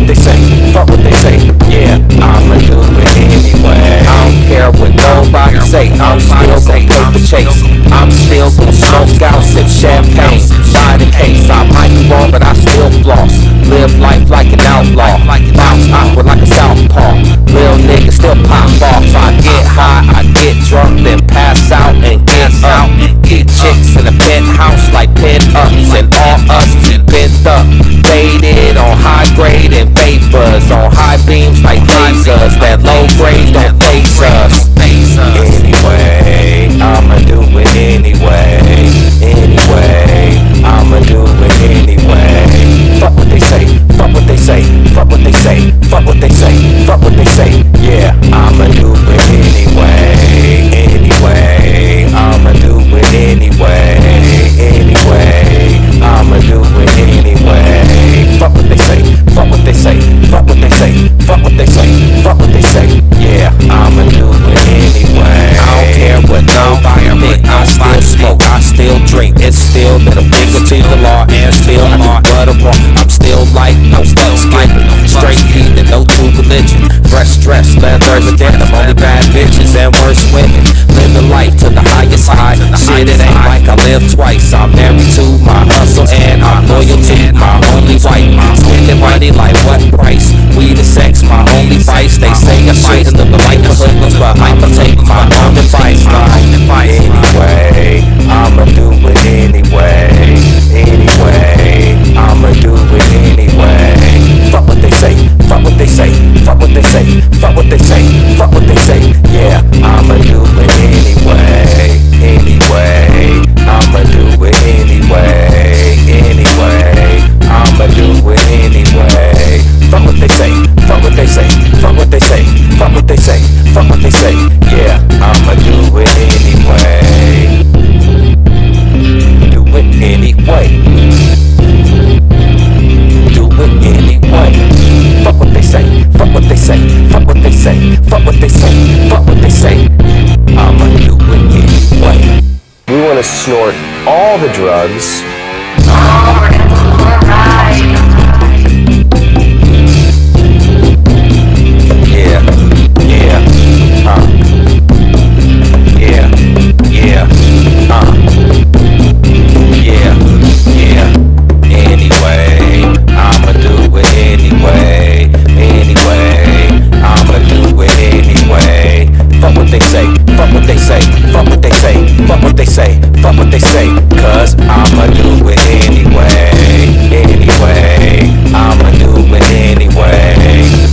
what they say, fuck what they say, yeah, I'ma do it anyway. I don't care what nobody say, I'm still gon' paper chase. I'm still gon' smoke out, sip champagne, buy the case. I might be wrong, but I still floss. Live life like an outlaw, bounce awkward like a southpaw. Lil nigga still pop off. I get high, I get drunk, then pass out and get up. Get chicks in a penthouse like pin-ups, and all us bent up, faded on high grade and vapors, on high beams like lasers. That low grade don't face us. Anyway, I'ma do it anyway. Anyway, I'ma do it anyway. Fuck what they say, fuck what they say, fuck what they say, fuck what they say, fuck what they say, yeah, I'ma do it anyway. Anyway, I'ma do it anyway. Anyway, I'ma do it anyway. Fuck what they say, fuck what they say, fuck what they say, fuck what they say, fuck what they say, yeah, I'ma do it anyway. I don't care what nobody think, I still smoke, I still drink. It's still been a finger to the law and still I do butter wrong. I'm still like no fuck skipping, straight heathen, no true religion. Fresh dress, leather with denim, only bad bitches and worse women. Living life to the highest high. Shit, it ain't like I live twice. I'm married to my hustle and I'm loyal to my only wife. Spending money like what price? Weed and sex, my only vice. They say I shouldn't live the life of hoodlums, but I'ma take my own advice. Anyway, I'ma do it anyway. Anyway, I'ma do it anyway. Fuck what they say, fuck what they say, fuck what they say, fuck what they say, fuck what they say, yeah, I'ma do it anyway. Anyway, I'ma do it anyway. Anyway, I'ma do it anyway. Fuck what they say, fuck what they say, fuck what they say, fuck what they say, fuck what they say, yeah, I'ma do it anyway. Do it anyway. Do it anyway. Fuck what they say, fuck what they say, fuck what they say, fuck what they say, fuck what they say, I'ma do it anyway. We wanna snort all the drugs. Yeah, yeah, yeah, yeah, yeah, yeah. Anyway, I'ma do it anyway. Anyway, I'ma do it anyway. Fuck what they say, fuck what they say, fuck what they say, fuck what they say, fuck what they say, cause I'ma do it anyway. Anyway, I'ma do it anyway.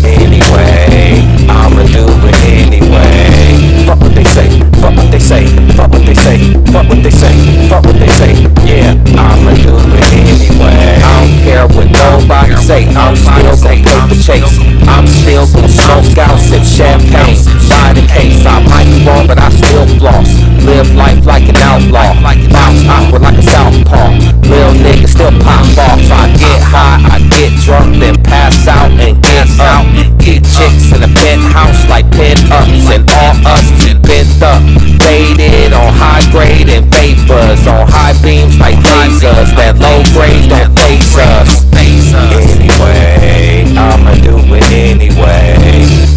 Anyway, I'ma do it anyway. Fuck what they say, fuck what they say, fuck what they say, fuck what they say, fuck what they say, yeah, I'ma do it anyway. I don't care what nobody say, I'm still gon' paper chase. I'm still gon' smoke out, sip champagne, buy the case. I might be wrong, but I still floss. Live life like an outlaw, bounce awkward like a southpaw. Lil nigga still pop off. I get high, I get drunk, then pass out and get up. Get chicks in a penthouse like pin-ups, and all us bent up, faded on high grade and vapors, on high beams like lasers. That low grade don't face us. Anyway, I'ma do it anyway.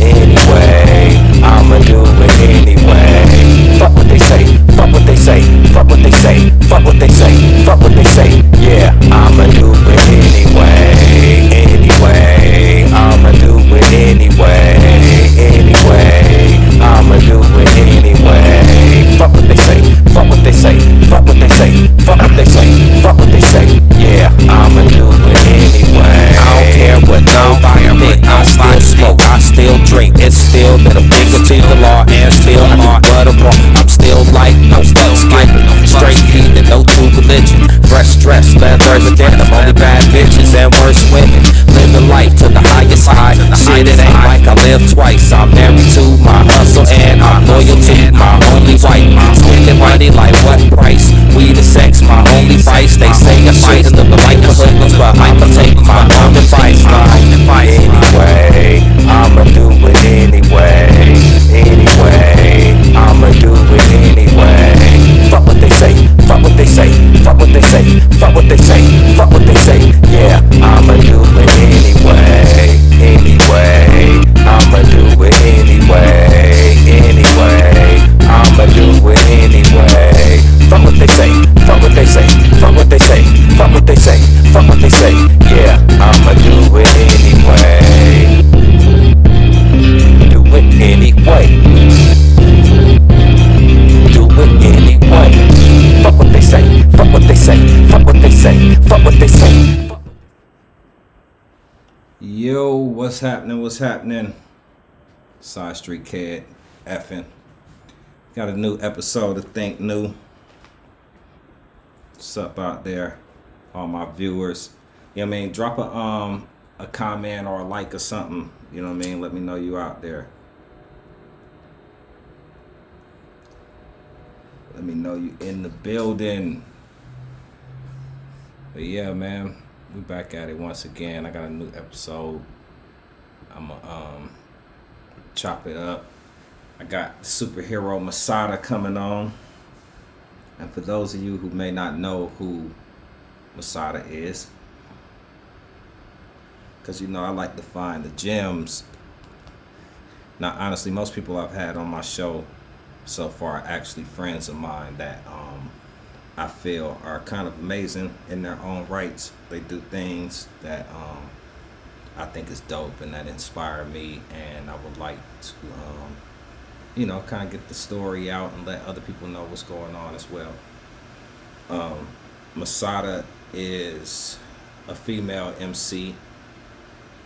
Anyway, I'ma do it anyway. Fuck what they say, fuck what they say, fuck what they say, fuck what they say, fuck what they say, yeah, I'ma do it anyway. Anyway, I'ma do it anyway. Anyway, I'ma do it anyway. Fuck what they say, fuck what they say, fuck what they say, fuck what they say, fuck what they say, yeah, I'ma do it anyway. I don't care what nobody think, I still smoke, I still drink. It's still been a finger to the law and still I do butter wrong. I'm still like no fuck skipping, straight heathen, no true religion. Fresh dress, leather with denim, only bad bitches and worse women. Living life to the highest high. Shit, it ain't like I live twice. I'm married to my hustle and I'm loyal to my only wife. Spending money like what price? Weed and sex, my only vice. They say I shouldn't live the life of hoodlums, but I'ma take my own advice. Anyway, I'ma do it anyway. Anyway, I'ma do it anyway. Fuck what they say, fuck what they say, fuck what they say, fuck what they say, fuck what they say, yeah, I'ma do it anyway. Yo, what's happening? What's happening? Side Street Kid, effing. Got a new episode of Think New. What's up out there, all my viewers? You know what I mean? Drop a comment or a like or something. You know what I mean? Let me know you out there. Let me know you in the building. But yeah, man, we back at it once again. I got a new episode. I'ma chop it up. I got superhero Masada coming on. And for those of you who may not know who Masada is, because you know I like to find the gems. Now, honestly, most people I've had on my show so far are actually friends of mine that I feel are kind of amazing in their own rights. They do things that I think is dope and that inspire me, and I would like to kind of get the story out and let other people know what's going on as well. Masada is a female MC,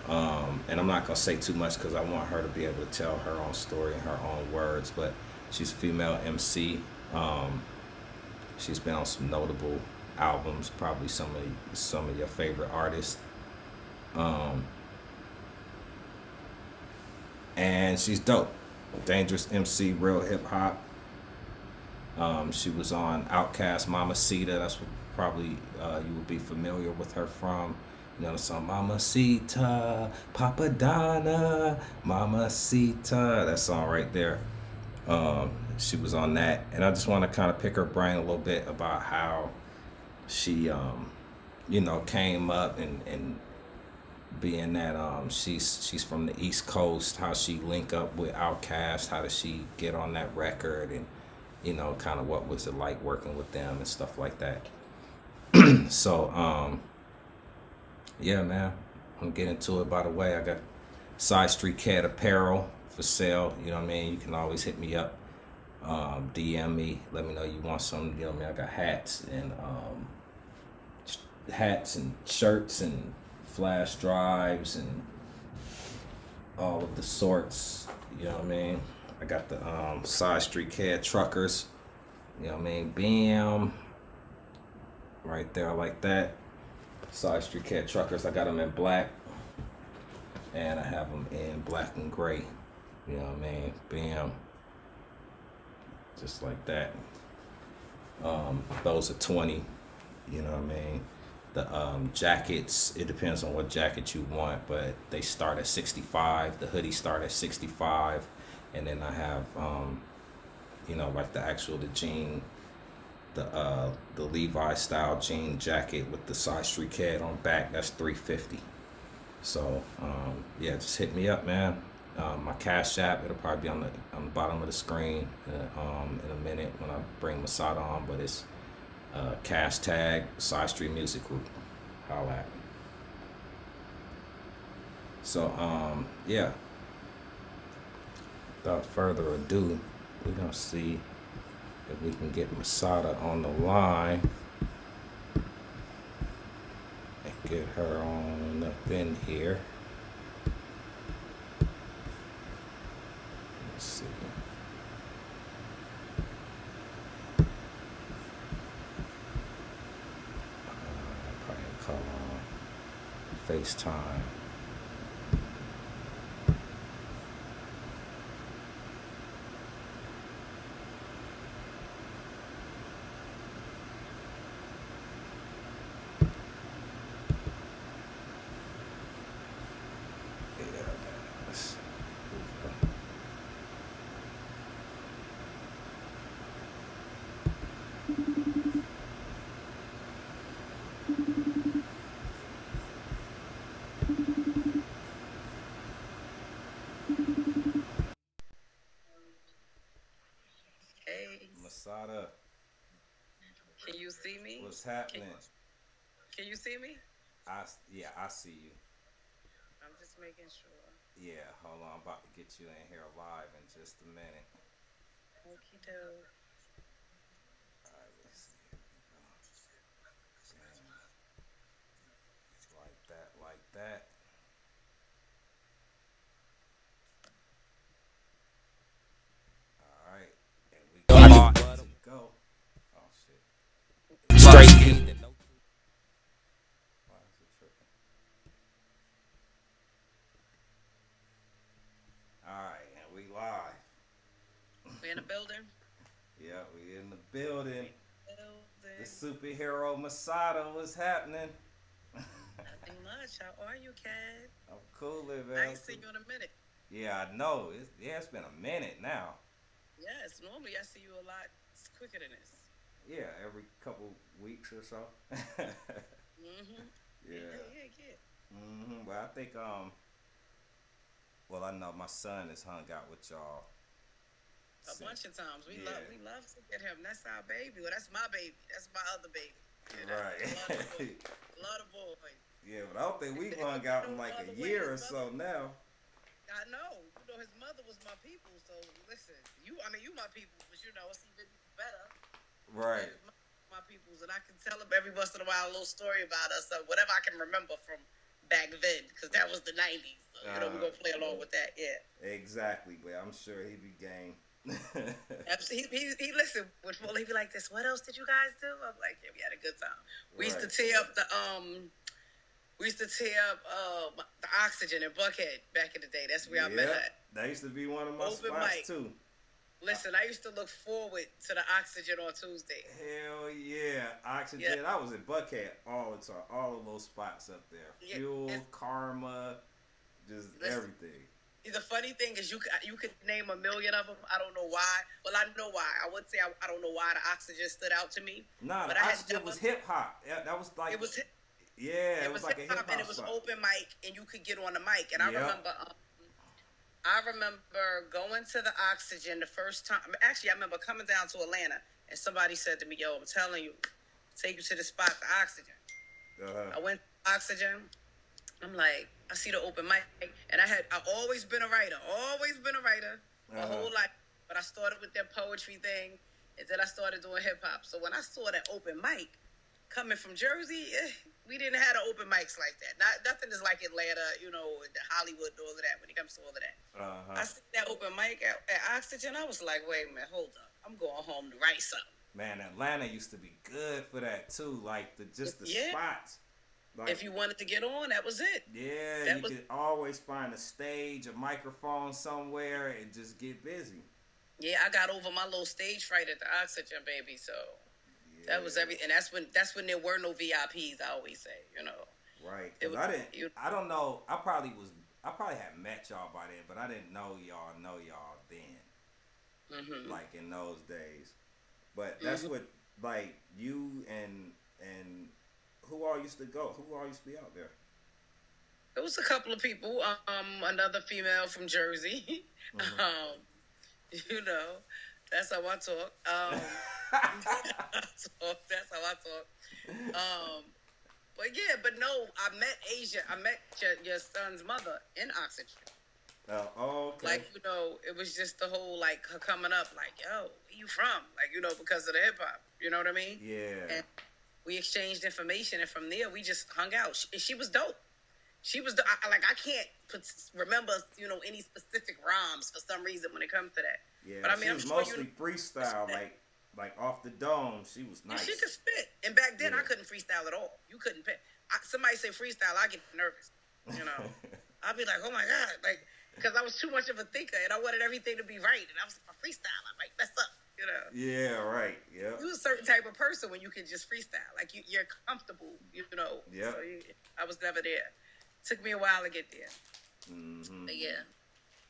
and I'm not gonna say too much because I want her to be able to tell her own story in her own words. But she's a female MC. She's been on some notable albums, probably some of your favorite artists. And she's dope. Dangerous MC, real hip hop. She was on OutKast, Mamacita. That's what probably you would be familiar with her from. You know the song Mamacita, Papa Donna, Mamacita. That song right there. She was on that, and I just want to kind of pick her brain a little bit about how she, came up and being that she's from the East Coast, how she link up with OutKast, how did she get on that record, and kind of what was it like working with them and stuff like that. So yeah, man, I'm getting to it. By the way, I got Side Street Cat apparel for sale. You know what I mean? You can always hit me up, DM me, let me know you want some. You know what I mean? I got hats and shirts and flash drives and all of the sorts. You know what I mean? I got the Side Street Cat truckers. You know what I mean? Bam, right there like that. Side Street Cat truckers. I got them in black, and I have them in black and gray. You know what I mean? Bam, just like that. Those are 20. You know what I mean? The jackets, it depends on what jacket you want, but they start at 65. The hoodies start at 65, and then I have like the jean, the Levi style jean jacket with the Side Street Cat on back. That's 350. So yeah, just hit me up, man. My Cash App, it'll probably be on the bottom of the screen in a minute when I bring Masada on, but it's cash tag Side Street Music Group. Holla at me. So yeah, without further ado, we're gonna see if we can get Masada on the line and get her on up in here. Let's see. Probably call on FaceTime. Hey, Masada, can you see me? what's happening? Can you see me? I see you. I'm just making sure. Yeah, hold on, I'm about to get you in here live in just a minute. Okie doke. Alright, let's see. Here we go. Bam. Like that, like that. Why is it tripping? Alright, and we live. We in the building? Yeah, we in the building. Building. The superhero Masada was happening. Nothing much. How are you, Kat? I'm coolin', man. I ain't seen you in a minute. Yeah, I know. It's been a minute now. Yes, normally I see you a lot quicker than this. Yeah, every couple weeks or so. Mm-hmm. Yeah. Yeah. But I think well, I know my son has hung out with y'all A bunch of times. We Yeah. love to get him. That's our baby. Well, that's my baby. That's my other baby. You know? Right. Love the boy. Yeah, but I don't think we've hung out in like a year or so now. I know. You know, his mother was my people. So listen, you my people, but you know, it's even better. Right. My peoples, and I can tell them every once in a while a little story about us, or whatever I can remember from back then, because that was the '90s. So, you know, we're gonna play along with that. Yeah. Exactly, but I'm sure he'd be game. Absolutely. He listen. He'd be like this. What else did you guys do? I'm like, yeah, we had a good time. We used to tear up the the Oxygen in Buckhead back in the day. That's where I met her. That used to be one of my Open spots mic. too. Listen, I used to look forward to the Oxygen on Tuesday. Hell yeah, Oxygen. Yeah. I was in Buckhead all the time. All of those spots up there. Yeah, Fuel, it's- Karma, just everything. The funny thing is, you could name a million of them. I don't know why. Well, I know why. I would say I don't know why the Oxygen stood out to me. Nah, but the Oxygen was hip hop. Yeah, that was like it was. Yeah, it was like a hip hop and it was spot. open mic, and you could get on the mic. And I remember going to the Oxygen the first time. Actually, I remember coming down to Atlanta, and somebody said to me, "Yo, I'm telling you, take you to the spot, the Oxygen." I went to Oxygen. I'm like, I see the open mic, and I've always been a writer, my whole life. But I started with that poetry thing, and then I started doing hip hop. So when I saw that open mic coming from Jersey, we didn't have the open mics like that. Nothing is like Atlanta, you know, Hollywood, and all of that. When it comes to all of that, I seen that open mic at Oxygen. I was like, wait a minute, hold up, I'm going home to write something. Man, Atlanta used to be good for that too. Like the spots. Like, if you wanted to get on, that was it. Yeah, could always find a stage, a microphone somewhere, and just get busy. Yeah, I got over my little stage fright at the Oxygen, baby. So that was everything. And that's when there were no VIPs. I always say, you know. Right. I don't know. I probably had met y'all by then, but I didn't know y'all then. Mm-hmm. Like in those days. But that's what, like, you and who all used to go? Who all used to be out there? It was a couple of people. Another female from Jersey. You know, that's how I talk. That's how I talk. But no, I met Asia. I met your son's mother in Oxygen. Oh, okay. Like, you know, it was just the whole, like, her coming up, like, yo, where you from? Like, you know, because of the hip hop. You know what I mean? Yeah. And we exchanged information, and from there, we just hung out. She was dope. I can't remember, you know, any specific rhymes for some reason when it comes to that. Yeah, but I mean, she was mostly freestyle, like off the dome. She was nice. And she could spit. And back then, Yeah. I couldn't freestyle at all. You couldn't pick. Somebody say freestyle, I get nervous. You know, I'd be like, oh my God, like, because I was too much of a thinker, and I wanted everything to be right. And I was like, freestyle, I might mess up. You know. Yeah, right. Yeah. You're a certain type of person when you can just freestyle. Like you're comfortable. You know. Yeah. So I was never there. Took me a while to get there. Mm-hmm. But yeah.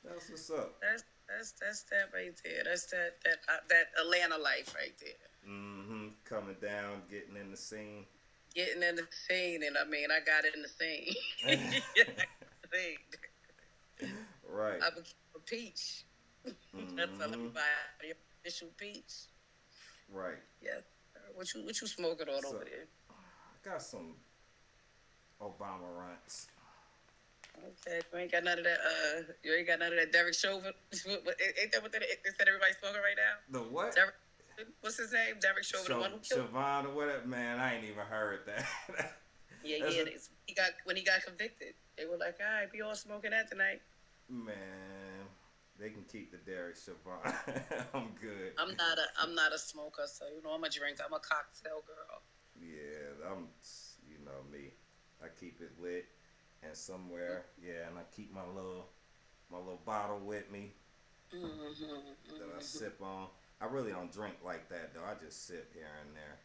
That's what's up. That's that right there. That's that Atlanta life right there. Mm-hmm. Coming down, getting in the scene. Getting in the scene, and I mean, I got in the scene. Right. I became a peach. That's everybody. Official peach. Right. Yeah. What you smoking on over there? I got some Obama runts. Okay, you ain't got none of that. You ain't got none of that Derek Chauvin. Ain't that what they said everybody's smoking right now? The what? What's his name? Derek Chauvin. The one who killed Siobhan or whatever. Man, I ain't even heard that. Yeah. When he got convicted, they were like, "All right, be all smoking that tonight." Man, they can keep the Derek Siobhan. I'm good. I'm not a smoker, so you know I'm a drink. I'm a cocktail girl. Yeah, you know me. I keep it lit and somewhere, yeah, and I keep my little bottle with me that I sip on. I really don't drink like that though. I just sip here and there.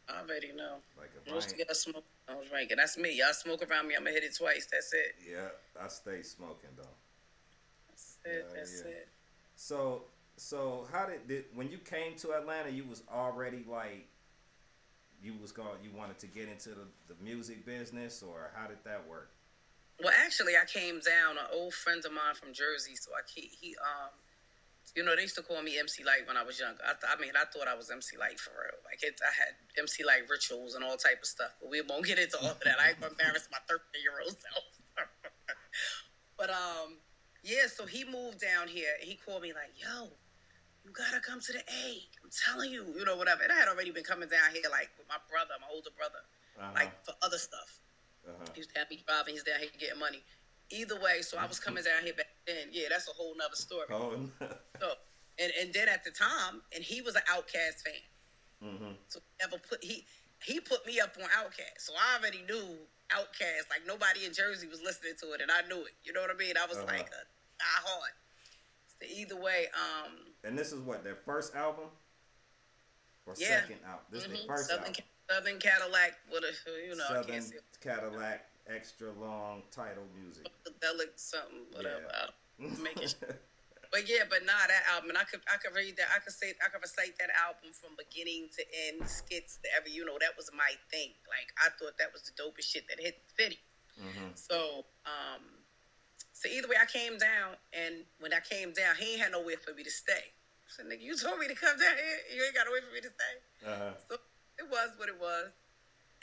I already know. Like if most of y'all smoke, I don't drink it. That's me. Y'all smoke around me, I'm gonna hit it twice. That's it. Yeah, I stay smoking though. That's it. That's it. So how did when you came to Atlanta, you was already like you wanted to get into the music business, or how did that work? Well, actually, I came down. An old friend of mine from Jersey, so he you know, they used to call me MC Light when I was younger. I thought I was MC Light for real. Like I had MC Light rituals and all type of stuff, but we won't get into all of that. I ain't gonna embarrass my 13-year-old self. But yeah. So he moved down here. And he called me like, "Yo, you gotta come to the A. I'm telling you, you know, whatever." And I had already been coming down here like with my brother, my older brother, like for other stuff. He used to have me driving. He's down here getting money. Either way, so I was coming down here back then. Yeah, that's a whole nother story. Oh, no. So, and then at the time, and he was an OutKast fan. So he put me up on OutKast. So I already knew OutKast. Like nobody in Jersey was listening to it, and I knew it. You know what I mean? I was like, hard. So either way, And this is what, their first album? Or second album? This is their first album. Southern Cadillac with a, you know, Southern I can't say Cadillac, extra long title music. Funkadelic something, whatever. Yeah. I don't make it. But yeah, but nah, that album, and I could read that. I could recite that album from beginning to end, skits to every. You know, that was my thing. Like I thought that was the dopest shit that hit the city. So, so either way, I came down, and when I came down, he ain't had nowhere for me to stay. So nigga, you told me to come down here. You ain't got nowhere for me to stay. So it was what it was,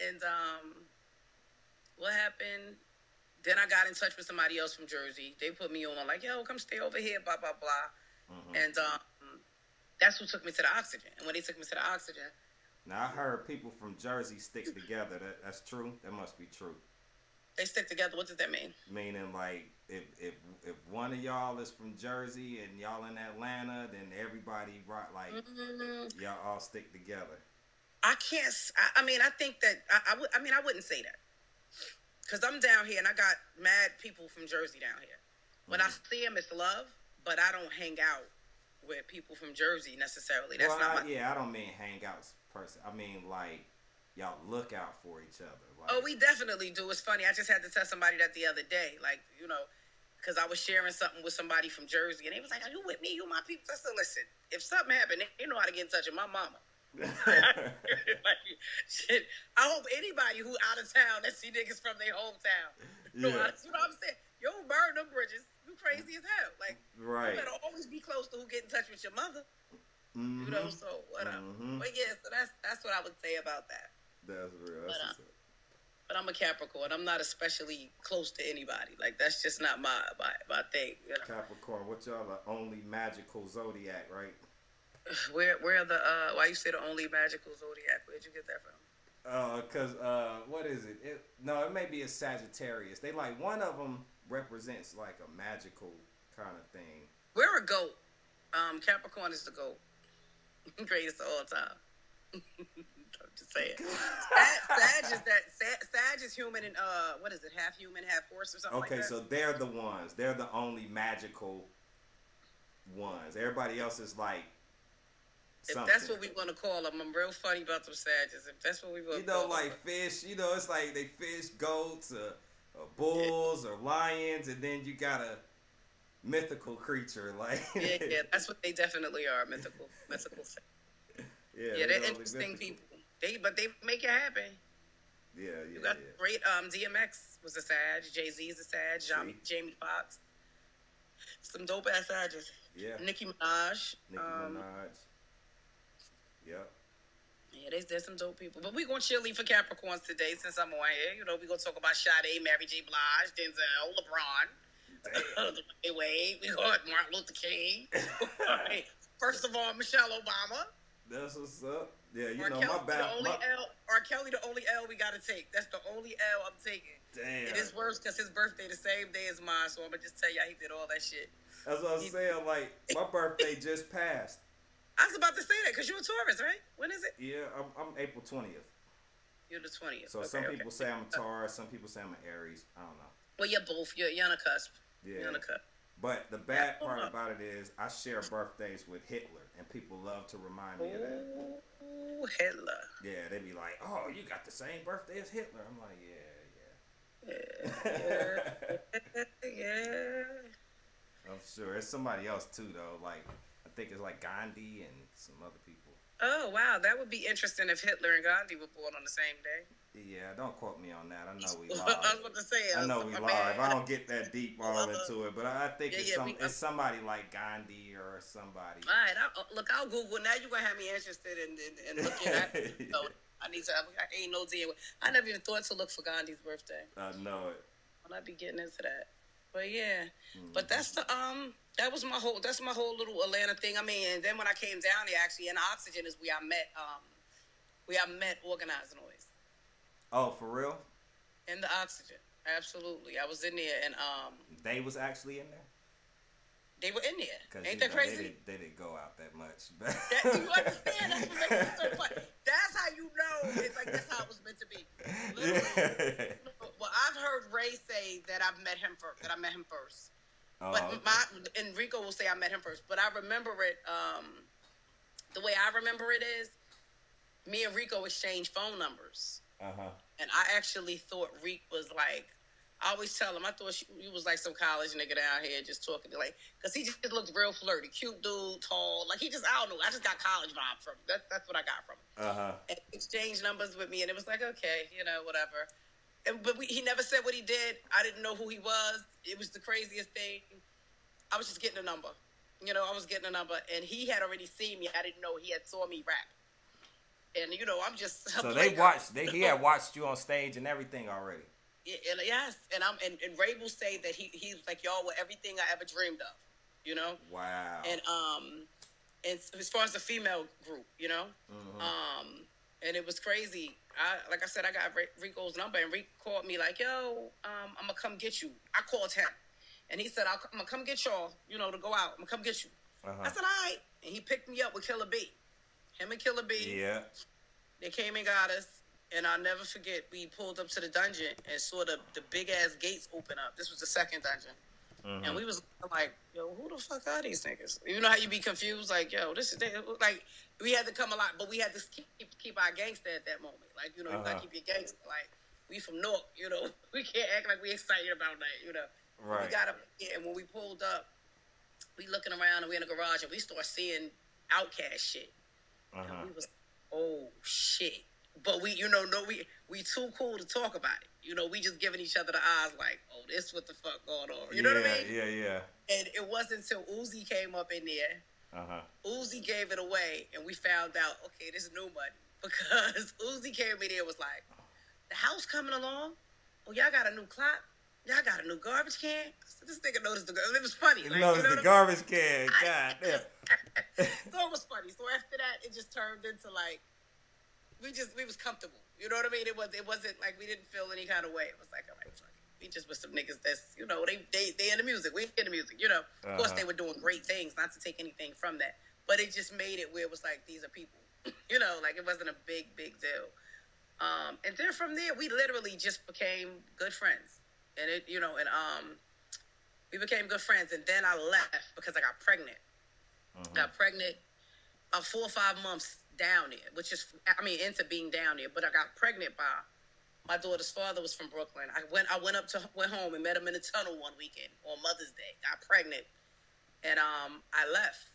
and what happened? Then I got in touch with somebody else from Jersey. They put me on like, yo, come stay over here, blah, blah, blah. And that's who took me to the Oxygen. And when they took me to the Oxygen. Now, I heard people from Jersey stick together. That's true? That must be true. They stick together? What does that mean? Meaning, like, if one of y'all is from Jersey and y'all in Atlanta, then everybody, like, y'all all stick together. I can't, I think that, I wouldn't say that. Because I'm down here and I got mad people from Jersey down here. When I see them, it's love, but I don't hang out with people from Jersey necessarily. That's not my... I don't mean hang out person. I mean, like, y'all look out for each other. Like... Oh, we definitely do. It's funny. I just had to tell somebody that the other day. Like, you know, because I was sharing something with somebody from Jersey and they was like, are you with me? You my people? I said, listen, if something happened, they know how to get in touch with my mama. Like, shit, I hope anybody who out of town that see niggas from their hometown, you know what I'm saying? Yo, burn them bridges. You crazy as hell. Like, you better always be close to who get in touch with your mother. You know, so whatever. But yeah, so that's what I would say about that. That's real. But I'm a Capricorn. I'm not especially close to anybody. Like, that's just not my thing. You know? Capricorn, what y'all the only magical zodiac, right? Where the why you say the only magical zodiac? Where'd you get that from? Cause what is it? It may be a Sagittarius. They like one of them represents like a magical kind of thing. We're a goat. Capricorn is the goat, greatest of all time. I'm just saying. Sag is human and what is it? Half human, half horse or something. Okay, like that? so they're the ones. They're the only magical ones. Everybody else is like. Something. If that's what we want to call them, I'm real funny about them Sagittarius. If that's what we want to call them. Like fish, it's like they fish, goats, or bulls, or lions, and then you got a mythical creature. Like yeah, that's what they definitely are, mythical. Yeah, they're interesting people. They make it happen. Yeah. You got great. DMX was a Sag. Jay-Z is a Sag. Jamie Foxx. Some dope ass Sages. Yeah. Nicki Minaj. Yep. Yeah, there's some dope people. But we're going to cheerlead for Capricorns today since I'm on here. You know, we're going to talk about Sade, Mary J. Blige, Denzel, LeBron. Wade. We got Martin Luther King. First of all, Michelle Obama. That's what's up. Yeah, you R. know, Kelly, my bad. R. Kelly, the only L we got to take. That's the only L I'm taking. Damn. It is worse because his birthday the same day as mine, so I'm going to just tell y'all he did all that shit. That's what I was saying. Like, my birthday just passed. I was about to say that because you're a Taurus, right? When is it? Yeah, I'm April 20th. You're the 20th. So some people say I'm a Taurus, some people say I'm an Aries. I don't know. Well, you're both. You're on the cusp. Yeah. You're on the cusp. But the bad part about it is I share birthdays with Hitler, and people love to remind me of that. Ooh, Hitler. Yeah, they be like, "Oh, you got the same birthday as Hitler." I'm like, Yeah. I'm sure it's somebody else too, though. Like I think it's like Gandhi and some other people. Oh wow, that would be interesting if Hitler and Gandhi were born on the same day. Yeah, don't quote me on that. I know we live. I was about to say. I know we live. I don't get that deep all into it, but I think it's somebody like Gandhi or somebody. All right, I'll Google. Now you're gonna have me interested in looking at it. So I need to. I ain't no deal. I never even thought to look for Gandhi's birthday. I know it. When I be getting into that, but yeah, but that's the that's my whole little Atlanta thing. I mean, and then when I came down there, actually in Oxygen is where I met Organized Noise. Oh, for real? In the Oxygen, absolutely. I was in there, and they was actually in there. They were in there. Ain't that crazy? They didn't go out that much. You understand? That's what makes it so fun. That's how you know it's like that's how it was meant to be. Literally. Well, I've heard Ray say that I met him first. Oh, but okay. And Rico will say I met him first. But I remember it. The way I remember it is, me and Rico exchanged phone numbers. And I actually thought Reek was like, I always tell him, I thought he was like some college nigga down here just talking to like, because he just looked real flirty, cute dude, tall, like he just, I don't know, I just got college vibe from him. That's what I got from him. And exchanged numbers with me, and it was like, okay, whatever. But he never said what he did. I didn't know who he was. It was the craziest thing. I was just getting a number. I was getting a number, and he had already seen me. I didn't know he had saw me rap. And I'm just. So they watched. He had watched you on stage and everything already. Yes, and and Ray will say that he's like, y'all were everything I ever dreamed of. Wow. And as far as the female group, and it was crazy. Like I said, I got Rico's number, and Rico called me like, yo, I'm gonna come get you. I called him, and he said, I'm gonna come get y'all, to go out. I'm gonna come get you. I said, all right, and he picked me up with Killer B. Him and Killer B. Yeah. They came and got us, and I'll never forget, we pulled up to the dungeon and saw the big-ass gates open up. This was the second dungeon. And we was like, yo, who the fuck are these niggas? You know how you be confused? Like, yo, this is... Like, we had to come a lot, but we had to keep our gangster at that moment. Like, you gotta keep your gangster. Like, we from North, We can't act like we excited about that, Right. We got up, and when we pulled up, we looking around, and we in the garage, and we start seeing OutKast shit. And we was, oh shit! But we, we too cool to talk about it. We just giving each other the eyes, like, oh, this what the fuck going on? You know what I mean? Yeah. And it wasn't until Uzi came up in there. Uzi gave it away, and we found out, okay, this is new money, because Uzi came in there and was like, the house coming along. Oh, y'all got a new clock. Y'all got a new garbage can. So this nigga noticed it was funny. Like, noticed the garbage can. God damn. So it was funny. So after that, it just turned into like we was comfortable. You know what I mean? It wasn't like we didn't feel any kind of way. It was like, all right, fuck it. We just with some niggas that's they in the music. We in the music. Of course they were doing great things. Not to take anything from that, but it just made it where it was like these are people. Like it wasn't a big deal. And then from there, we literally just became good friends. And we became good friends. And then I left because I got pregnant. Got pregnant 4 or 5 months down there, which is, into being down there. But I got pregnant by my daughter's father was from Brooklyn. I went home and met him in the tunnel one weekend on Mother's Day. Got pregnant, and I left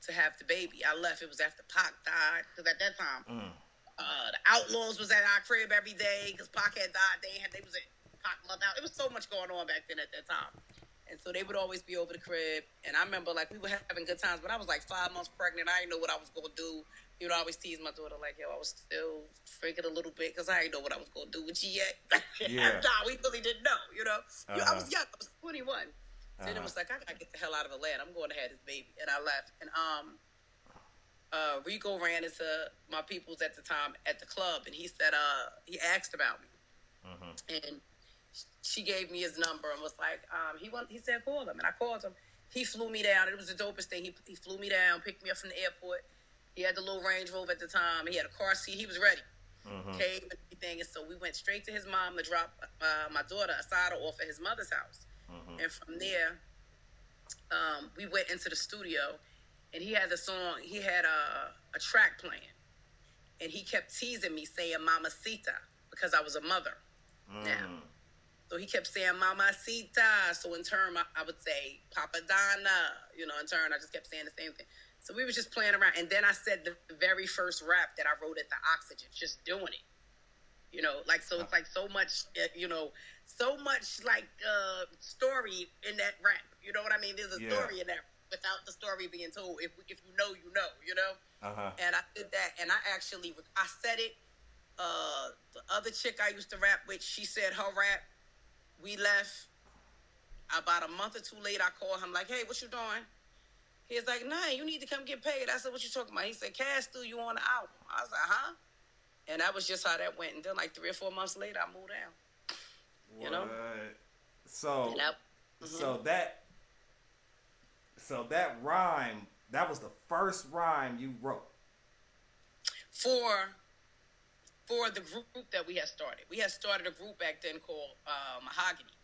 to have the baby. I left. It was after Pac died, because at that time, the Outlaws was at our crib every day because Pac had died. They was at Pac month out. It was so much going on back then at that time. And so they would always be over the crib. And I remember, like, we were having good times, but I was like 5 months pregnant. I didn't know what I was going to do. I always tease my daughter, like, yo, I was still freaking a little bit because I didn't know what I was going to do with you yet. Yeah. We really didn't know, I was young. I was 21. So then it was like, I got to get the hell out of Atlanta. I'm going to have this baby. And I left. And Rico ran into my peoples at the time at the club. And he said, he asked about me. And she gave me his number and was like, he said, call him. And I called him. He flew me down. It was the dopest thing. He flew me down, picked me up from the airport. He had the little Range Rover at the time. He had a car seat. He was ready. came and everything. And so we went straight to his mom to drop my daughter Masada off at his mother's house. And from there, we went into the studio, and he had the song. He had a track playing, and he kept teasing me saying "Mamacita" because I was a mother now. So he kept saying "Mamacita." So in turn, I would say "Papadana." You know, in turn, I just kept saying the same thing. So we was just playing around, and then I said the very first rap that I wrote at the Oxygen, just doing it. You know, like, so it's like so much, you know, so much like story in that rap. You know what I mean? There's a story in there without the story being told. If you know, you know, you know. And I did that, and I said it. The other chick I used to rap with, she said her rap. We left. About a month or two later, I called him like, "Hey, what you doing?" He's like, "Nah, you need to come get paid." I said, "What you talking about?" He said, "Cass threw you on the album." I was like, "Huh?" And that was just how that went. And then like 3 or 4 months later, I moved down. You know? So that rhyme, that was the first rhyme you wrote. For the group that we had started. We had started a group back then called Mahogany.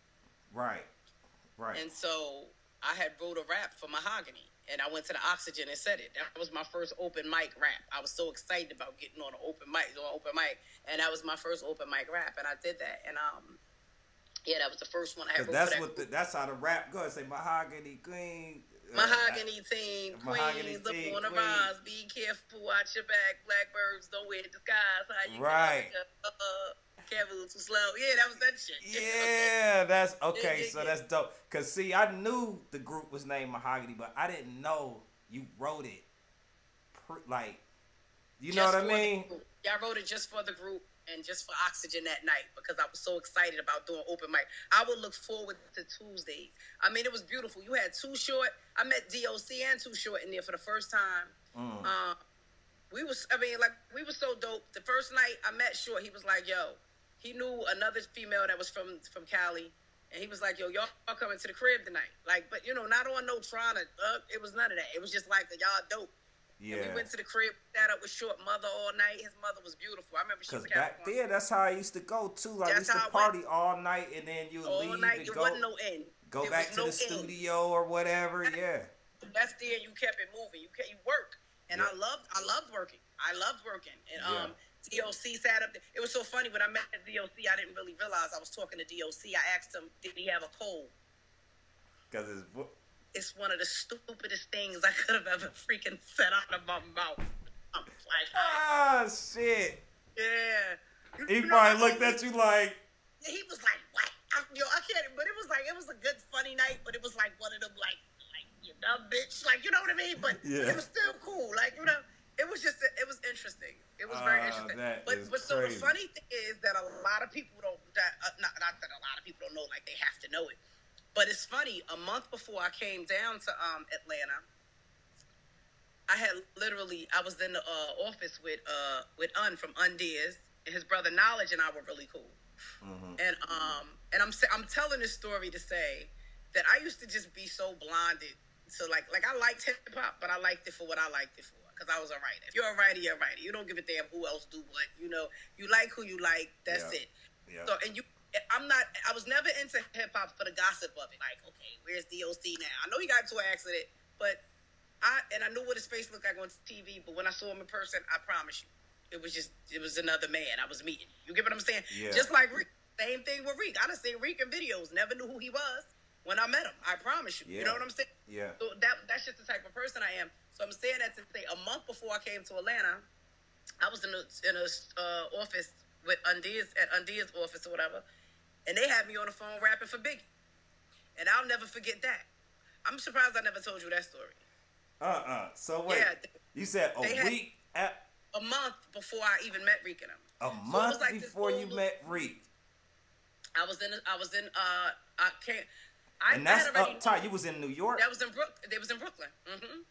Right. And so I had wrote a rap for Mahogany. And I went to the Oxygen and said it. That was my first open mic rap. I was so excited about getting on an open mic. And that was my first open mic rap. And I did that. And that was the first one I had wrote. That's how the rap goes. Say Mahogany Queen. Mahogany team, Queens, up on the rise. Be careful, watch your back. Blackbirds don't wear disguise. How you careful, too slow. Yeah, that was that shit. Yeah, that's okay. So that's dope. Cause see, I knew the group was named Mahogany, but I didn't know you wrote it. Like, you know what I mean? Yeah, I wrote it just for the group and just for Oxygen that night because I was so excited about doing open mic. I would look forward to Tuesdays. I mean, it was beautiful. You had Too Short. I met DOC and Too Short in there for the first time. We were so dope. The first night I met Short, he was like, "Yo," he knew another female that was from Cali, and he was like, "Yo, y'all coming to the crib tonight?" Like, but you know, not on no trying to. It was none of that. It was just like y'all dope. Yeah. And we went to the crib, sat up with Short mother all night. His mother was beautiful. I remember she was back there. That's how I used to go too. Like, we used to party all night, and then you would leave and go. Wasn't no end. Go back to the studio or whatever. Yeah. That's there. You kept it moving. You work, and I loved working. And DOC sat up there. It was so funny when I met DOC. I didn't really realize I was talking to DOC. I asked him, "Did he have a cold?" Because it's one of the stupidest things I could have ever freaking said out of my mouth. I'm like, shit. Yeah. He probably looked at you like. He was like, "What?" I can't. But it was a good, funny night. But it was like one of them, like you dumb bitch, like, you know what I mean. But it was still cool, like, you know. It was interesting. It was very interesting. But so the funny thing is that a lot of people don't. Not that a lot of people don't know, like they have to know it. But it's funny, a month before I came down to Atlanta, I was in the office with Un from Undears, and his brother Knowledge and I were really cool. And I'm telling this story to say that I used to just be so blinded to like I liked hip hop, but I liked it for what I liked it for because I was a writer. If you're a writer, you're a writer. You don't give a damn who else do what. You know, you like who you like. That's it. Yeah. So I was never into hip hop for the gossip of it. Like, okay, where's DOC now? I know he got into an accident, but I knew what his face looked like on TV. But when I saw him in person, I promise you, it was another man I was meeting. You get what I'm saying? Yeah. Just like Reek. Same thing with Reek. I done seen Reek in videos. Never knew who he was when I met him. I promise you. Yeah. You know what I'm saying? Yeah. So that's just the type of person I am. So I'm saying that to say a month before I came to Atlanta, I was in a office with Undears office or whatever. And they had me on the phone rapping for Biggie. And I'll never forget that. I'm surprised I never told you that story. So wait, you said week? A month before I even met Reek and him. A month before you met Reek? I was in and that's up top. You was in New York? That was in Brooklyn. They was in Brooklyn. Mm-hmm.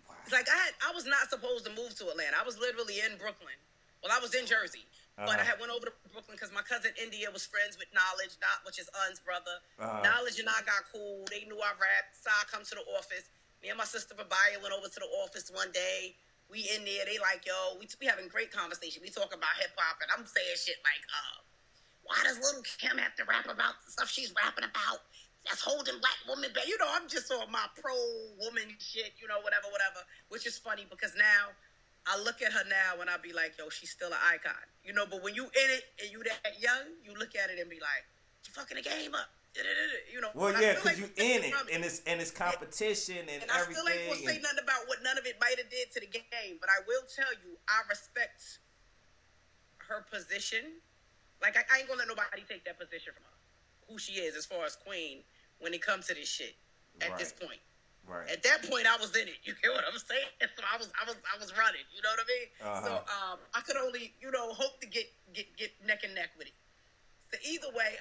Wow. It's like I was not supposed to move to Atlanta. I was literally in Brooklyn. Well, I was in Jersey. But I had went over to Brooklyn because my cousin India was friends with Knowledge, which is Un's brother. Knowledge and I got cool. They knew I rapped. So I come to the office. Me and my sister Babaya went over to the office one day. We in there, they like, yo, we having great conversation. We talking about hip hop, and I'm saying shit like, why does Little Kim have to rap about the stuff she's rapping about? That's holding black women back. You know, I'm just on my pro-woman shit, you know, whatever, which is funny because now I look at her now and I be like, yo, she's still an icon. You know, but when you in it and you that young, you look at it and be like, you fucking the game up. You know, well, yeah, because you in it, and it's competition and I everything. still ain't gonna say nothing about what none of it might have did to the game, but I will tell you, I respect her position. Like, I ain't gonna let nobody take that position from her, who she is as far as queen when it comes to this shit. At this point, right? At that point, I was in it. You get what I'm saying? So I was running. You know what I mean? So I could only, you know, hope to get neck and neck with it. So either way,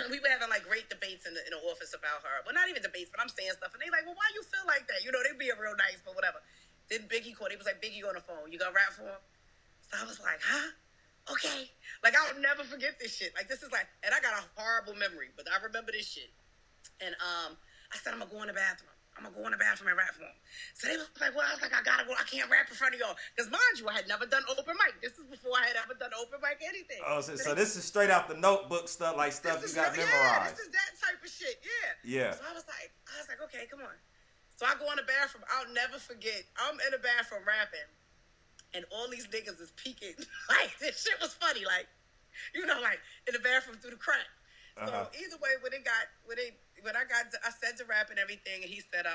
we were having like great debates in the office about her. Well, not even debates, but I'm saying stuff, and they like, well, why you feel like that? You know, they being real nice, but whatever. Then Biggie called. He was like, Biggie on the phone. You gonna rap for him? So I was like, huh? Okay. Like, I'll never forget this shit. Like, this is like, and I got a horrible memory, but I remember this shit. And I said, I'm gonna go in the bathroom. I'm gonna go in the bathroom and rap for him. So they was like, well, I was like, I gotta go. I can't rap in front of y'all. Because mind you, I had never done open mic. This is before I had ever done open mic anything. Oh, so this is straight out the notebook stuff, like stuff you got memorized. Yeah, this is that type of shit. Yeah. So I was like, okay, come on. So I go in the bathroom. I'll never forget. I'm in the bathroom rapping, and all these niggas is peeking. Like, this shit was funny. Like, you know, like in the bathroom through the crack. So either way, I said to rap and everything, and he said,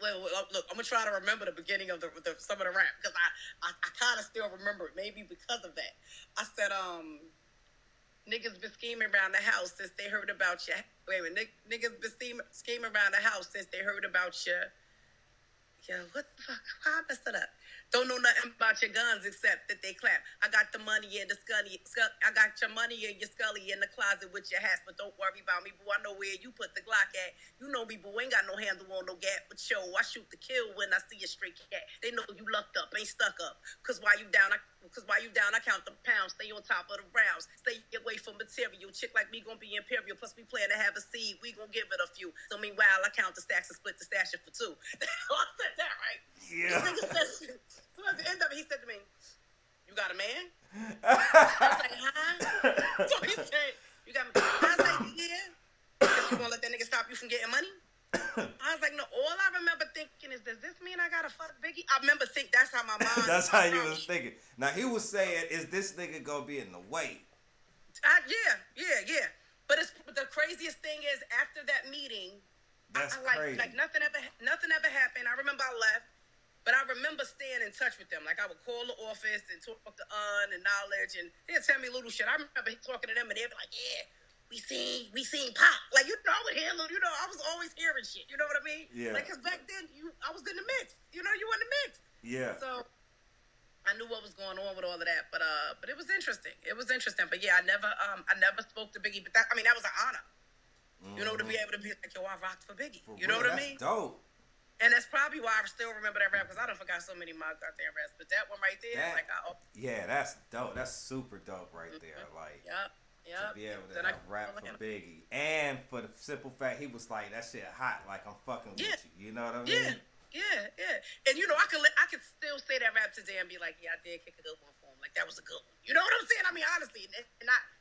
look, I'm gonna try to remember the beginning of some of the rap because I kind of still remember it, maybe because of that. I said, niggas been scheming around the house since they heard about you. Wait a minute, niggas been scheming around the house since they heard about you. Yeah, what the fuck? How I messed it up? Don't know nothing about your guns except that they clap. I got the money in the scully. I got your money in your scully in the closet with your hats, but don't worry about me, boo. I know where you put the Glock at. You know me, boo. Ain't got no handle on no gap, but yo, I shoot the kill when I see a straight cat. They know you lucked up, ain't stuck up. Cause while you down, I count the pounds. Stay on top of the rounds. Stay away from material. Chick like me gonna be imperial. Plus we plan to have a seed. We gonna give it a few. So meanwhile, I count the stacks and split the stash for two. I said that right. Yeah. So at the end of it, he said to me, you got a man? I was like, huh? So he said, you got a man? I was like, yeah. Because you gonna let that nigga stop you from getting money? I was like, no, all I remember thinking is, does this mean I gotta fuck Biggie? I remember thinking, that's how my mind That's how you was thinking. Now, he was saying, is this nigga gonna be in the way? Yeah. But the craziest thing is, after that meeting, That's crazy. Like nothing ever happened. I remember I left. But I remember staying in touch with them. Like, I would call the office and talk to and Knowledge, and they'd tell me little shit. I remember talking to them, and they'd be like, yeah, we seen Pop. Like, you know, I would hear little, you know, I was always hearing shit. You know what I mean? Yeah. Like, because back then, I was in the mix. You know, you were in the mix. Yeah. So I knew what was going on with all of that. But it was interesting. But yeah, I never spoke to Biggie. But that was an honor. You know, to be able to be like, yo, I rocked for Biggie. You know what I mean? That's dope. And that's probably why I still remember that rap, because I done forgot so many of my goddamn raps. But that one right there, yeah, that's dope. That's super dope right there. Like, yep. To be able to rap for Biggie, and for the simple fact he was like, that shit hot. Like, I'm fucking with you. You know what I mean? Yeah. And you know, I could still say that rap today and be like, yeah, I did kick a good one for him. Like, that was a good one. You know what I'm saying? I mean, honestly,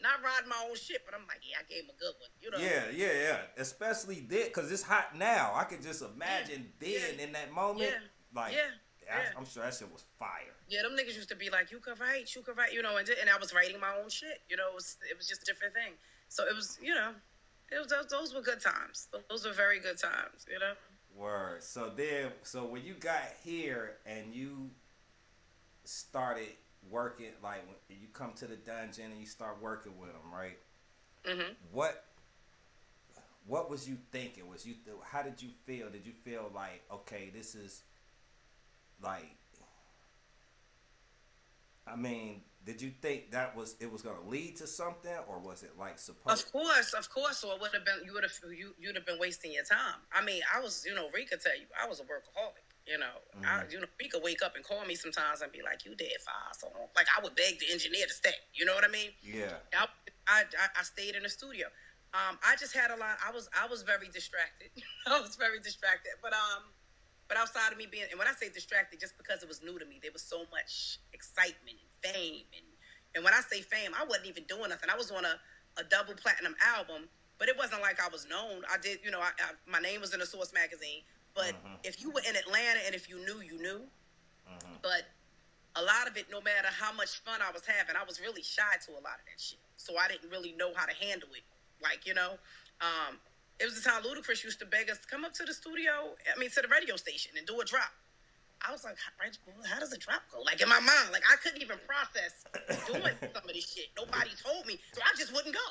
not riding my own shit, but I'm like, yeah, I gave him a good one. You know? Yeah. Especially then, because it's hot now. I could just imagine then in that moment. I'm sure that shit was fire. Yeah, them niggas used to be like, you could write, you know, and I was writing my own shit. You know, it was just a different thing. So it was, you know, those were good times. Those were very good times, you know? Word. So when you got here and you started working, like when you come to the dungeon and you start working with them, right? Mm-hmm. What was you thinking? How did you feel? Did you feel like, okay, this is like, I mean, did you think it was going to lead to something, or was it like supposed? Of course. So it would have been, you'd have been wasting your time. I mean, I was, you know, Rika tell you, I was a workaholic. You know, Rika wake up and call me sometimes and be like, "You dead fire." So like, I would beg the engineer to stay. You know what I mean? Yeah. I stayed in the studio. I just had a lot. I was very distracted. But But outside of me being, and when I say distracted, just because it was new to me, there was so much excitement and fame. And when I say fame, I wasn't even doing nothing. I was on a double platinum album, but it wasn't like I was known. I did, you know, my name was in a Source magazine. But if you were in Atlanta and if you knew, you knew. But a lot of it, no matter how much fun I was having, I was really shy to a lot of that shit. So I didn't really know how to handle it. Like, you know, it was the time Ludacris used to beg us to come up to the studio, to the radio station and do a drop. I was like, how does a drop go? Like, in my mind, like, I couldn't even process doing some of this shit. Nobody told me, so I just wouldn't go.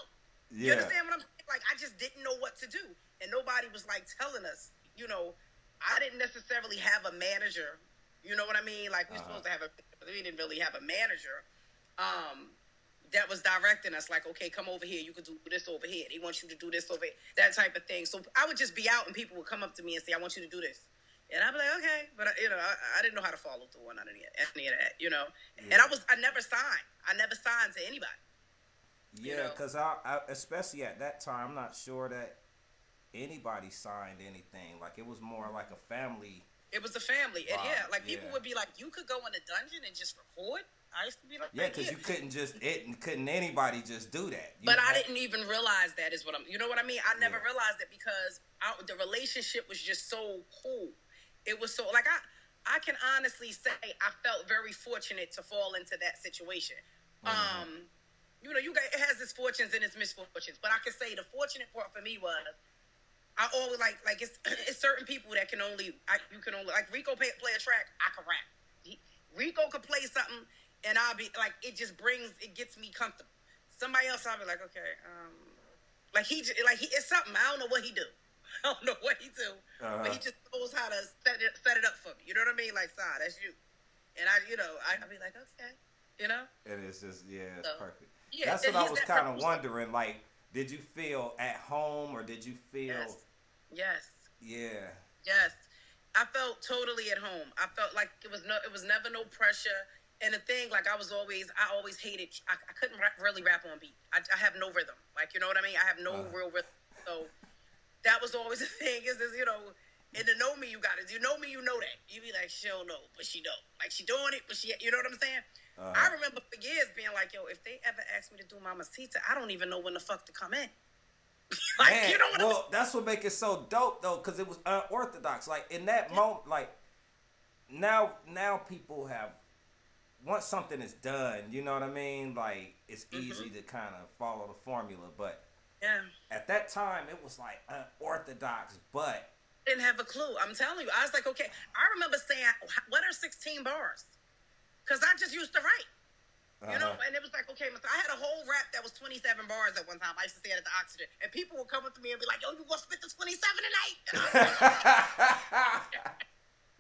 Yeah. You understand what I'm saying? Like, I just didn't know what to do. And nobody was, like, telling us, you know, I didn't necessarily have a manager. You know what I mean? Like, we're supposed to have we didn't really have a manager. That was directing us, like, okay, come over here. You could do this over here. They want you to do this over here. That type of thing. So I would just be out, and people would come up to me and say, I want you to do this. And I'd be like, okay. But, you know, I didn't know how to follow through on any of that, you know. Yeah. And I never signed. I never signed to anybody. Yeah, because I especially at that time, I'm not sure that anybody signed anything. Like, it was more like a family. It was a family. And, people would be like, you could go in a dungeon and just record? I used to be like, yeah, because you couldn't anybody just do that. I didn't even realize that is what you know what I mean? I never realized it because the relationship was just so cool. It was so, like, I can honestly say I felt very fortunate to fall into that situation. You know, it has its fortunes and its misfortunes, but I can say the fortunate part for me was I always like it's certain people that you can only like Rico play a track, I can rap. Rico could play something, and I'll be like, it gets me comfortable. Somebody else, I'll be like, okay, it's something. I don't know what he do. I don't know what he do, but he just knows how to set it up for me. You know what I mean? Like, son, that's you. And I'll be like, okay, you know. And it's just, it's perfect. Yeah, that's what I was kind of wondering. Like, did you feel at home, or did you feel? Yes. Yeah. Yes. I felt totally at home. I felt like it was never no pressure. And the thing, like, I always hated, I couldn't really rap on beat. I have no rhythm. Like, you know what I mean? I have no real rhythm. So that was always the thing is, you know, and to know me, you know me, you know that. You be like, she don't know, but she don't. Like, she doing it, but she, you know what I'm saying? I remember for years being like, yo, if they ever ask me to do Mamacita, I don't even know when the fuck to come in. Like, man, you know what I mean? That's what makes it so dope, though, because it was unorthodox. Like, in that moment, like, now people have, once something is done, you know what I mean? Like, it's easy to kind of follow the formula, but at that time, it was, like, unorthodox, but didn't have a clue. I'm telling you. I was like, okay. I remember saying, what are 16 bars? Because I just used to write. You know, and it was like, okay, I had a whole rap that was 27 bars at one time. I used to say it at the Oxygen. And people would come up to me and be like, yo, you gonna spit this 27 tonight? And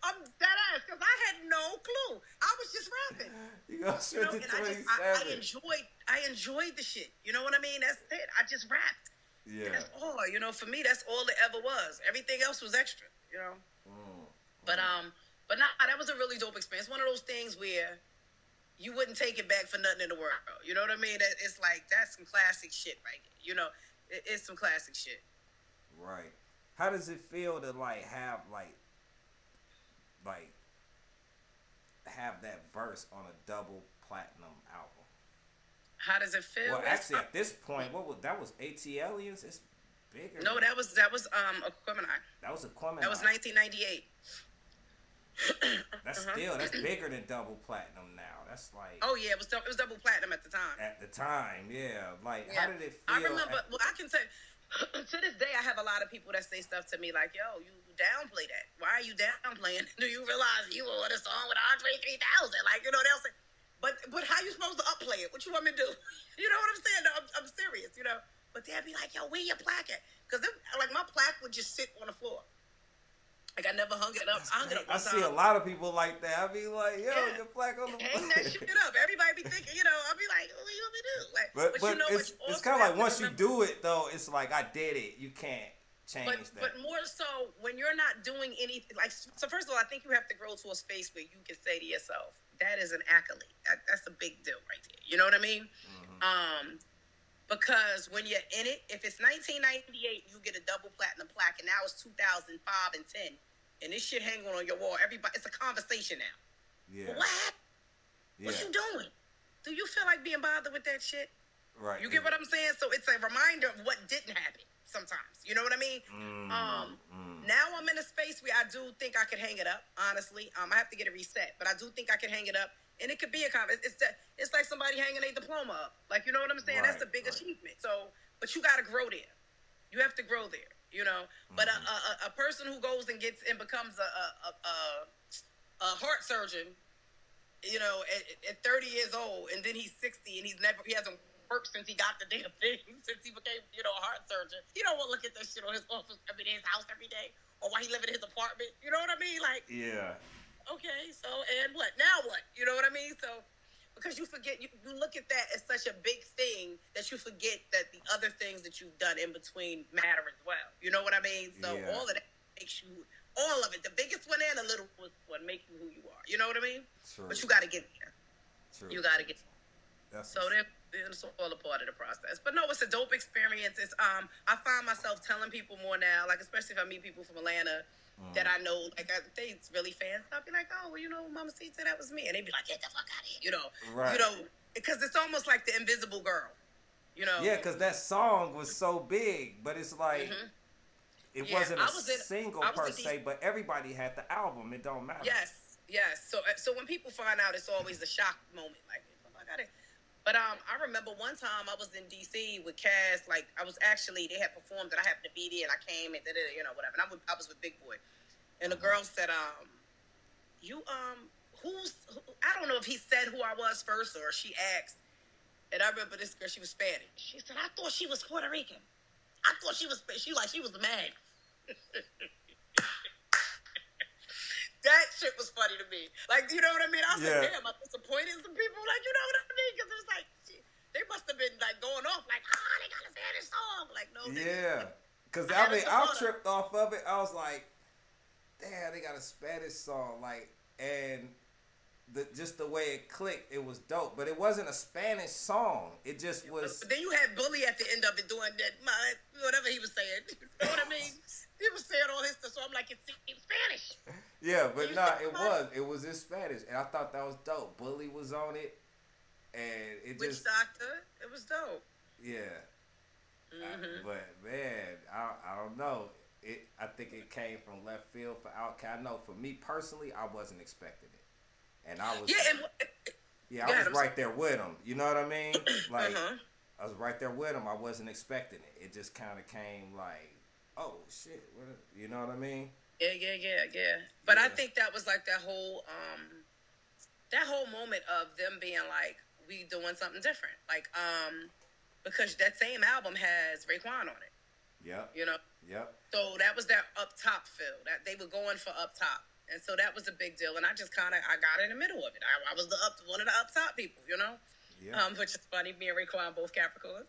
I'm dead ass, because I had no clue. I was just rapping. You gonna spit the 27? I enjoyed the shit. You know what I mean? That's it. I just rapped. Yeah. And that's all. You know, for me, that's all it ever was. Everything else was extra, you know? But that was a really dope experience. One of those things where you wouldn't take it back for nothing in the world. You know what I mean? It's like, that's some classic shit right here. You know, it's some classic shit. Right. How does it feel to, like, have that verse on a double platinum album? How does it feel? Well, actually, at this point, that was AT-Aliens? It's bigger. No, that was Aquemini. That was Aquemini. That was 1998. That's bigger than double platinum now. That's like, oh yeah, it was double platinum at the time. At the time, yeah. Like, how did it feel? I remember. Well, I can say to this day, I have a lot of people that say stuff to me like, "Yo, you downplay that. Why are you downplaying? Do you realize you were on a song with Andre 3000? Like, you know, they'll say, but how you supposed to upplay it? What you want me to do? You know what I'm saying? No, I'm serious. You know, but they'd be like, "Yo, where your plaque at?" Because like my plaque would just sit on the floor. Like, I never hung it up. I see a lot of people like that. I be like, yo, your plaque on the floor. Hang that shit up. Everybody be thinking, you know, I'll be like, what you want me to do? Like, but you know, it's kind of like once you do it, though, it's like, I did it. You can't change that. But more so, when you're not doing anything, like, so first of all, I think you have to grow to a space where you can say to yourself, that is an accolade. That's a big deal right there. You know what I mean? Because when you're in it, if it's 1998, you get a double platinum plaque, and now it's 2005 and 10. and this shit hanging on your wall. Everybody, it's a conversation now. Yeah. What happened? What you doing? Do you feel like being bothered with that shit? Right. You get what I'm saying? So it's a reminder of what didn't happen sometimes. You know what I mean? Now I'm in a space where I do think I could hang it up, honestly. I have to get it reset, but I do think I can hang it up. And it could be a conversation. It's like somebody hanging a diploma up. Like, you know what I'm saying? That's a big achievement. So, but you got to grow there. You have to grow there, you know? But a person who goes and becomes a heart surgeon, you know, at 30 years old, and then he's 60 and he hasn't worked since he got the damn thing, since he became, you know, a heart surgeon. He don't want to look at that shit on his office, his house every day, or while he living in his apartment. You know what I mean? Like, yeah. Okay, so, and what? Now what? You know what I mean? So, because you forget, you look at that as such a big thing that you forget that the other things that you've done in between matter as well. You know what I mean? So, all of that makes you, all of it, the biggest one and the little one make you who you are. You know what I mean? True. But you got to get there. True. You got to get there. So, it's all a part of the process. But no, it's a dope experience. It's I find myself telling people more now, like especially if I meet people from Atlanta that I know, like they really fans. I'll be like, oh, well, you know, Mamacita, that was me, and they be like, get the fuck out of here, you know, right? You know, because it's almost like the Invisible Girl, you know? Yeah, because that song was so big, but it's like it wasn't a single per se, but everybody had the album. It don't matter. Yes. So when people find out, it's always a shock moment, like, get the fuck out of here. But I remember one time I was in D.C. with Cass. Like they had performed and I happened to be there and I came and you know whatever. And I was with Big Boy, and the girl said, I don't know if he said who I was first or she asked. And I remember this girl, she was Spanish. She said, I thought she was Puerto Rican. I thought she was mad. That shit was funny to me. Like, you know what I mean? I was like, damn, I'm disappointed in some people. Like, you know what I mean? Because it was like, they must have been, like, going off. Like, they got a Spanish song. Like, no. Yeah. Because, I tripped off of it. I was like, damn, they got a Spanish song. Like, and just the way it clicked, it was dope. But it wasn't a Spanish song. It just was. But then you had Bully at the end of it doing that, whatever he was saying. You know what I mean? He was saying all his stuff, so I'm like, it's in Spanish. Yeah, but it was in Spanish, and I thought that was dope. Bully was on it, and it Witch Doctor, it was dope. Yeah, but man, I don't know. I think it came from left field for OutKast. I know for me personally, I wasn't expecting it, and I was I was right there with him. You know what I mean? Like I was right there with him. I wasn't expecting it. It just kind of came like, oh shit, you know what I mean? Yeah. But I think that was like that whole moment of them being like, we doing something different. Like, because that same album has Raekwon on it. Yep. You know? Yep. So that was that up top feel. That they were going for up top. And so that was a big deal. And I just I got in the middle of it. I was one of the up top people, you know? Yeah. Which is funny. Me and Raekwon both Capricorns.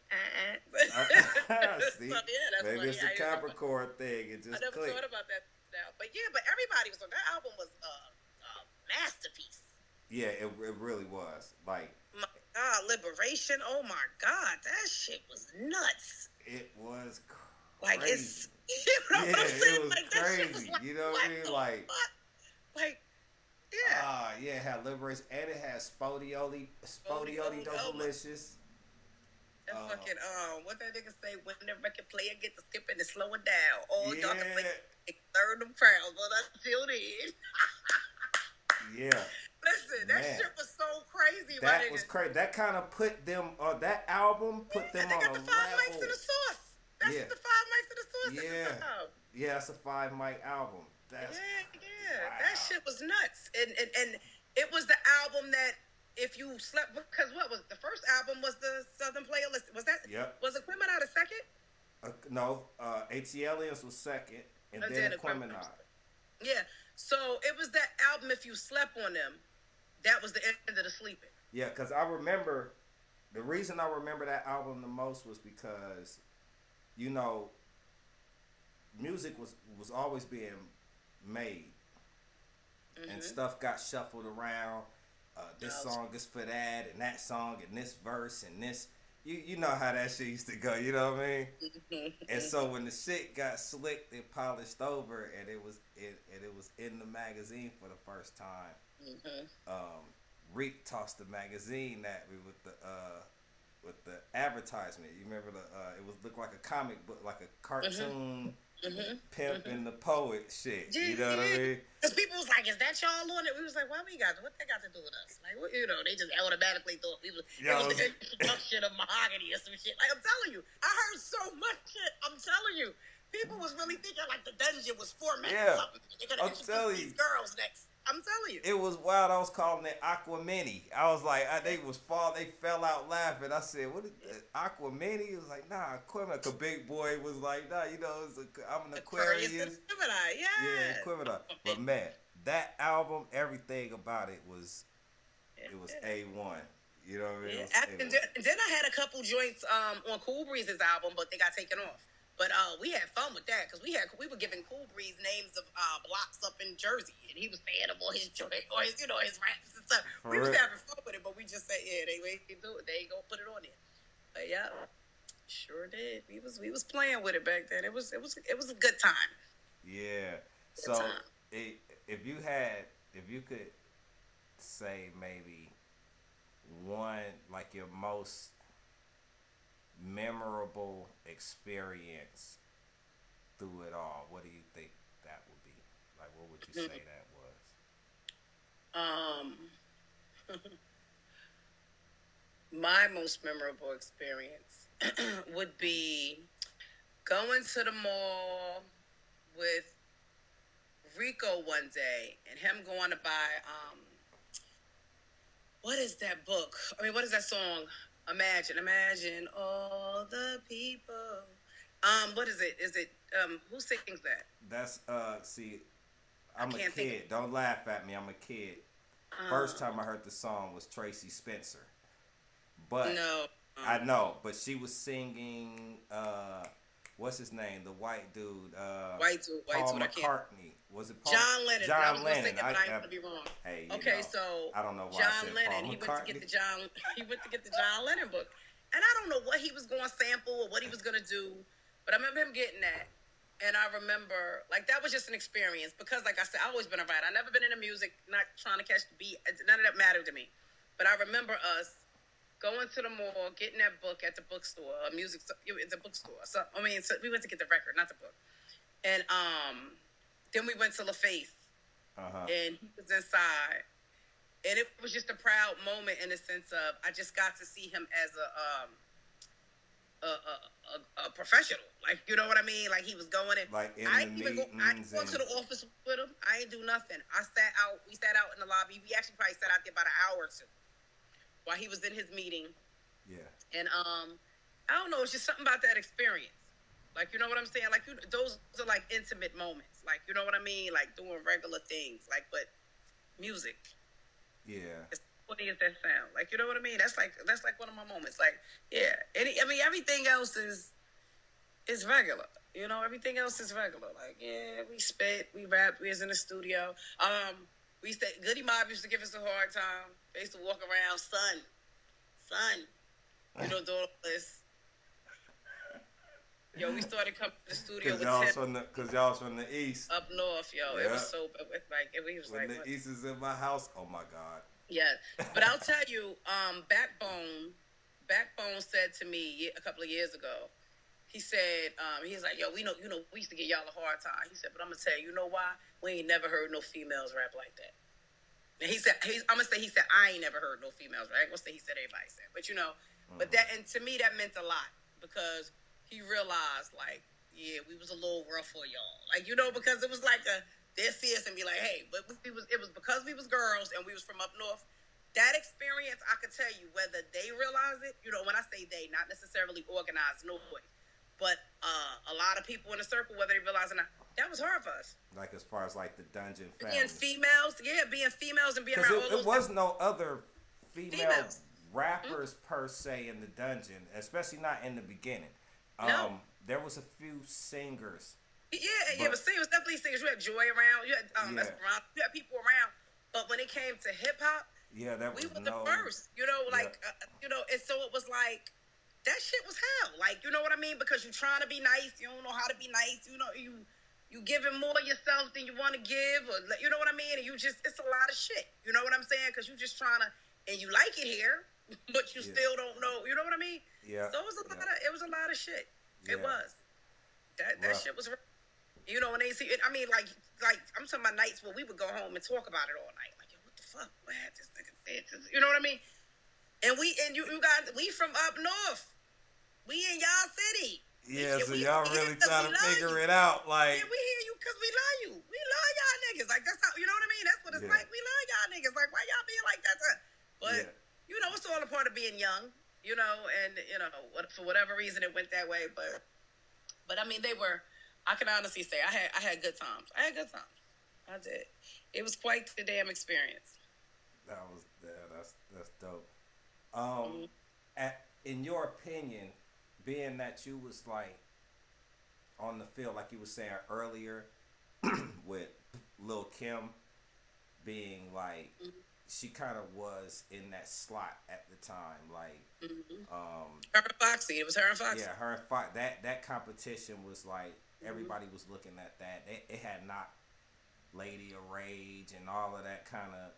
See? So, maybe funny. It's a Capricorn thing. It just I never clicked. thought about that now. But everybody was on that album was a masterpiece. Yeah, it really was. Like, my God, Liberation. Oh my God, that shit was nuts. It was crazy. Like it's you know what I'm saying? It was like, crazy. That shit was like, you know what I mean? Like yeah. It had Liberation and it had Spodioli Dobalicious. That fucking what that nigga say when the record player get to skipping and slow it down. All y'all can say third them crowds, but I still did. Yeah. Listen, that shit was so crazy. That was crazy. That kind of put them on that album. Put them on a level. They got the 5 mics in the sauce. That's the 5 mics in the sauce. Yeah, that's a 5 mic album. That's wow. That shit was nuts. And it was the album that if you slept, because what was the first album was the Southern Playlist. Was that? Yep. Was Equipment a second? No, ATLians was second, and then Equipment. Yeah. So it was that album. If you slept on them, that was the end of the sleeping. Yeah, because I remember the reason I remember that album the most was because, you know, music was always being made, and stuff got shuffled around. This song is for that, and that song, and this verse, and this, you know how that shit used to go. You know what I mean? Mm-hmm. And so when the shit got slicked and polished over, and it was in the magazine for the first time, Reek tossed the magazine at me with the advertisement. You remember it was looked like a comic book, like a cartoon. Pimp and the poet shit. You know what I mean? Because people was like, "Is that y'all on it?" We was like, "What they got to do with us?" Like, you know, they just automatically thought it was the introduction of mahogany or some shit. Like, I'm telling you, I heard so much shit. I'm telling you, people was really thinking like the dungeon was formatted or something. They're gonna introduce these girls next. I'm telling you. It was wild. I was calling it Aquamini. I was like, they fell out laughing. I said, what is Aquamini? He was like, nah, Aquemini. The big boy was like, nah, you know, I'm an Aquarius. Yeah, Aquemini. But man, that album, everything about it was A1. You know what I mean? And then I had a couple joints on Cool Breeze's album, but they got taken off. But we had fun with that because we were giving Cool Breeze names of blocks up in Jersey, and he was saying them on his joint or his raps and stuff. We was having fun with it, but we just said, they can do it. They ain't gonna put it on there. But yeah, sure did. We was playing with it back then. It was a good time. Yeah. So if you could say maybe one, like your most memorable experience through it all, what do you think that would be? Like, what would you say that was? My most memorable experience would be going to the mall with Rico one day and him going to buy what is that book? I mean, what is that song? Imagine all the people. What is it? Is it who sings that? That's see, I'm a kid. Don't laugh at me. I'm a kid. First time I heard the song was Tracy Spencer. But no. I know, but she was singing what's his name? The white dude. Paul McCartney. Was it Paul? John Lennon. John Lennon. Thinking, but I could be wrong. Hey, okay, know, so I don't know why John I said Lennon. Paul He went to get the John Lennon book, and I don't know what he was going to sample or what he was going to do, but I remember him getting that, and I remember like that was just an experience because, like I said, I've always been a writer. I never been into music, not trying to catch the beat. None of that mattered to me, but I remember us going to the mall, getting that book at the bookstore, it's a bookstore. So we went to get the record, not the book, and then we went to LaFaith, and he was inside, and it was just a proud moment in the sense of I just got to see him as a professional, like you know what I mean. Like he was going in. Like I didn't go to the office with him. I didn't do nothing. We sat out in the lobby. We actually probably sat out there about an hour or two while he was in his meeting. Yeah. And I don't know. It's just something about that experience. Like, you know what I'm saying? Like, those are like intimate moments. Like, you know what I mean? Like doing regular things. Like, but music. Yeah. As funny as that sound. Like, you know what I mean? That's like one of my moments. Like, yeah. Everything else is regular. You know, everything else is regular. Like, yeah, we spit, we rap, we was in the studio. Goody Mob used to give us a hard time. They used to walk around, son. You know, doing all this. Yo, we started coming to the studio because y'all was from the East. Up north, yo. Yeah. It was so, like, he was when like... When the East is in my house, oh my God. Yeah. But I'll tell you, Backbone said to me a couple of years ago, he said, he's like, yo, we used to get y'all a hard time. He said, but I'm going to tell you know why? We ain't never heard no females rap like that. And he said, I ain't never heard no females rap. I ain't going to say he said, everybody said. But, you know, but that, and to me, that meant a lot because he realized, like, yeah, we was a little rough for y'all. Like, you know, because it was like they'll see us and be like, hey, but it was because we was girls and we was from up north. That experience, I could tell you whether they realize it, you know, when I say they, not necessarily organized, no boy. But a lot of people in the circle, whether they realize it or not, that was hard for us. Like as far as like the dungeon family. Being females and being around all those. It was no other female rappers per se in the dungeon, especially not in the beginning. No. There was a few singers. Yeah, but singers, definitely singers. You had Joy around, you had Esperanza, you had people around. But when it came to hip hop, we were the first. You know, like you know, and so it was like that shit was hell. Like, you know what I mean? Because you're trying to be nice, you don't know how to be nice. You know, you giving more yourself than you want to give, or you know what I mean? And you just, it's a lot of shit. You know what I'm saying? Because you just trying to, and you like it here, but you still don't know. You know what I mean? Yeah. So it was a lot of shit. Yeah. It was. That shit was, you know, when they see it. I mean, like I'm talking about nights where we would go home and talk about it all night. Like, yo, what the fuck? What this nigga said? You know what I mean? And we from up north. We in y'all city. Yeah, so y'all really trying to figure it out, like. Yeah, we hear you because we love you. We love y'all niggas. Like, that's how, you know what I mean? That's what it's like. We love y'all niggas. Like, why y'all being like that? But, you know, it's all a part of being young, you know, and, you know, for whatever reason it went that way. But I mean, I can honestly say I had good times. I I did. It was quite the damn experience. That's dope. In your opinion, being that you was like on the field, like you were saying earlier, with Lil' Kim being like, she kind of was in that slot at the time, like her and Foxy. It was her and Foxy. Yeah, her and Foxy. That competition was like everybody was looking at that. It had not Lady of Rage and all of that kind of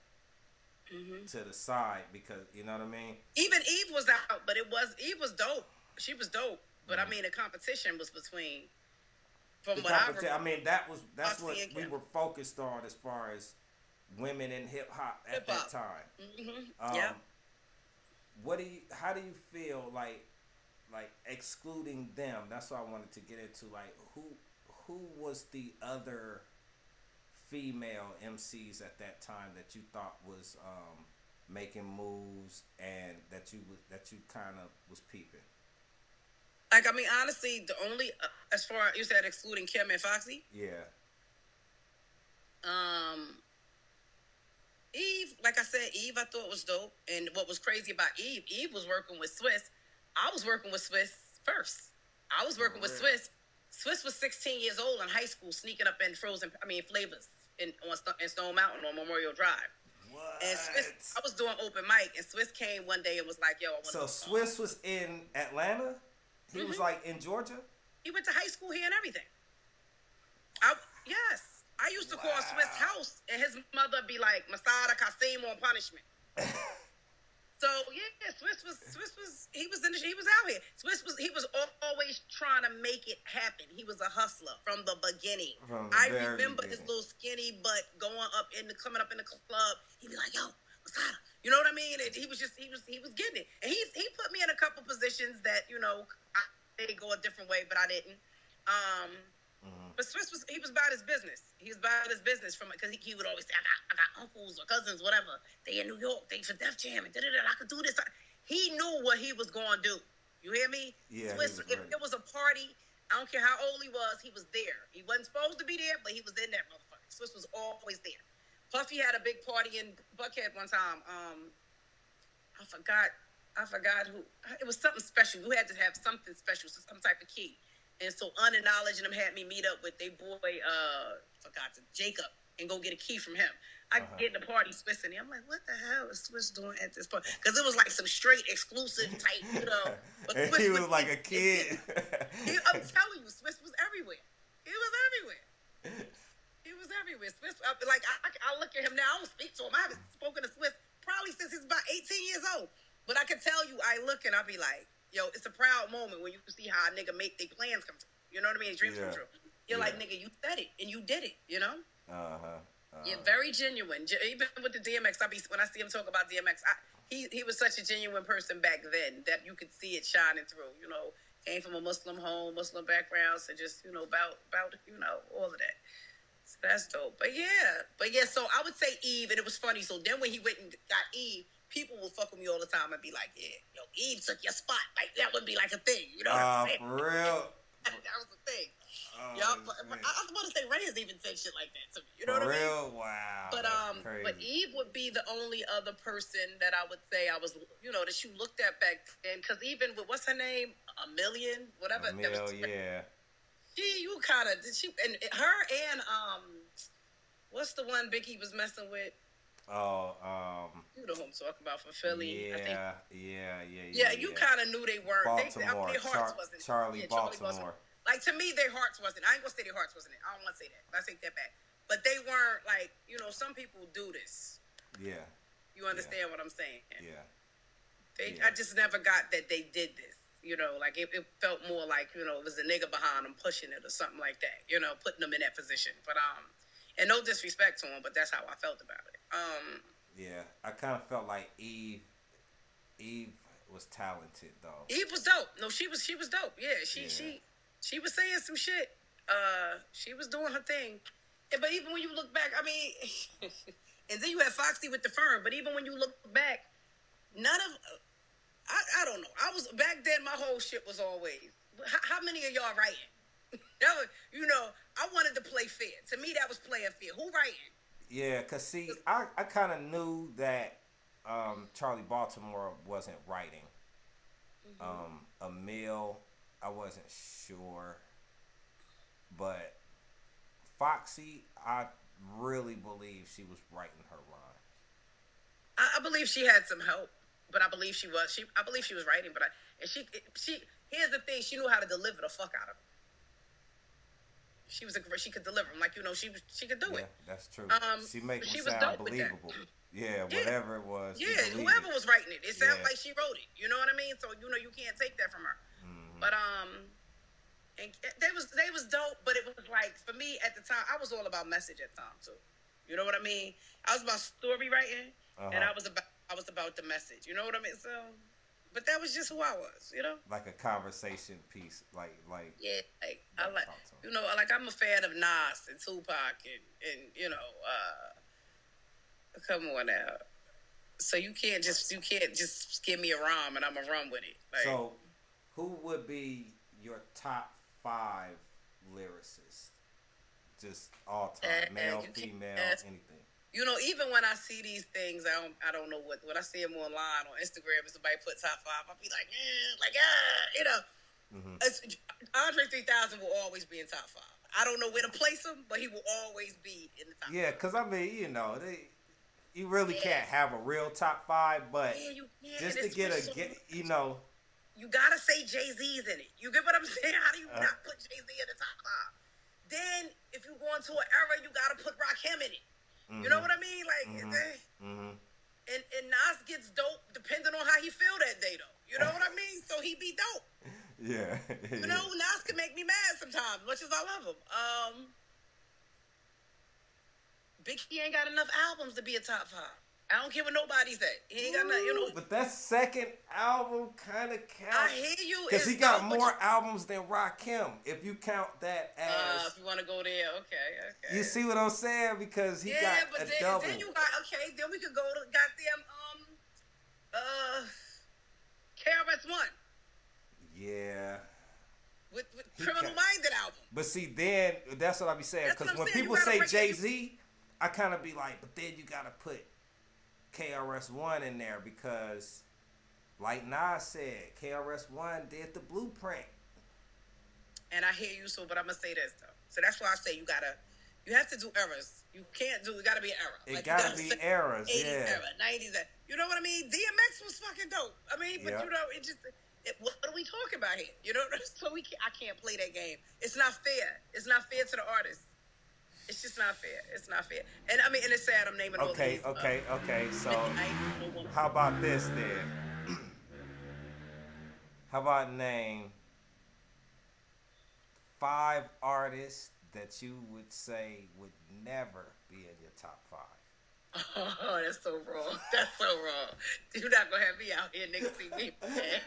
to the side, because you know what I mean. Even Eve was out, but Eve was dope. She was dope, but I mean the competition was between. That's what we were focused on as far as women in hip hop at that time. How do you feel like excluding them? That's what I wanted to get into. Like, who was the other female MCs at that time that you thought was making moves and that you kind of was peeping? Like, I mean, honestly, the only as far as you said, excluding Kim and Foxy. Yeah. Eve, like I said, Eve I thought was dope. And what was crazy about Eve was working with Swiss. I was working with Swiss first. I was working with Swiss. Swiss was 16 years old in high school, sneaking up in Flavors in Stone Mountain on Memorial Drive. What? And Swiss, I was doing open mic, and Swiss came one day and was like, yo, I want to. So Swiss was in Atlanta? He was like in Georgia? He went to high school here and everything. Yes. I used to call Swiss house, and his mother be like, Masada Kasim on punishment. So yeah, Swiss was he was out here. He was always trying to make it happen. He was a hustler from the beginning. I remember his little skinny butt coming up in the club. He'd be like, yo, Masada. You know what I mean? And he was getting it. And he put me in a couple positions that, you know, they go a different way, but I didn't. But Swiss was about his business. He was about his business because he would always say, I got uncles or cousins, whatever. They in New York. They for Def Jam and I could do this. He knew what he was going to do. You hear me? Yeah. Swiss, if it was a party, I don't care how old he was there. He wasn't supposed to be there, but he was in that motherfucker. Swiss was always there. Puffy had a big party in Buckhead one time. I forgot who. It was something special. You had to have something special, so some type of key. And so Unacknowledged them had me meet up with their boy, Jacob, and go get a key from him. I get in the party, Swiss in there. I'm like, what the hell is Swiss doing at this party? Because it was like some straight exclusive type, you know. But Swiss he was like a kid. I'm telling you, Swiss was everywhere. He was everywhere. Swiss, like, I look at him now. I don't speak to him. I haven't spoken to Swiss probably since he's about 18 years old. But I can tell you, I look and I'll be like, yo, it's a proud moment when you see how a nigga make their plans come true. You know what I mean? Dreams come true. You're like, nigga, you said it and you did it. You know? Yeah, very genuine. Even with the DMX, when I see him talk about DMX, he was such a genuine person back then that you could see it shining through. You know, came from a Muslim home, Muslim background, so just, you know, about you know, all of that. So that's dope. But yeah. So I would say Eve, and it was funny. So then when he went and got Eve, people will fuck with me all the time and be like, yeah, yo, Eve took your spot. Like, that would be like a thing. You know what I'm saying? For real? That was a thing. I was about to say, Ray has even said shit like that to me. You know what I mean? For real? Wow. But Eve would be the only other person that I would say I was, you know, that you looked at back then. Because even with, what's her name? Amelia? Whatever. Yeah. And her and, what's the one Biggie was messing with? Oh, you know who I'm talking about for Philly. yeah, I think. yeah. You kind of knew they weren't. Baltimore, Their hearts wasn't. Charlie Charlie Baltimore. Like, to me, their hearts wasn't. I ain't gonna say their hearts wasn't it. I don't want to say that. I take that back. But they weren't like, some people do this. Yeah. You understand what I'm saying? Yeah. I just never got that they did this. Like it felt more like, it was a nigga behind them pushing it or something like that. Putting them in that position. But and no disrespect to him, but that's how I felt about it. Yeah, I kind of felt like Eve was talented though. Eve was dope. No, she was dope. Yeah, she was saying some shit. She was doing her thing. But even when you look back, I mean, and then you had Foxy with the firm. But even when you look back, none of I don't know. I was back then. My whole shit was always how many of y'all writing? I wanted to play fair. To me, that was playing fair. Who writing? Yeah, cause see, I kind of knew that Charlie Baltimore wasn't writing. Emil, I wasn't sure, but Foxy, I really believe she was writing her rhymes. I believe she had some help, but I believe she was. I believe she was writing, but she. Here's the thing: she knew how to deliver the fuck out of them. She could deliver them, like she could do it. Yeah, that's true. She makes them sound believable. Yeah, whatever it was. Yeah, whoever was writing it, it sounds like she wrote it. You know what I mean? So you can't take that from her. Mm-hmm. But and they was dope. But it was like, for me at the time, I was all about message at the time too. You know what I mean? I was about story writing, and I was about the message. You know what I mean? So. But that was just who I was, Like a conversation piece, like. Yeah, like I like, like I'm a fan of Nas and Tupac and come on now. So you can't just give me a rhyme and I'm gonna run with it. Like, so, who would be your top 5 lyricists? Just all time, male, female, anything. Even when I see these things, I don't know when I see them online on Instagram, if somebody put top 5, I'll be like, Andre 3000 will always be in top 5. I don't know where to place him, but he will always be in the top 5. Yeah, because I mean, you really can't have a real top 5, but just to get you gotta say Jay-Z's in it. You get what I'm saying? How do you not put Jay-Z in the top 5? Then, if you go into an era, you gotta put Rakim in it. You know what I mean? Like, and Nas gets dope depending on how he feel that day, though. You know what I mean? So he be dope. Yeah. Nas can make me mad sometimes, much as I love him. Biggie ain't got enough albums to be a top 5. I don't care what nobody say. He ain't got nothing, But that second album kind of counts. I hear you. Because he got more albums than Rakim, if you count that as... if you want to go there, okay. You see what I'm saying? Because he got a double. Then you got, then we could go to goddamn, KRS-One. Yeah. With Criminal Minded album. But see, then, that's what I be saying. Because when people say Jay-Z, I kind of be like, but then you got to put KRS-One in there because, like Nas said, KRS-One did the blueprint. And I hear you, but I'm gonna say this though. So that's why I say you have to do eras. You can't do. It gotta be an era. It gotta be eras. 80s yeah. era, 90s. You know what I mean? DMX was fucking dope. I mean, but it just. What are we talking about here? So I can't play that game. It's not fair. It's not fair to the artist. It's just not fair. It's not fair. And I mean, and it's sad I'm naming all these. Okay. So, how about this then? How about name 5 artists that you would say would never be in your top 5? Oh, that's so wrong. That's so wrong. You're not gonna have me out here, niggas see me, man.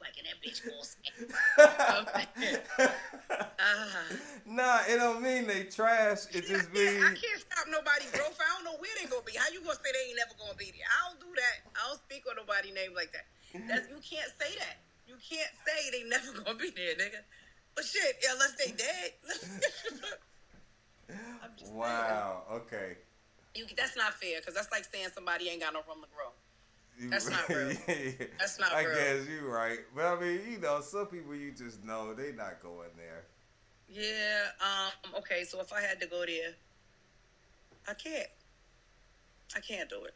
Like in that bitch bullshit. Nah, it don't mean they trash. It just means I can't stop nobody's growth. I don't know where they gonna be. How you gonna say they ain't never gonna be there? I don't do that. I don't speak on nobody's name like that. You can't say that. You can't say they never gonna be there, nigga. But shit, unless they dead. I'm just wow. Okay. That's not fair because that's like saying somebody ain't got no room to grow. That's not real. That's not real. I guess you're right. But I mean, some people you just know they not going there. Yeah. Okay, so if I had to go there, I can't. I can't do it.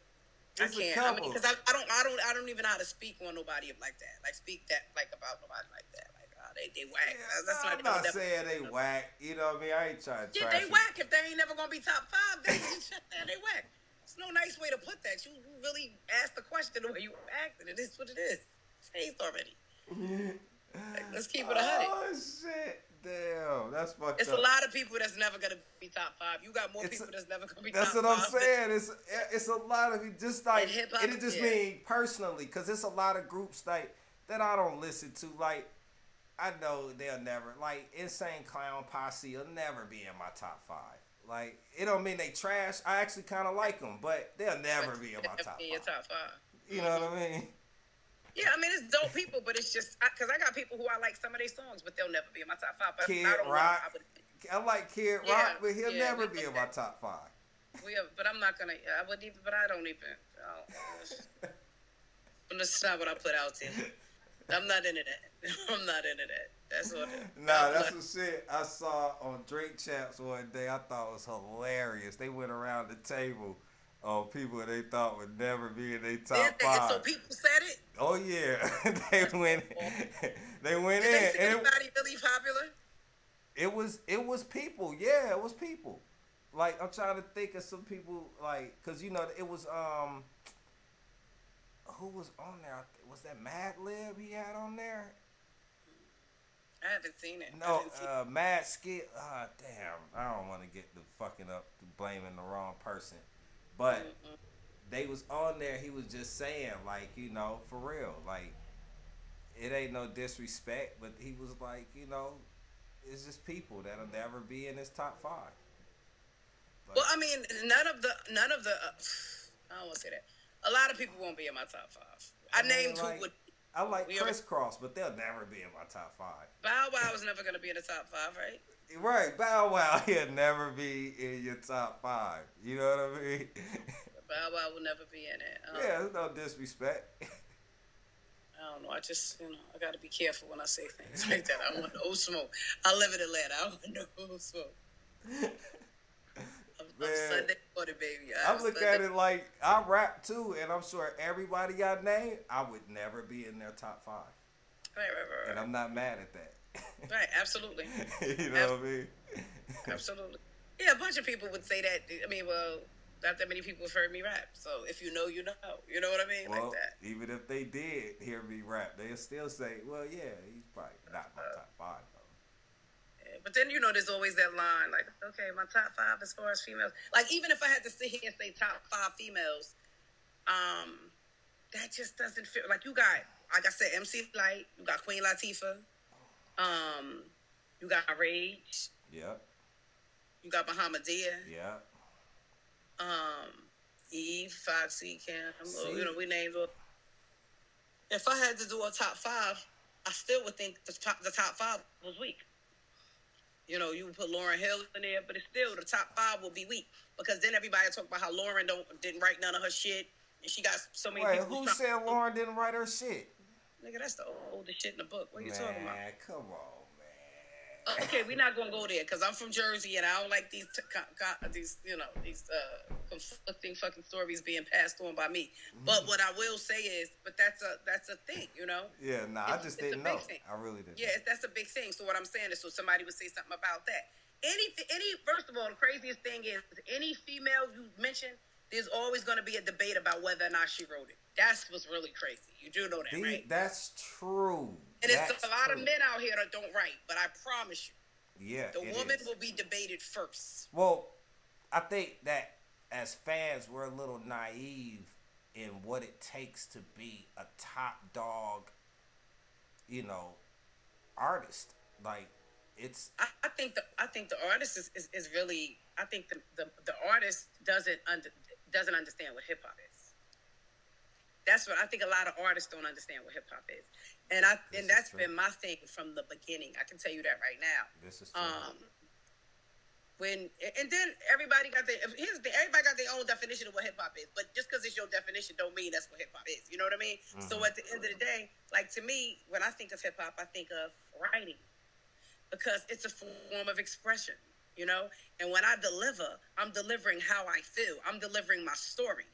It's I can't. I mean, because I don't even know how to speak on nobody like that. Like speak that like about nobody like that. Like they whack. Yeah, That's I'm not saying they whack. You know what I mean? I ain't trying to. Yeah, they whack. If they ain't never gonna be top 5, then they whack. There's no nice way to put that. You really asked the question the way you acted. It is what it is. Faced already. Like, let's keep it 100. Oh shit! Damn, that's fucked It's up. a lot of people that's never gonna be top 5. You got more people that's never gonna be top 5. That's what I'm saying. It's a lot of it. Just like hip-hop, it just mean personally, because it's a lot of groups like that I don't listen to. Like I know they'll never like Insane Clown Posse will never be in my top 5. Like it don't mean they trash. I actually kind of like them, but they'll never be in my top 5. Your top 5. You know what I mean? Yeah, I mean it's dope people, but it's just because I got people who I like some of their songs, but they'll never be in my top 5. But Kid I don't Rock. Know. I like Kid Rock, but he'll never be in my top 5. But I'm not gonna. I wouldn't even. But I don't even. That's not what I put out there. I'm not into that. I'm not into that. That's what. Nah, that's some shit I saw on Drink Champs one day. I thought was hilarious. They went around the table on people they thought would never be in their top 5. So people said it. Oh yeah, they went. They went Did in. They see anybody really popular? It was people. Yeah, it was people. Like I'm trying to think of some people. Like, cause you know it was who was on there? Was that Mad Lib he had on there? I haven't seen it. No, Mad Skit. Damn, I don't want to get the fucking up blaming the wrong person, but they was on there. He was just saying like, you know, for real, like it ain't no disrespect, but he was like, you know, it's just people that'll never be in his top 5. But, well, I mean, none of the. I don't want to say that. A lot of people won't be in my top 5. I named like, who would. I like Crisscross, but they'll never be in my top 5. Bow Wow was never gonna be in the top 5, right? Right, Bow Wow, he'll never be in your top 5. You know what I mean? Bow Wow will never be in it. Yeah, there's no disrespect. I don't know. I just, I got to be careful when I say things like that. I don't want no smoke. I live in Atlanta. I don't want no smoke. I'm Sunday morning, baby. I'm looking at it like I rap too, and I'm sure everybody I name, I would never be in their top 5. Right. And I'm not mad at that. Right, absolutely. You know what I mean? Absolutely. Yeah, a bunch of people would say that. I mean, well, not that many people have heard me rap. So if you know, you know. You know what I mean? Well, like that. Even if they did hear me rap, they'll still say, well, yeah, he's probably not my top 5, though. But then, there's always that line, like, okay, my top 5 as far as females. Like, even if I had to sit here and say top 5 females, that just doesn't feel like you got, like I said, MC Light, you got Queen Latifah, you got Rage. Yep. You got Mamacita. Yeah. Eve, Foxy, Cam. We named her. If I had to do a top 5, I still would think the top 5 was weak. You would put Lauryn Hill in there, but it's still the top 5 will be weak because then everybody talk about how Lauryn didn't write none of her shit, and she got so many. Wait, who said Lauryn didn't write her shit? Nigga, that's the oldest shit in the book. What are you talking about? Man, come on, man. Okay, we're not gonna go there because I'm from Jersey and I don't like these conflicting fucking stories being passed on by me. But what I will say is, that's a thing, Yeah, nah, I just didn't know. I really didn't. Yeah, that's a big thing. So what I'm saying is, so somebody would say something about that. First of all, the craziest thing is any female you mention, there's always going to be a debate about whether or not she wrote it. That's what's really crazy. You do know that, right? That's true. And it's a lot of men out here that don't write, but I promise you, yeah, the woman will be debated first. Well, I think that as fans, we're a little naive in what it takes to be a top dog, artist. Like it's. I think the artist is really. I think the artist doesn't understand what hip hop is. That's what I think. A lot of artists don't understand what hip hop is, and that's been my thing from the beginning. I can tell you that right now. This is true. And then everybody got their own definition of what hip hop is. But just because it's your definition, don't mean that's what hip hop is. You know what I mean? Mm-hmm. So at the end of the day, like to me, when I think of hip hop, I think of writing because it's a form of expression. you know? And when I deliver, I'm delivering how I feel. I'm delivering my story,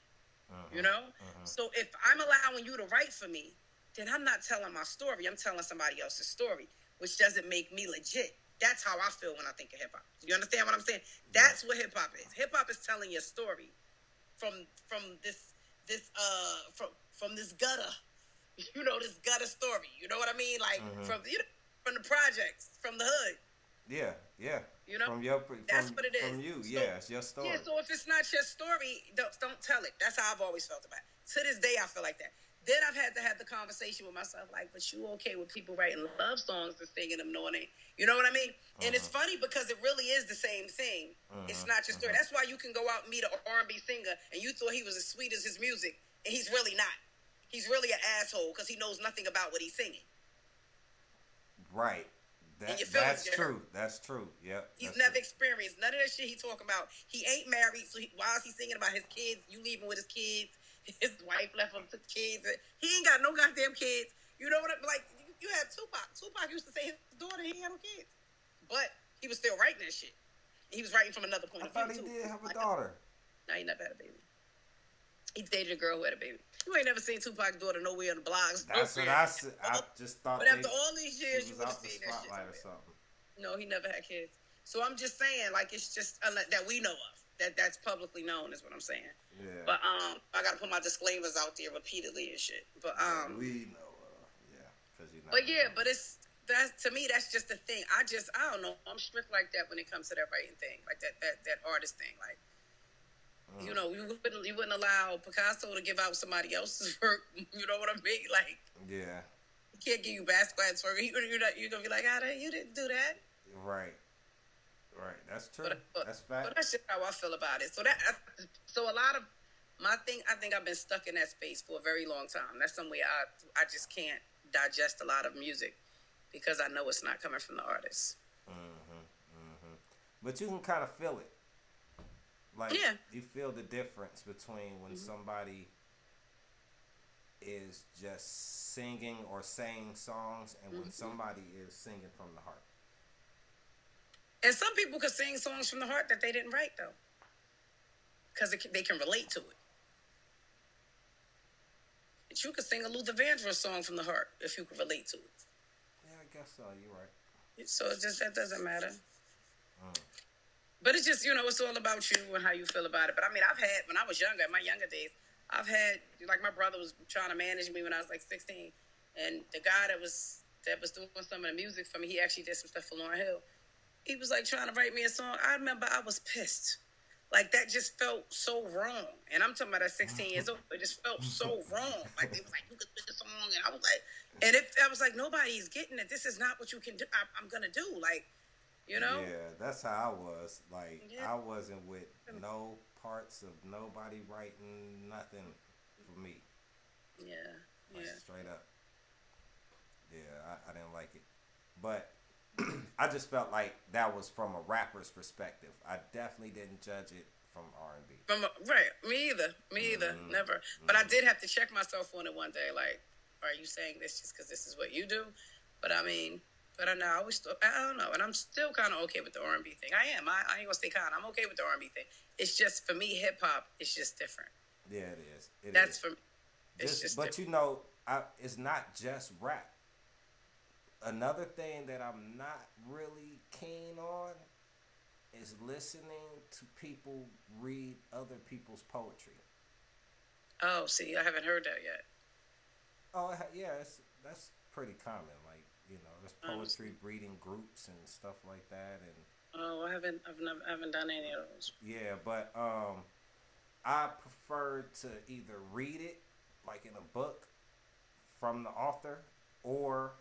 you know? So if I'm allowing you to write for me, then I'm not telling my story. I'm telling somebody else's story, which doesn't make me legit. That's how I feel when I think of hip hop. You understand what I'm saying? That's what hip hop is. Hip hop is telling your story from this from this gutter, you know, this gutter story. You know what I mean? Like from from the projects, from the hood. Yeah, yeah. You know, that's what it is. From you, so, yeah, it's your story. Yeah, so if it's not your story, don't tell it. That's how I've always felt about it. To this day, I feel like that. Then I've had to have the conversation with myself, like, but you okay with people writing love songs and singing them, knowing it? You know what I mean? And it's funny because it really is the same thing. It's not your story. That's why you can go out and meet an R&B singer, and you thought he was as sweet as his music, and he's really not. He's really an asshole because he knows nothing about what he's singing. Right. That's true. That's true. Yep. He's never experienced none of that shit he talking about. He ain't married, so why is he singing about his kids? You leaving with his kids? His wife left him with kids. He ain't got no goddamn kids. You know what I'm like? You have Tupac. Tupac used to say his daughter, he ain't had no kids, but he was still writing that shit. He was writing from another point of view. I thought he did have a daughter. No, he never had a baby. He dated a girl who had a baby. You ain't never seen Tupac's daughter nowhere on the blogs. That's what I said. I just thought. But after all these years, you would have seen that shit. Or something. No, he never had kids. So I'm just saying, like, it's just that we know of. That's publicly known is what I'm saying. Yeah. But I gotta put my disclaimers out there repeatedly and shit. But we know. Yeah. But yeah, but to me that's just the thing. I don't know. I'm strict like that when it comes to that writing thing, like that artist thing, like. You know, you wouldn't allow Picasso to give out somebody else's work. You know what I mean? Like, yeah, he can't give you Basquiat's work. You're gonna be like, you didn't do that. Right. That's true. That's fact. But that's just how I feel about it. So a lot of my thing, I think I've been stuck in that space for a very long time. That's some way I just can't digest a lot of music because I know it's not coming from the artist. But you can kind of feel it. Like, yeah. You feel the difference between when somebody is just singing or saying songs and when somebody is singing from the heart. And some people could sing songs from the heart that they didn't write, though. Because they can relate to it. But you could sing a Luther Vandross song from the heart if you could relate to it. Yeah, I guess so. You're right. So it's just, that doesn't matter. But it's just, you know, it's all about you and how you feel about it. But I mean, when I was younger, in my younger days, like my brother was trying to manage me when I was like 16. And the guy that was doing some of the music for me, he actually did some stuff for Lauryn Hill. He was like trying to write me a song. I remember I was pissed. Like that just felt so wrong. And I'm talking about at 16 years old. It just felt so wrong. Like it was like, you could do the song. And I was like, I was like, nobody's getting it. This is not what you can do. I'm going to do. Like, you know? Yeah, that's how I was. Like, I wasn't with no parts of nobody writing nothing for me. Yeah, like, straight up. Yeah, I didn't like it. But I just felt like that was from a rapper's perspective. I definitely didn't judge it from R&B. Right, me either. Never. But I did have to check myself on it one day. Like, are you saying this just because this is what you do? But I mean... But I don't know, and I'm still kind of okay with the R&B thing. I am. I ain't gonna stay kind. I'm okay with the R&B thing. It's just for me, hip hop is just different. Yeah, it is. That's for me. It's just but different. You know, it's not just rap. Another thing that I'm not really keen on is listening to people read other people's poetry. Oh, see, I haven't heard that yet. Oh, yeah, that's pretty common. Like, you know, there's poetry reading groups and stuff like that, and I haven't done any of those. Yeah, but I prefer to either read it like in a book from the author, or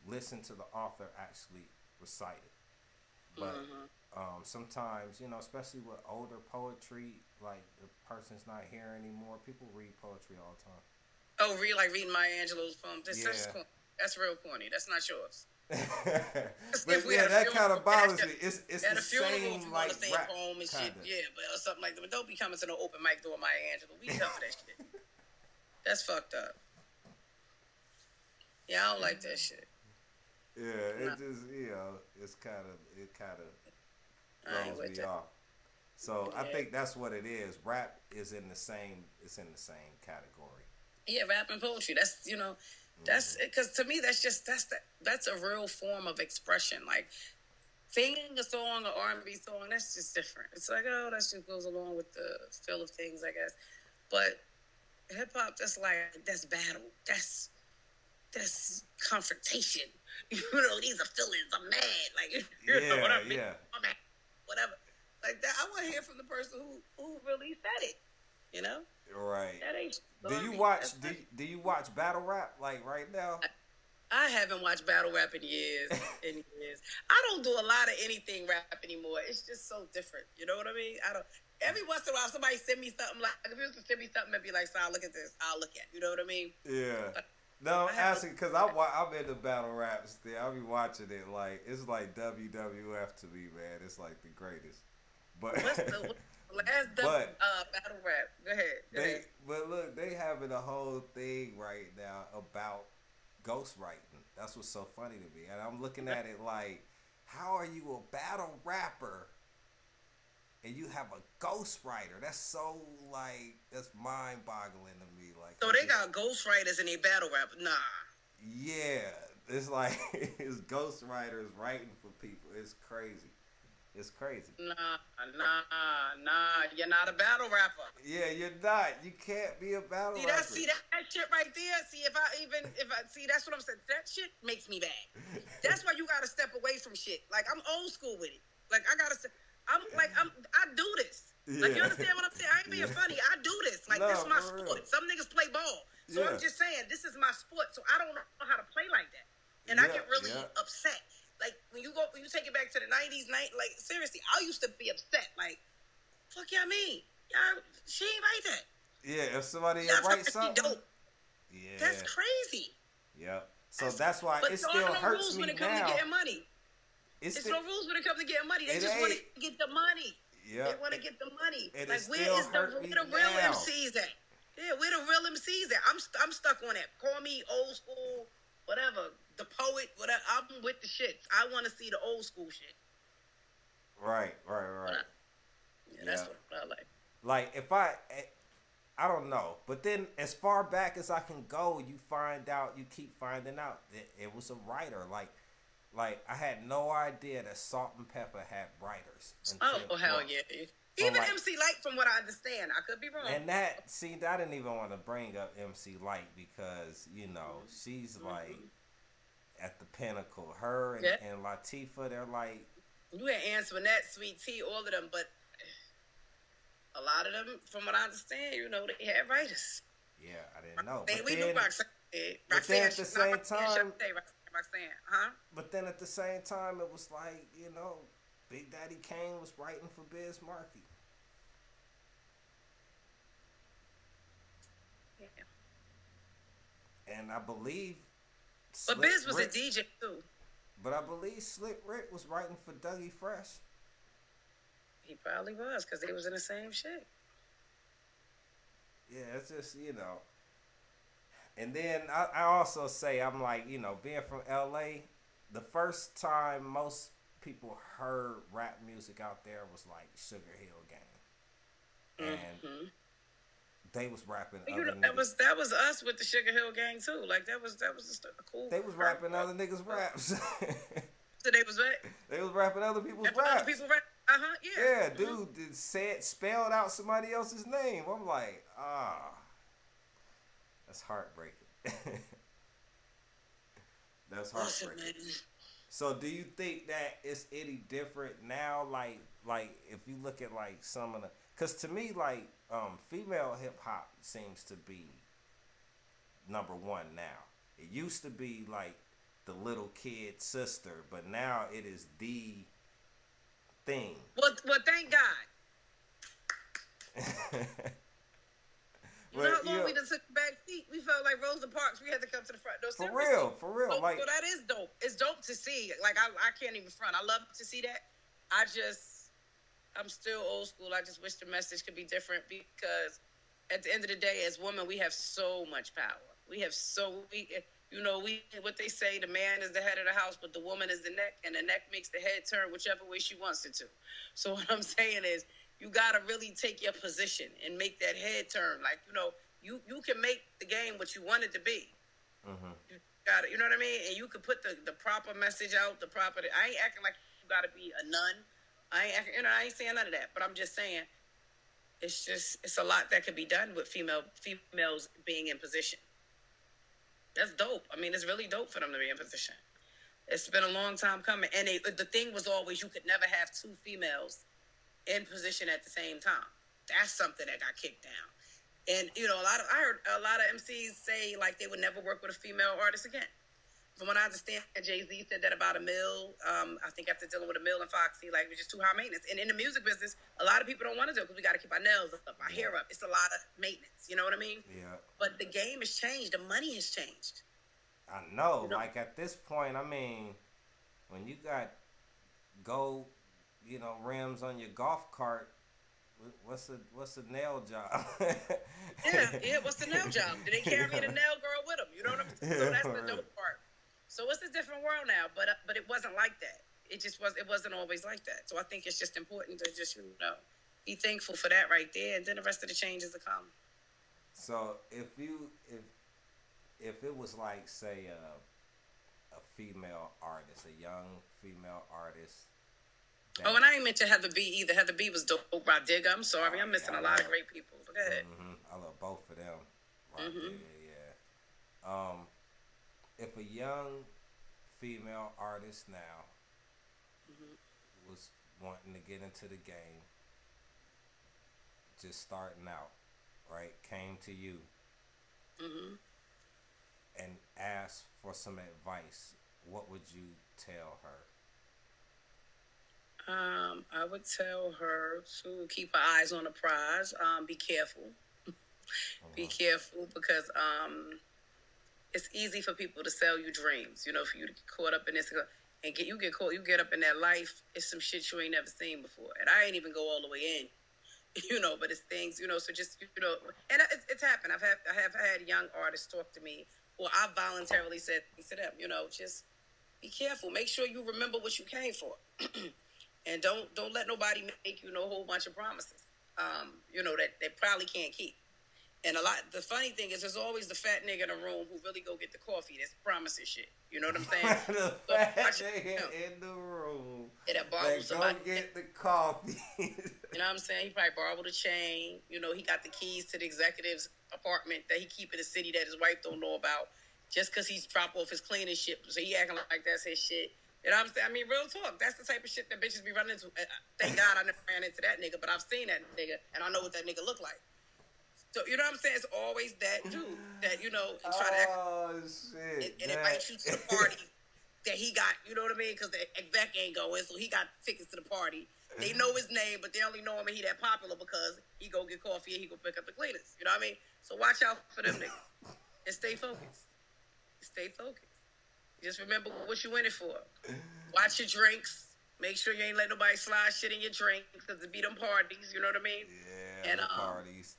listen to the author actually recite it. But sometimes, you know, especially with older poetry, like the person's not here anymore, people read poetry all the time. Oh, reading Maya Angelou's poem. That's real corny. That's not yours. But yeah, that kind of bothers me. It's the same like rap poem and shit. Yeah, but or something like that. But don't be coming to no open mic doing Maya Angelou. We done for that shit. That's fucked up. Yeah, I don't like that shit. Yeah, it just, you know, it kind of I ain't throws with me that. off. So I Yeah. think that's what it is. Rap is in the same. It's in the same category. Yeah, rap and poetry. That's that's because to me that's a real form of expression. Like singing a song or R&B song, that's just different. It's like, oh, that just goes along with the feel of things, I guess. But hip hop, that's battle. That's confrontation. These are feelings. I'm mad. Like know what I mean? Yeah. I'm mad. Whatever. Like that. I want to hear from the person who really said it. Right. That ain't. Do you watch? Do you watch battle rap like right now? I haven't watched battle rap in years. I don't do a lot of anything rap anymore. It's just so different. You know what I mean? I don't. Every once in a while, somebody send me something like if you was to send me something, I'd be like, "So look at this. I'll look at." You know what I mean? Yeah. No, I'm asking because I'm into battle rap still. I'll be watching it like it's like WWF to me, man. It's like the greatest. But what's the last battle rap? Go ahead. But look, they having a whole thing right now about ghostwriting. That's what's so funny to me. And I'm looking at it like, how are you a battle rapper and you have a ghostwriter? That's so that's mind boggling to me. Like, so they got ghostwriters in a battle rap? Nah. Yeah, it's like it's ghostwriters writing for people. It's crazy. It's crazy. Nah. You're not a battle rapper. Yeah, you're not. You can't be a battle rapper. See that shit right there? See, if I see, that's what I'm saying. That shit makes me mad. That's why you gotta step away from shit. Like, I'm old school with it. Like, I do this. Yeah. Like, you understand what I'm saying? I ain't being funny. I do this. Like, this is my sport. Some niggas play ball. So I'm just saying, this is my sport. So I don't know how to play like that. And I get really upset. Like, when you take it back to the 90s, like, seriously, I used to be upset. Like, fuck y'all mean? Y'all, she ain't write that. Yeah, if somebody writes something. Dope. Yeah. That's crazy. Yep. So that's why it still hurts me now. But there are no rules when it comes to getting money. It's no rules when it comes to getting money. They just want to get the money. Yep. They want to get the money. Like, where the real MCs at? Yeah, where the real MCs at? I'm stuck on that. Call me old school, whatever. The poet, whatever. I'm with the shits. I want to see the old school shit. Right. Yeah, that's what I like. Like, if I don't know, but then as far back as I can go, you keep finding out that it was a writer. Like I had no idea that Salt and Pepper had writers. Oh, hell yeah. Even MC Light, from what I understand. I could be wrong. And I didn't even want to bring up MC Light because, she's like at the pinnacle. Her and Latifah, they're like... You had Antoinette, Sweet Tea, all of them, but a lot of them, from what I understand, they had writers. Yeah, I didn't know. We knew Roxanne. But then at the same time... Roxanne, huh? But then at the same time, it was like, Big Daddy Kane was writing for Biz Markie. Yeah. And I believe... But Biz was a DJ, too. But I believe Slick Rick was writing for Dougie Fresh. He probably was, because they was in the same shit. Yeah, it's just, And then I also say, I'm like, being from L.A., the first time most people heard rap music out there was like Sugar Hill Gang. And they was rapping other niggas. That was us with the Sugar Hill Gang, too. Like, that was a cool... They was rapping other niggas' raps. So they was what? They was rapping other people's raps. Other people rap. Yeah. Yeah, dude spelled out somebody else's name. I'm like, that's heartbreaking. That's heartbreaking. So do you think that it's any different now? Like if you look at like some of the... Because to me, like, female hip-hop seems to be number one now. It used to be like the little kid sister, but now it is the thing. Well, thank God. How long we just took the back seat? We felt like Rosa Parks. We had to come to the front. No, for real. So that is dope. It's dope to see. Like, I can't even front. I love to see that. I'm still old school. I just wish the message could be different, because at the end of the day, as women, we have so much power. You know, what they say, the man is the head of the house, but the woman is the neck, and the neck makes the head turn whichever way she wants it to. So what I'm saying is, you got to really take your position and make that head turn. Like, you know, you can make the game what you want it to be. Mm-hmm. You got it. You know what I mean? And you can put the proper message out, I ain't acting like you got to be a nun. I ain't saying none of that, but I'm just saying it's a lot that could be done with females being in position. That's dope. I mean, it's really dope for them to be in position. It's been a long time coming. And the thing was always, you could never have two females in position at the same time. That's something that got kicked down. And, you know, I heard a lot of MCs say, like, they would never work with a female artist again. From what I understand, Jay-Z said that about Emil. I think after dealing with Emil and Foxy, like, it was just too high maintenance. And in the music business, a lot of people don't want to do it because we got to keep our nails up, our hair up. It's a lot of maintenance. You know what I mean? Yeah. But the game has changed. The money has changed. I know. You know? Like, at this point, I mean, when you got gold, you know, rims on your golf cart, what's the nail job? yeah, what's the nail job? Did they carry the nail girl with them? You know what I'm saying? So that's the dope part. So it's a different world now, but it wasn't like that. It wasn't always like that. So I think it's just important to just, you know, be thankful for that right there, and then the rest of the changes will come. So if it was like, say, a female artist, a young female artist. Oh, and I ain't mentioned Heather B either. Heather B was dope by Digga. I'm sorry, I'm missing a lot of great people. But go ahead. I love both of them. Right there, yeah. If a young female artist now was wanting to get into the game, just starting out, right, came to you and asked for some advice, what would you tell her? I would tell her to keep her eyes on the prize. Be careful. Be careful, because it's easy for people to sell you dreams. You know, for you to get caught up in this and you get up in that life. It's some shit you ain't never seen before. And I ain't even go all the way in, you know. But it's things, you know. So just, you know, and it's happened. I have had young artists talk to me, or I voluntarily said things to them. You know, just be careful. Make sure you remember what you came for. And don't let nobody make you no whole bunch of promises, you know, that they probably can't keep. And the funny thing is, there's always the fat nigga in the room who really go get the coffee that's promising shit. You know what I'm saying? The fat nigga in the room. Yeah, that borrows somebody. Go get the coffee. You know what I'm saying? He probably borrowed a chain. You know, he got the keys to the executive's apartment that he keep in the city that his wife don't know about, just because he's dropped off his cleaning shit. So he acting like that's his shit. You know what I'm saying? I mean, real talk. That's the type of shit that bitches be running into. Thank God I never ran into that nigga, but I've seen that nigga, and I know what that nigga look like. So, you know what I'm saying? It's always that dude that, you know, try to act shit, and invite you to the party that he got, you know what I mean? Because the exec ain't going, so he got tickets to the party. They know his name, but they only know him and he that popular because he go get coffee and he go pick up the cleaners. You know what I mean? So watch out for them niggas. And stay focused. Stay focused. Just remember what you in it for. Watch your drinks. Make sure you ain't let nobody slide shit in your drink, because it be them parties, you know what I mean? Yeah, and, the parties.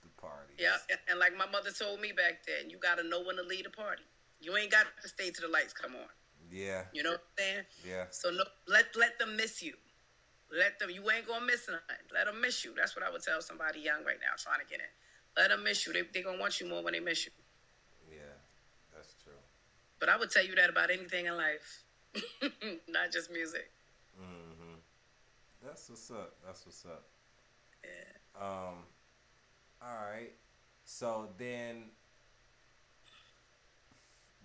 Yeah, and like my mother told me back then, you got to know when to lead a party. You ain't got to stay till the lights come on. Yeah. You know what I'm saying? Yeah. So no, let them miss you. You ain't going to miss nothing. Let them miss you. That's what I would tell somebody young right now trying to get in. Let them miss you. They going to want you more when they miss you. Yeah, that's true. But I would tell you that about anything in life. Not just music. Mm-hmm. That's what's up. Yeah. All right. So then,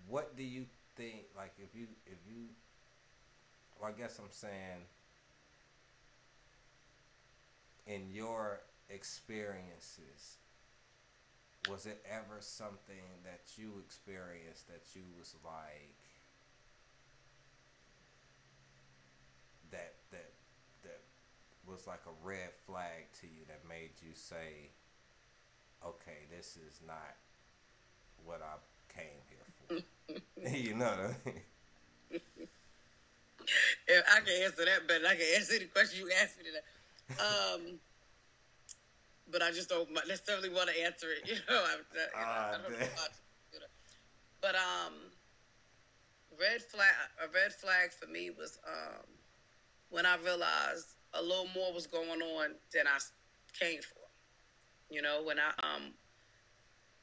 what do you think? Like, if you, well, I guess I'm saying, in your experiences, was it ever something that you experienced that you was like, that was like a red flag to you that made you say, okay, this is not what I came here for? You know what I mean? Yeah, I can answer that better. I can answer the question you asked me today. But I just don't necessarily want to answer it. You know, I don't know. But A red flag for me was when I realized a little more was going on than I came for. You know, when I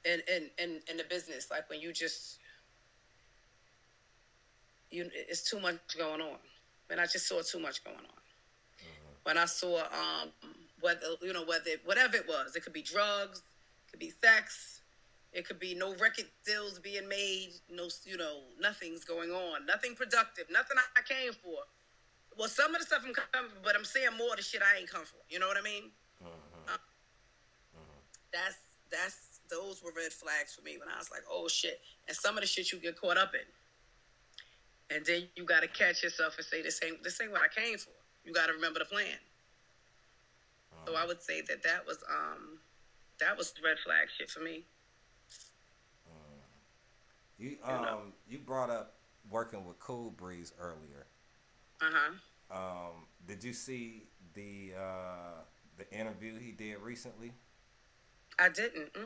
in the business, like when you just it's too much going on. And I just saw too much going on. When I saw whatever it was, it could be drugs, it could be sex, it could be no record deals being made, nothing's going on, nothing productive, nothing I came for. Well, some of the stuff I'm coming for, but I'm saying more of the shit I ain't come for. You know what I mean? Those were red flags for me when I was like, oh shit. And some of the shit you get caught up in. And then you got to catch yourself and say, this ain't what I came for. You got to remember the plan. So I would say that was red flag shit for me. You brought up working with Cool Breeze earlier. Did you see the interview he did recently? I didn't.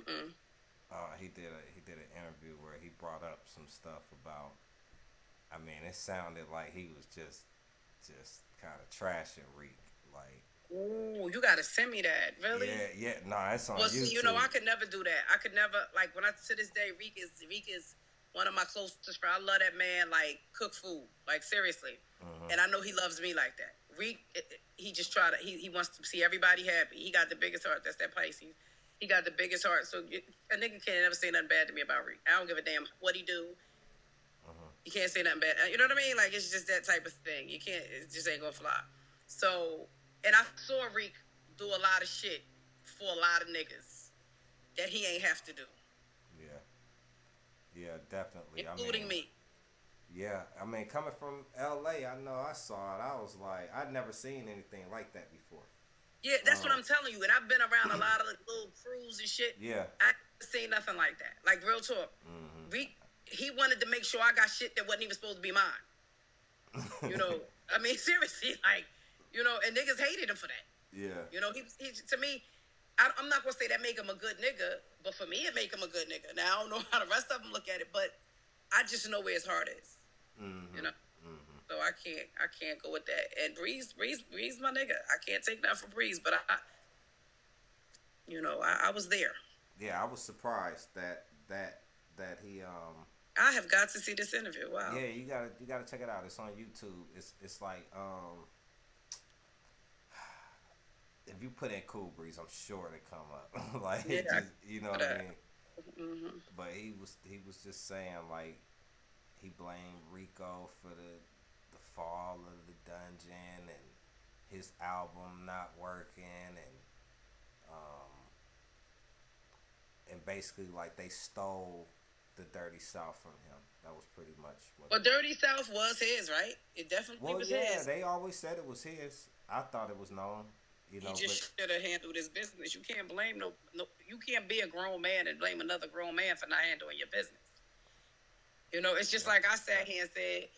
He did an interview where he brought up some stuff about. I mean, it sounded like he was just kind of trashing Reek, like. Ooh, you gotta send me that, really? Yeah. Nah, it's on YouTube. Well, see, I could never do that. I could never, like, to this day, Reek is one of my closest friends. I love that man, like, cook food, like, seriously. And I know he loves me like that. Reek, he just he wants to see everybody happy. He got the biggest heart. That's that Pisces. He got the biggest heart. So a nigga can't ever say nothing bad to me about Reek. I don't give a damn what he do. You can't say nothing bad. You know what I mean? Like, it's just that type of thing. You can't, it just ain't gonna fly. So, and I saw Reek do a lot of shit for a lot of niggas that he ain't have to do. Yeah, definitely. Including me. Yeah, I mean, coming from L.A., I know I saw it. I was like, I'd never seen anything like that before. Yeah, that's what I'm telling you. And I've been around a lot of little crews and shit. Yeah. I ain't seen nothing like that. Like, real talk. Reek, he wanted to make sure I got shit that wasn't even supposed to be mine. I mean, seriously, like, and niggas hated him for that. Yeah. He to me, I'm not going to say that make him a good nigga, but for me, it make him a good nigga. Now, I don't know how the rest of them look at it, but I just know where his heart is. So I can't go with that. And Breeze my nigga. I can't take that for Breeze, but I was there. Yeah, I was surprised that he I have got to see this interview. Wow. Yeah, you gotta check it out. It's on YouTube. It's like if you put in Cool Breeze, I'm sure it come up. Like, yeah, you know what I mean? But he was just saying, like, he blamed Rico for the fall of the dungeon and his album not working, and basically, like, they stole the Dirty South from him. That was pretty much what. Well, Dirty South was his, right? It definitely was his. Yeah, they always said it was his. I thought it was known. He just should have handled his business. You can't blame no. You can't be a grown man and blame another grown man for not handling your business. It's just like I sat here and said,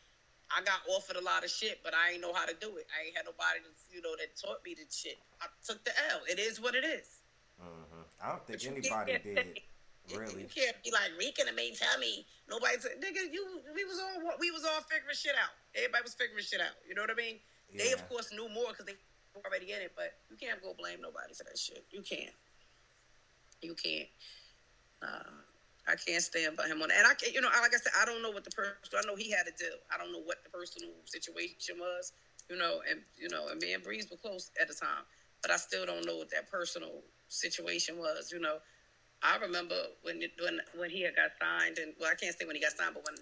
I got offered a lot of shit, but I ain't know how to do it. I ain't had nobody that taught me the shit. I took the L. It is what it is. I don't think anybody did. Really, you can't be like, Reek and me tell me. Nobody said, nigga, we was all figuring shit out. Everybody was figuring shit out. You know what I mean? Yeah. They of course knew more because they were already in it, but you can't go blame nobody for that shit. You can't. I can't stand by him on that. And I can't, like I said, I don't know what I know he had to do. I don't know what the personal situation was, and me and Breeze were close at the time, but I still don't know what that personal situation was, I remember when he had got signed, and well, I can't say when he got signed, but when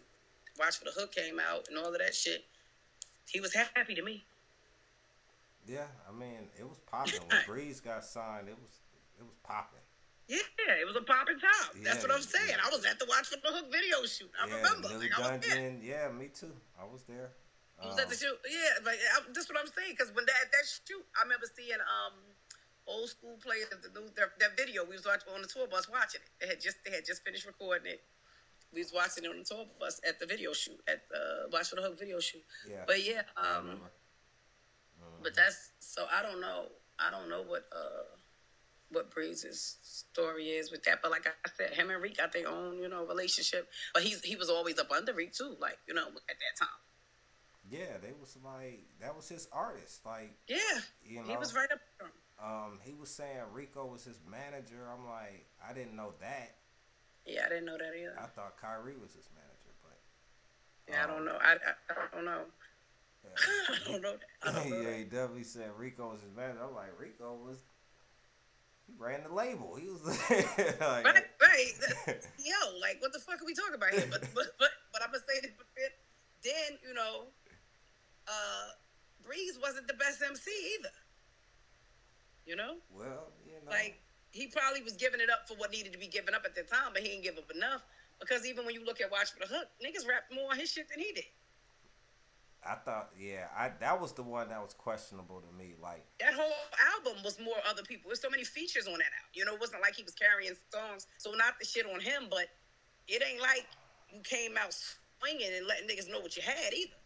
Watch for the Hook came out and all of that shit, he was happy to me. Yeah, I mean, it was popping when Breeze got signed. It was popping. Yeah, it was a popping time. Yeah, that's what I'm saying. Yeah. I was at the Watch for the Hook video shoot. I remember. Like, I was there. Yeah, me too. I was there. I was at the shoot. Yeah, like that's what I'm saying. Because when that shoot, I remember seeing Old School Players, that video. We was watching on the tour bus watching it. They had just finished recording it. We was watching it on the tour bus at the video shoot, at Watch for the Hook video shoot. Yeah. But yeah, but that's so I don't know what what Breeze's story is with that. But like I said, him and Reek got their own, relationship. But he was always up under Reek too, like, at that time. Yeah, they was like, that was his artist. Like, yeah, he was right up there. He was saying Rico was his manager. I'm like, I didn't know that. Yeah, I didn't know that either. I thought Kyrie was his manager, but yeah, I don't know. I don't know. Yeah. I don't know that. Yeah, he definitely said Rico was his manager. I'm like, he ran the label. He was like, right. Yo, like, what the fuck are we talking about here? But I'm gonna say this. But then Breeze wasn't the best MC either. Well, like, he probably was giving it up for what needed to be given up at the time, but he didn't give up enough. Because even when you look at Watch for the Hook, niggas rapped more on his shit than he did. I thought, that was the one that was questionable to me. Like, that whole album was more other people. There's so many features on that album. It wasn't like he was carrying songs. So not the shit on him, but it ain't like you came out swinging and letting niggas know what you had either.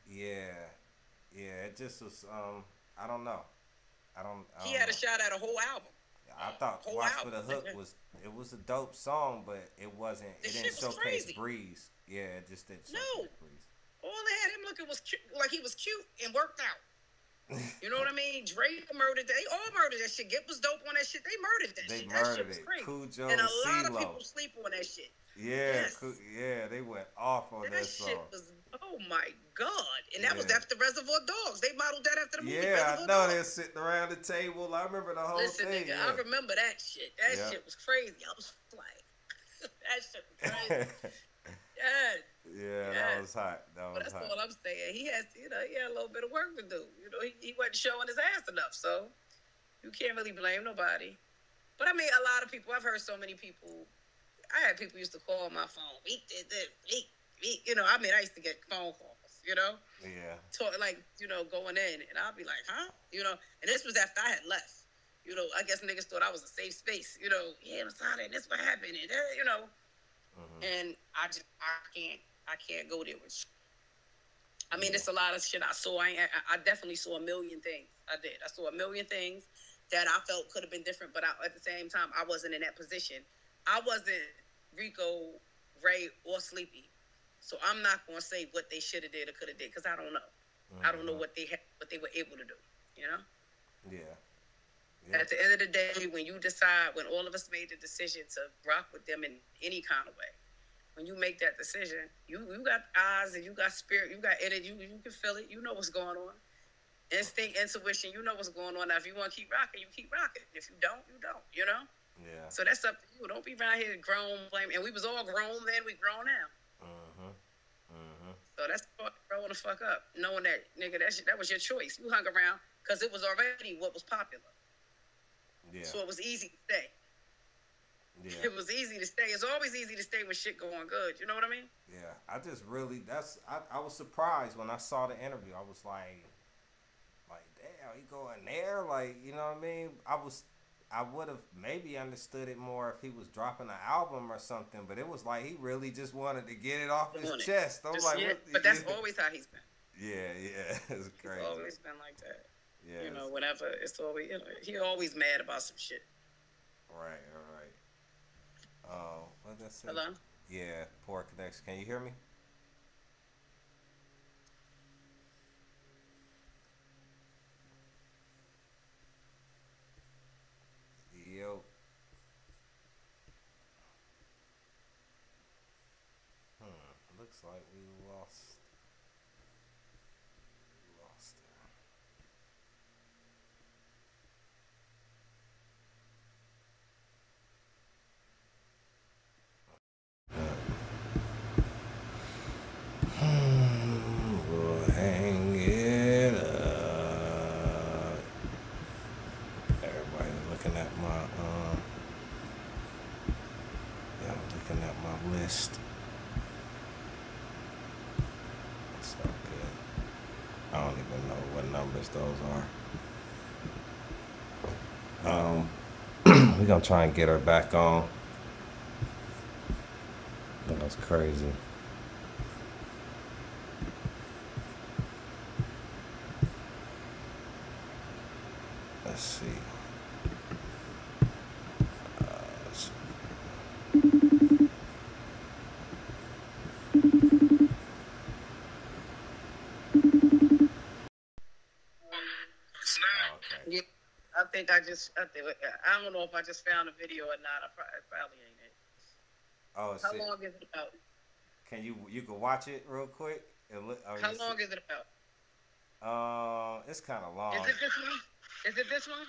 Yeah, it just was. I don't know. He had a shot at a whole album. I thought Watch for the Hook was a dope song, but it wasn't. It didn't showcase Breeze. Yeah, it just didn't showcase Breeze. All they had him looking was cute, like he was cute and worked out. You know what I mean? Drake murdered that. They all murdered that shit. Get was dope on that shit. They murdered that shit. That shit was crazy. Cujo, and a lot of people sleep on that shit. Yeah, yes. They went off on that song. Shit was, oh my God. And that was after Reservoir Dogs. They modeled that after the movie Reservoir Dogs. They're sitting around the table. I remember the whole thing. Listen, nigga, I remember that shit. That shit was crazy. I was like, that shit was crazy. That was hot. That's all I'm saying. He has, he had a little bit of work to do. He wasn't showing his ass enough, so you can't really blame nobody. But I mean, a lot of people. I've heard so many people. I had people used to call my phone. I used to get phone calls. Yeah. Talk, like, going in, and I'll be like, huh? And this was after I had left. I guess niggas thought I was a safe space. Yeah, Masada, and this what happened, and and I can't go there with shit. I mean, it's a lot of shit I saw. I definitely saw a million things. I did. I saw a million things that I felt could have been different, but at the same time, I wasn't in that position. I wasn't Rico, Ray, or Sleepy, so I'm not gonna say what they should have did or could have did because I don't know. I don't know what they were able to do. Yeah. At the end of the day, when all of us made the decision to rock with them in any kind of way, when you make that decision, you got eyes and you got spirit, you got energy, you can feel it, you know what's going on. Instinct, intuition, you know what's going on. Now, if you want to keep rocking, you keep rocking. If you don't, you don't, Yeah. So that's up to you. Don't be around here grown, blame. And we was all grown then, we grown now. So that's growing the fuck up. Knowing that, nigga, that was your choice. You hung around because it was already what was popular. Yeah. So it was easy to stay. Yeah. It was easy to stay. It's always easy to stay when shit going good. You know what I mean? Yeah. I just really, I was surprised when I saw the interview. I was like, damn, he going there? Like, you know what I mean? I would have maybe understood it more if he was dropping an album or something, but it was like he really just wanted to get it off his chest. I'm like, what? But that's always how he's been. Yeah, it's crazy. It's always been like that. Yeah. Whenever it's always, he always mad about some shit. Right. What did I say? Hello? Yeah, poor connection. Can you hear me? Yo. Looks like we lost We'll hang it up. Everybody looking at my list. It's so good. I don't even know what numbers those are. We're gonna try and get her back on. That was crazy. Let's see. don't know if I just found a video or not. It probably ain't it. Oh, How long is it about? Can you can watch it real quick? How long is it about? It's kind of long. Is it this one? Is it this one?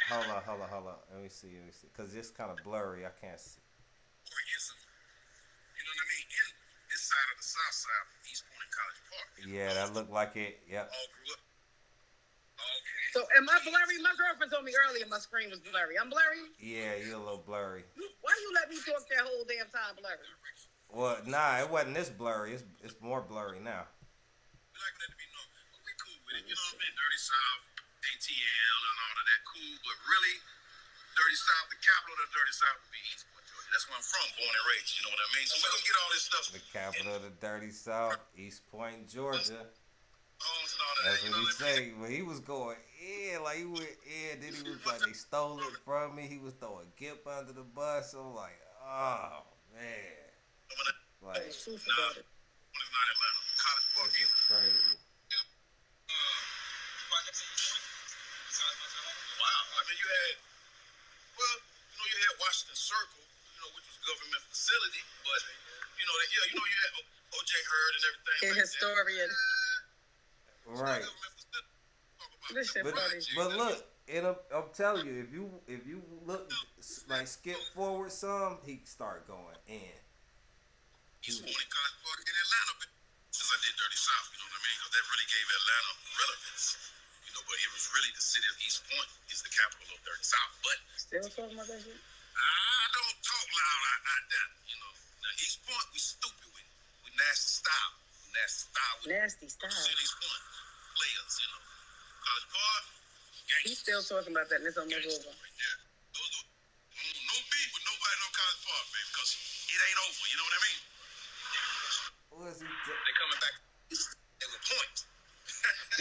Hold on. Let me see. Cause it's kind of blurry. I can't see. You know what I mean? In this side of the South Side, East Point and College Park. Yeah, that looked like it. Yep. All grew up. Okay. So am I blurry? My girlfriend told me earlier my screen was blurry. I'm blurry? Yeah, you're a little blurry. Why you let me talk that whole damn time blurry? Well, nah, it wasn't this blurry. It's more blurry now. We like that to be known. But we cool with it. You know what I mean? Dirty South, ATL, and all of that. Cool, but really, Dirty South, the capital of the Dirty South would be East Point, Georgia. That's where I'm from, born and raised. You know what I mean? So we're going to get all this stuff. The capital of the Dirty South, East Point, Georgia. That's what he said when he was going like he went then he was like, they stole it from me. He was throwing Gip under the bus. I'm like, oh man, like It's about it. this is crazy. Wow, I mean you had Washington Circle, which was government facility, but you had O.J. Hurd and everything. A historian. Right. This shit funny. But look, I'm telling you, if you look like skip forward some, he start going in. East Point College Park in Atlanta, since I did Dirty South, you know what I mean? Because that really gave Atlanta relevance. But it was really the city of East Point is the capital of Dirty South. But still talking about that shit? I don't talk loud like that, Now East Point, we stupid with. We nasty style. Nasty style. East Point players, College Park. He's still talking about that, and it's almost over. Yeah. No beef with nobody on College Park, baby, because it ain't over. You know what I mean? What is he? They coming back. They were point.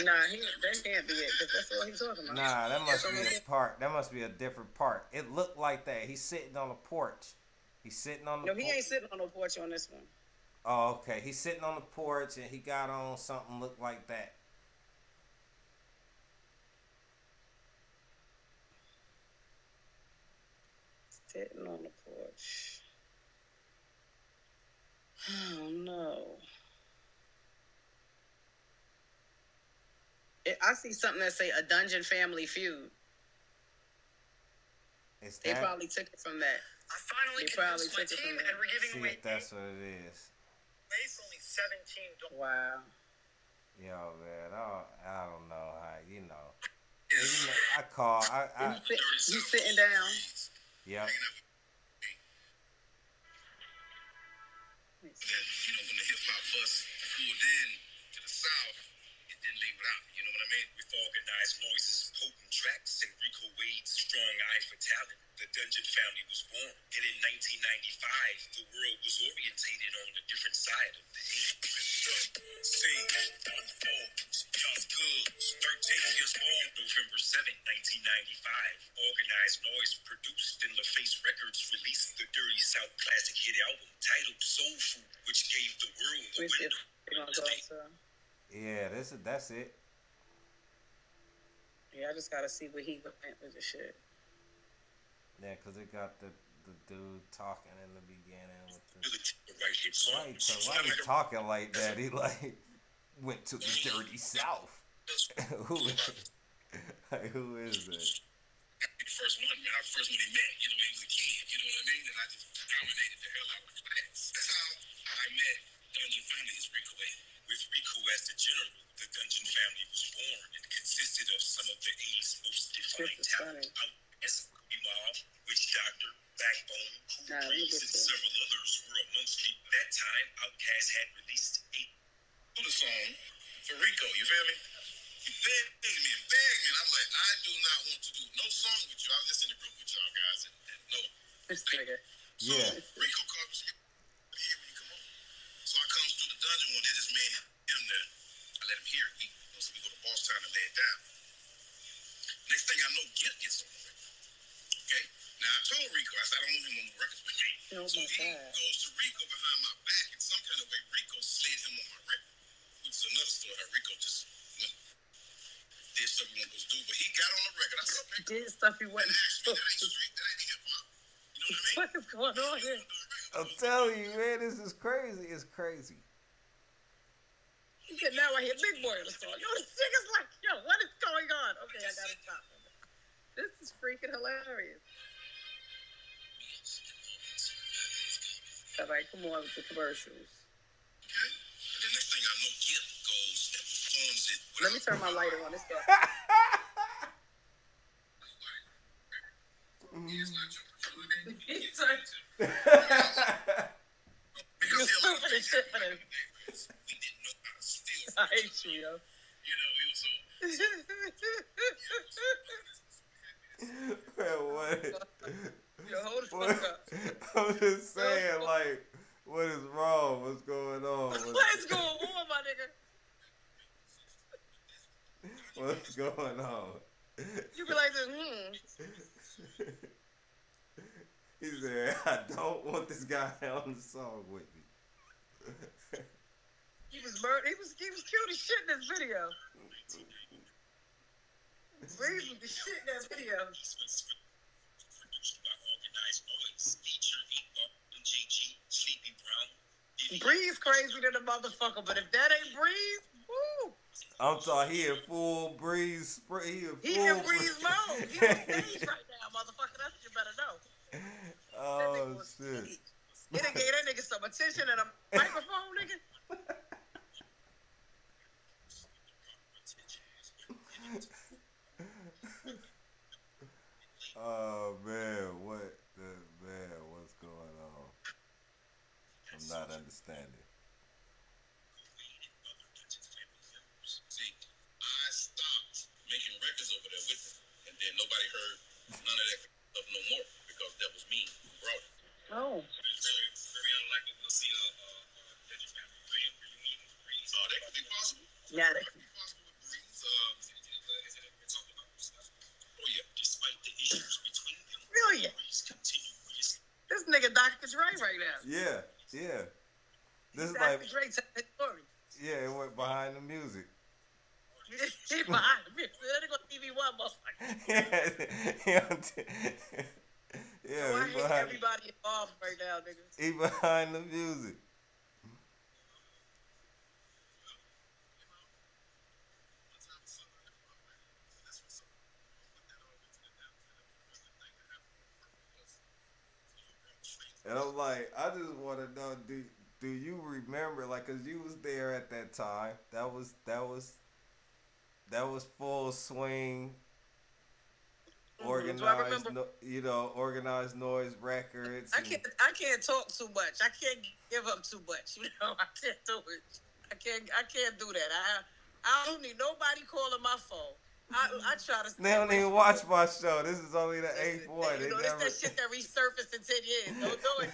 Nah, that can't be it, because that's all he's talking about. Nah, that must be a part. That must be a different part. It looked like that. He's sitting on the porch. He's sitting on the porch. No, he ain't sitting on no porch on this one. Oh, okay. He's sitting on the porch and he got on something looked like that. Sitting on the porch. Oh no. I see something that say a Dungeon Family Feud. They probably took it from that. I finally convinced my team, and we're giving away. See if that's what it is. It's only $17. Wow. Yo, man, I don't know how you know. Yeah. You sitting down? Yep. When the hip hop bus pulled in to the South, it didn't leave without me. You know what I mean? With organized noises, potent tracks, and Rico Wade's strong eye for talent, the Dungeon family was born. And in 1995, the world was orientated on a different side of the age. Sing, unfolds, young goods, 13 years old, November 7, 1995. Organized Noise produced and LaFace Records released the Dirty South classic hit album titled Soul Food, which gave the world a window. Yeah, that's it. Yeah, I just gotta see where he went with the shit. Yeah, because it got the dude talking in the beginning with the... Why he talking like that? He like went to the Dirty South. Who is it? First one, man. First one he met, he was a kid, you know what I mean? And I just dominated the hell out of the class. That's how I met Dungeon Family, is Rico Wade. With Rico as the general, the Dungeon family was born and consisted of some of the A's most defined talent. OutKast, Mob, Witch Doctor, Backbone, Cool Breeze, and several others were amongst the. That time, OutKast had released 8. The song for Rico, you feel me? He begged me. I'm like, I do not want to do no song with you. I was just in the group with y'all guys, and no. This nigga. So Rico comes to me, here when you come on. So I comes through the dungeon one, it is me and him there. I let him hear it. So we go to Boss Town and lay it down. Next thing I know, gets on the record. Okay? Now I told Rico, I said, I don't want him on the records with me. So he goes to Rico behind my back, and some kind of way Rico slid him on my record. Which is another story how Rico just went. Then did stuff he wasn't supposed to do, but he got on the record. I said, okay, Did stuff he wasn't that supposed ain't to. street, that ain't hip hop. You know what I mean? What is going on here? I'm telling you, man, this is crazy. It's crazy. He said, now I hear Big Boy on the song. Yo, this nigga's like, yo, what is going on? Okay, I gotta stop. This is freaking hilarious. All right, come on with the commercials. Okay. The next thing I know, Gift goes and performs it. Let me turn my lighter on. It's dark. He's like, you're stupid as shit for this. We didn't know how to steal. I hate you, yo. You know, we was so. Man, what? Yo, hold the fuck up. I'm just saying, like, what is wrong? What's going on? What is going on, my nigga? What's going on? You be like this, He said, I don't want this guy on the song with me. He was murdered. He was cute as shit in this video. Breeze was the shit in that video. Produced by Organized Noise. Feature J.G. Sleepy Brown. Breeze crazy than a motherfucker, but if that ain't Breeze, woo! I'm talking, he in full Breeze. He in Breeze mode. He on stage right now, motherfucker. That's what you better know. Oh, shit. He done gave that nigga some attention and a microphone, nigga. Oh, man, what's going on? I'm not understanding. See, I stopped making records over there with them, and then nobody heard none of that stuff no more because that was me who brought it. Oh. It's very unlikely we'll see a Legend Family reunion with Breeze. That could be possible. Yeah, that Could be possible with Breeze. Oh yeah, despite the issues between them, Really? Breeze continued with his. This nigga Dr. Dre right now. Yeah. This is Dr. like, Dre telling his story. yeah, it went behind the music. He behind me. That nigga on TV One, motherfucker. Yeah, So I he hate behind, everybody involved right now, nigga. he behind the music. And I'm like, I just want to know, do you remember, like, cause you was there at that time. That was full swing. Organized, Organized Noise Records. I can't talk too much. I can't give up too much. You know, I can't do it. I can't do that. I don't need nobody calling my phone. I try to. They don't even watch my show. This is only the 8th one. You know, it's that shit that resurfaced in 10 years. Don't do it.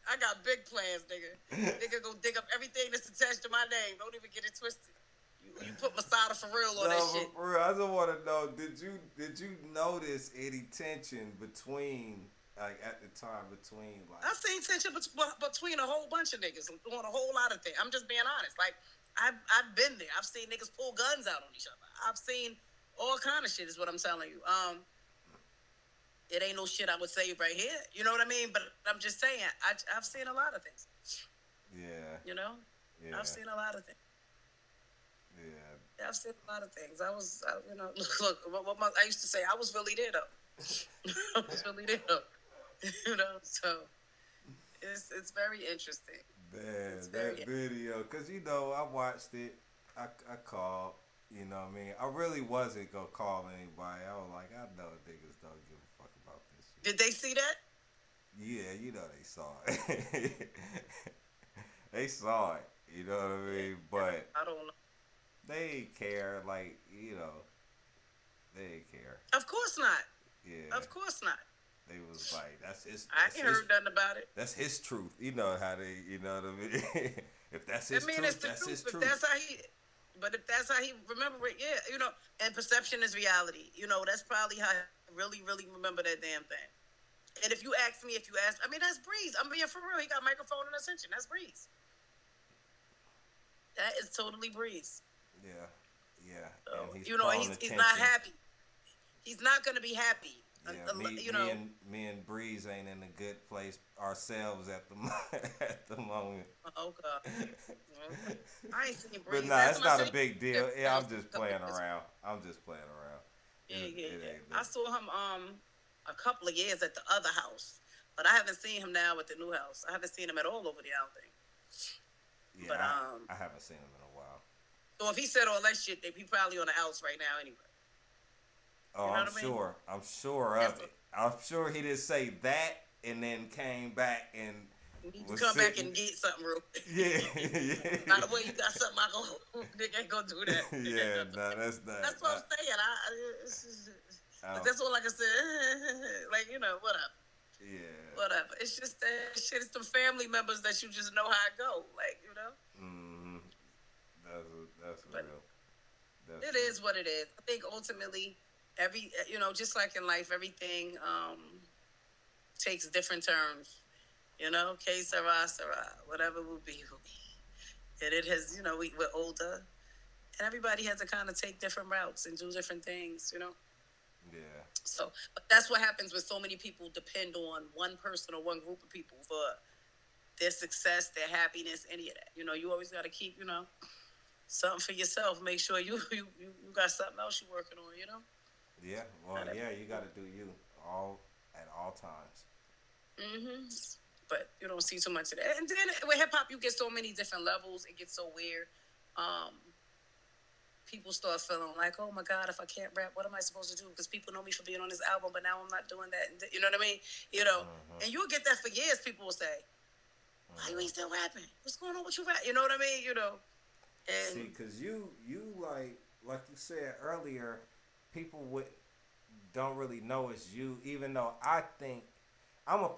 I got big plans, nigga. Nigga go dig up everything that's attached to my name. Don't even get it twisted. You put Masada for real on that shit. For real, I just want to know, did you notice any tension between, like, at the time, between, like... I've seen tension between a whole bunch of niggas on a whole lot of things. I'm just being honest. Like, I've been there. I've seen niggas pull guns out on each other. I've seen all kind of shit is what I'm telling you. It ain't no shit I would say right here. You know what I mean? But I'm just saying, I've seen a lot of things. Yeah. You know? Yeah. I've seen a lot of things. Yeah. I've seen a lot of things. Look, I used to say, I was really there, though. I was really there, though. You know? So, it's very interesting. Man, that video, because, you know, I watched it. I called, you know what I mean? I really wasn't going to call anybody. I was like, I know niggas don't give a fuck about this shit. Did they see that? Yeah, you know they saw it. They saw it, you know what I mean? But I don't know. they ain't care, like, you know, they ain't care. Of course not. Yeah. Of course not. They was like, that's his. I ain't heard nothing about it. That's his truth. You know how they, you know what I mean? If that's his truth, it's the that's his truth. truth. If that's how he remember it, yeah, you know. And perception is reality. You know, that's probably how I really, really remember that damn thing. And if you ask me, I mean, that's Breeze. I'm being for real. He got microphone and attention. That's Breeze. That is totally Breeze. Yeah. Yeah, So, and you know, he's not happy. He's not gonna be happy. Yeah, me and Breeze ain't in a good place ourselves at the moment. Oh God. I ain't seen Breeze. But nah, it's not a big deal. Yeah, I'm just playing around. Yeah. I saw him a couple of years at the other house, but I haven't seen him now at the new house. I haven't seen him at all over the out thing. Yeah, but I haven't seen him in a while. So if he said all that shit, he probably on the outs right now anyway. Oh, you know I'm sure of it. I'm sure he didn't say that and then came back and come back and get something real quick. Yeah. By the way, you got something I go, nigga ain't gonna do that. Yeah, no, that's not. That's what I'm saying. That's all I can say. Like, you know, whatever. Yeah. Whatever. It's just that shit. It's the family members that you just know how it go. Like, you know. Mm-hmm. That's real. It is what it is. I think ultimately, just like in life, everything takes different turns. You know, que sera, whatever will be, will be. And it has, you know, we're older, and everybody has to kind of take different routes and do different things, you know. Yeah. So, but that's what happens when so many people depend on one person or one group of people for their success, their happiness, any of that. You know, you always got to keep, you know, something for yourself. Make sure you got something else you're working on, you know. Yeah. Well, yeah, you got to do you at all times. Mm-hmm. But you don't see too much of that. And then with hip hop, you get so many different levels. It gets so weird. People start feeling like, oh my God, if I can't rap, what am I supposed to do? Because people know me for being on this album, but now I'm not doing that. And you know what I mean? You know, and you'll get that for years. People will say, why you ain't still rapping? What's going on with you rap? You know what I mean? You know. And see, because you like you said earlier, people don't really know it's you, even though I think I'm an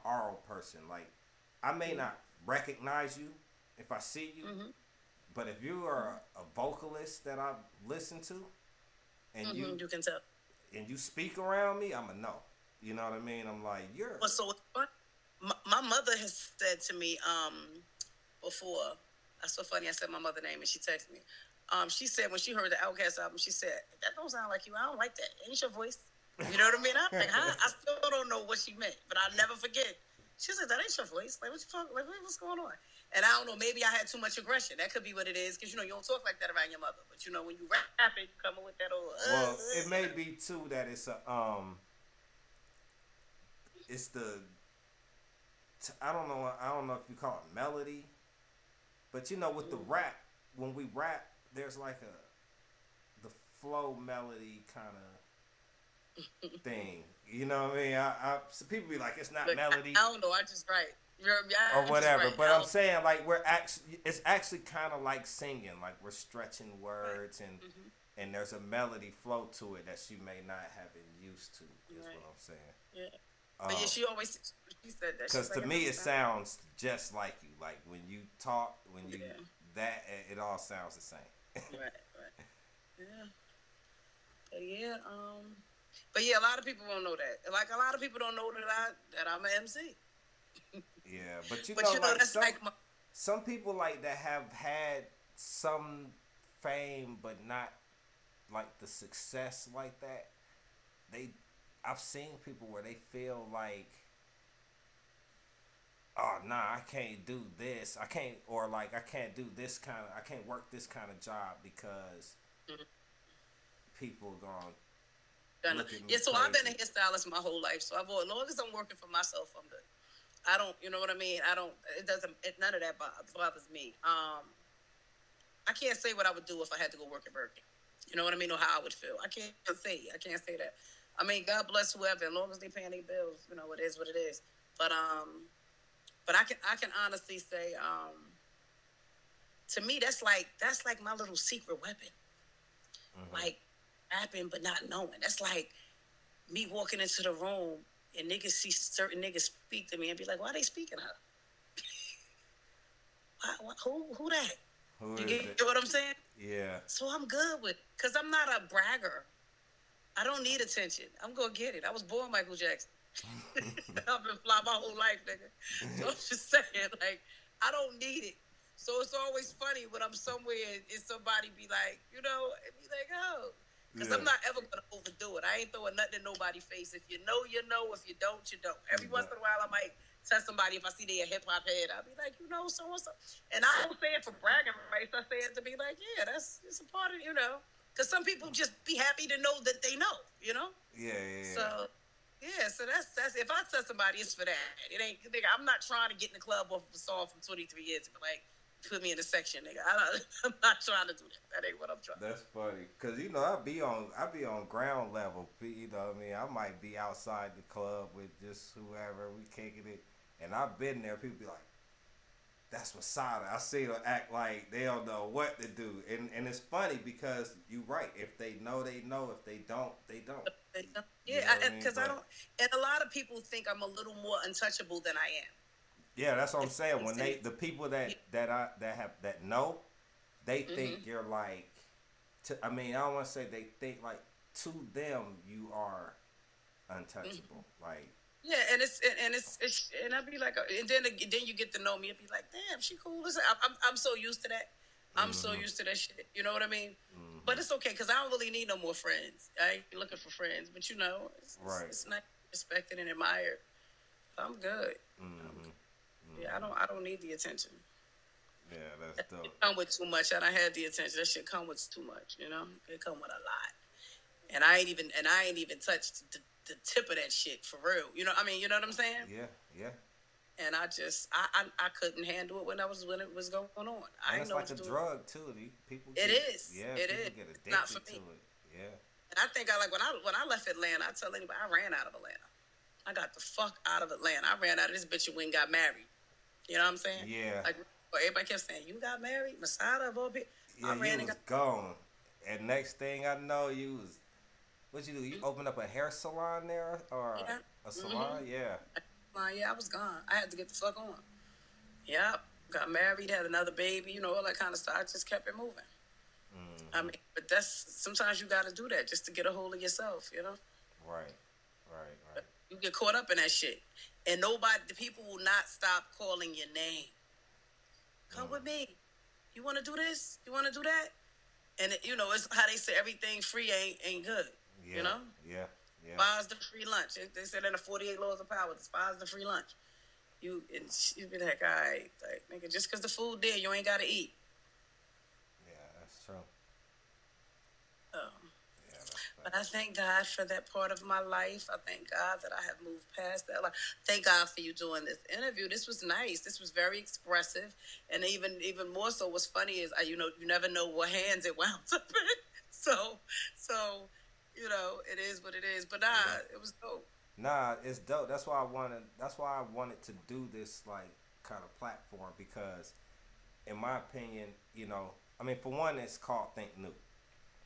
oral person. Like, I may not recognize you if I see you, but if you are a vocalist that I listen to, and you can tell, and you speak around me, I'ma know. You know what I mean? I'm like, you're. Well, so my mother has said to me before. That's so funny. I said my mother's name, and she texted me. She said when she heard the OutKast album, she said, "That don't sound like you. I don't like that. Ain't your voice." You know what I mean? I'm like, I still don't know what she meant, but I'll never forget. She said, that ain't your voice. Like, what you talking? Like, what's going on? And I don't know, maybe I had too much aggression. That could be what it is, because, you know, you don't talk like that around your mother. But, you know, when you rap it, you come with that old... Well, it may be, too, that it's a, it's the, I don't know if you call it melody, but, you know, with the rap, when we rap, there's like the flow melody kind of thing, you know what I mean? So people be like, it's not melody. I don't know. I just write or whatever. But I'm saying, like, it's actually kind of like singing, like we're stretching words and there's a melody flow to it that she may not have been used to. Is what I'm saying. Yeah. But yeah, she said that. Because to me, it sounds just like you. Like when you talk, it all sounds the same. Right. Yeah. But yeah, a lot of people don't know that. Like, a lot of people don't know that I'm an MC. Yeah, but you know, like, some people like that have had some fame, but not like the success like that. I've seen people where they feel like, oh nah, I can't do this. I can't do this kind of. I can't work this kind of job because people gonna. Yeah, so I've been a hairstylist my whole life. So as long as I'm working for myself, I'm good. I don't, you know what I mean? None of that bothers me. I can't say what I would do if I had to go work at Burger King. You know what I mean? Or how I would feel. I can't say that. I mean, God bless whoever, as long as they paying their bills, you know, it is what it is. But I can honestly say, to me, that's like my little secret weapon. Like, rapping but not knowing. That's like me walking into the room and niggas see certain niggas speak to me and be like, why are they speaking to her? Who that? You get what I'm saying? Yeah. So I'm good with, because I'm not a bragger. I don't need attention. I'm going to get it. I was born Michael Jackson. I've been fly my whole life, nigga. So I'm just saying, like, I don't need it. So it's always funny when I'm somewhere and somebody be like, you know, and be like, oh. Because I'm not ever going to overdo it. I ain't throwing nothing in nobody's face. If you know, you know. If you don't, you don't. Every once in a while, I might tell somebody if I see they a hip-hop head. I'll be like, you know, so-and-so. And I don't say it for bragging rights. I say it to be like, yeah, it's a part of, you know. Because some people just be happy to know that they know, you know? Yeah. So, yeah, so that's if I tell somebody, it's for that. It ain't, nigga, I'm not trying to get in the club off of a song from 23 years ago. Like, put me in the section, nigga. I'm not trying to do that. That ain't what I'm trying. That's funny, cause you know I be on ground level. You know what I mean? I might be outside the club with just whoever we kicking it, and I've been there. People be like, "That's Masada." I see them act like they don't know what to do, and it's funny because you right. If they know, they know. If they don't, they don't. Yeah, because I don't. And a lot of people think I'm a little more untouchable than I am. Yeah, that's what I'm saying. When the people that know, they think you're like. I mean, I don't want to say they think like to them you are untouchable. Like. Yeah, and I'd be like, and then you get to know me and be like, damn, she cool. Listen, I'm so used to that. I'm so used to that shit. You know what I mean? But it's okay because I don't really need no more friends. I ain't looking for friends, but you know, it's nice, respected and admired. I'm good. Yeah, I don't need the attention. Yeah, that's dope. It come with too much. I done had the attention. That shit come with too much. You know, it come with a lot. And I ain't even touched the tip of that shit for real. You know, I mean, you know what I'm saying? Yeah. And I couldn't handle it when it was going on. I it's know like a drug too. People. It is. Yeah, it people is. get addicted Not for me. to it. Yeah. And I think when I left Atlanta, I tell anybody I ran out of Atlanta. I got the fuck out of Atlanta. I ran out of this bitch and went and got married. You know what I'm saying? Yeah. Like everybody kept saying, "You got married, Masada of all people." Yeah, you was gone. And next thing I know, you was. What you do? You opened up a hair salon there or a salon? Yeah. Yeah, I was gone. I had to get the fuck on. Yep. Got married, had another baby, you know, all that kind of stuff. I just kept it moving. I mean, but sometimes you got to do that just to get a hold of yourself, you know? Right. You get caught up in that shit. And the people will not stop calling your name. Come with me. You want to do this? You want to do that? And, you know, it's how they say everything free ain't good. Yeah, you know? Yeah. Despise the free lunch. They said in the 48 laws of power, despise the free lunch. You be like, all right, like, nigga, just because the food there, you ain't got to eat. Yeah, that's true. But I thank God for that part of my life. I thank God that I have moved past that. Thank God for you doing this interview. This was nice. This was very expressive. And even more so, what's funny is, you know, you never know what hands it wound up in. So, you know, it is what it is. But it was dope. Nah, it's dope. That's why I wanted to do this like kind of platform because, in my opinion, you know, I mean, for one, it's called Think New.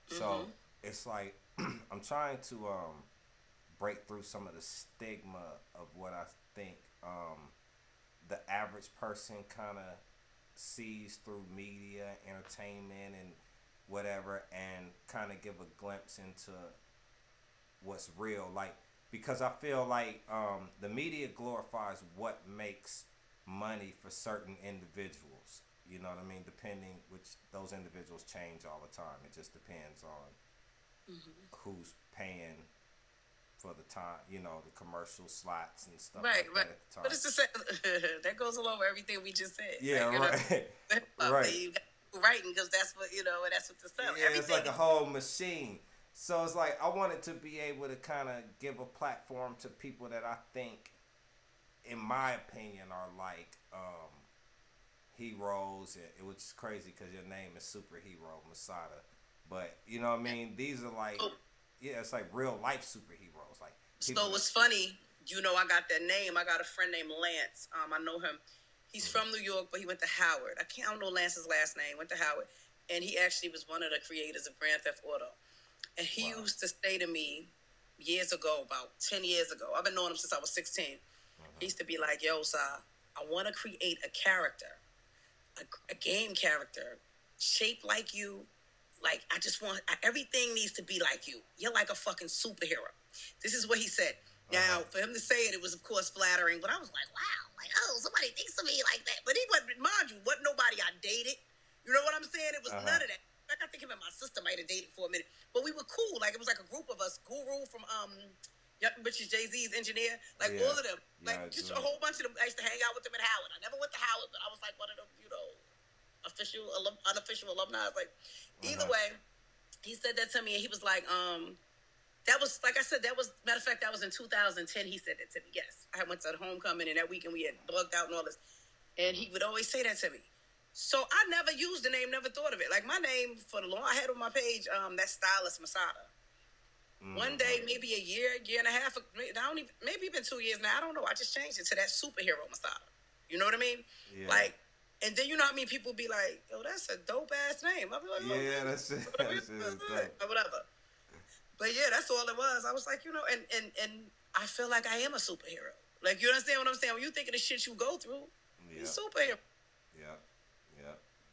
So it's like I'm trying to break through some of the stigma of what I think the average person kind of sees through media, entertainment, and whatever, and kind of give a glimpse into what's real. Like, because I feel like the media glorifies what makes money for certain individuals. You know what I mean? Depending, which those individuals change all the time. It just depends on who's paying for the time, you know, the commercial slots and stuff like that at the time. But it's the same. That goes along with everything we just said. Yeah, like, right. You got writing because that's what, you know, and that's what the sell. Yeah, everything. It's like a whole machine. So it's like I wanted to be able to kind of give a platform to people that I think, in my opinion, are like heroes, which is crazy because your name is Superhero Masada. But you know what I mean? These are like, it's like real life superheroes. Like, so what's funny, you know, I got that name. I got a friend named Lance. I know him. He's from New York, but he went to Howard. I don't know Lance's last name. Went to Howard, and he actually was one of the creators of Grand Theft Auto. And he used to say to me years ago, about 10 years ago, I've been knowing him since I was 16. He used to be like, yo, Sa, I want to create a character, a game character, shaped like you. Like, I just want, everything needs to be like you. You're like a fucking superhero. This is what he said. Now, for him to say it, it was, of course, flattering, but I was like, wow. Like, oh, somebody thinks of me like that. But he wasn't, mind you, wasn't nobody I dated. You know what I'm saying? It was none of that. Like, I think him and my sister might have dated for a minute. But we were cool. Like, it was like a group of us. Guru from, which is Jay-Z's engineer. Like, all of them. Like, just a whole bunch of them. I used to hang out with them at Howard. I never went to Howard, but I was like one of them, you know, unofficial alumni. Like, either way, he said that to me, and he was like, that was, like I said, that was, matter of fact, that was in 2010. He said that to me, yes. I went to the homecoming, and that weekend we had bugged out and all this. And he would always say that to me. So I never used the name, never thought of it. Like, my name for the long, I had on my page, that stylist, Masada. One day, maybe a year and a half, maybe even 2 years now, I don't know. I just changed it to that superhero Masada. You know what I mean? Yeah. Like, and then you know what I mean? People be like, yo, that's a dope-ass name. I'll be like, yeah, that's it. Whatever. But yeah, that's all it was. I was like, you know, and I feel like I am a superhero. Like, you understand what I'm saying? When you think of the shit you go through, you're a superhero. Yeah.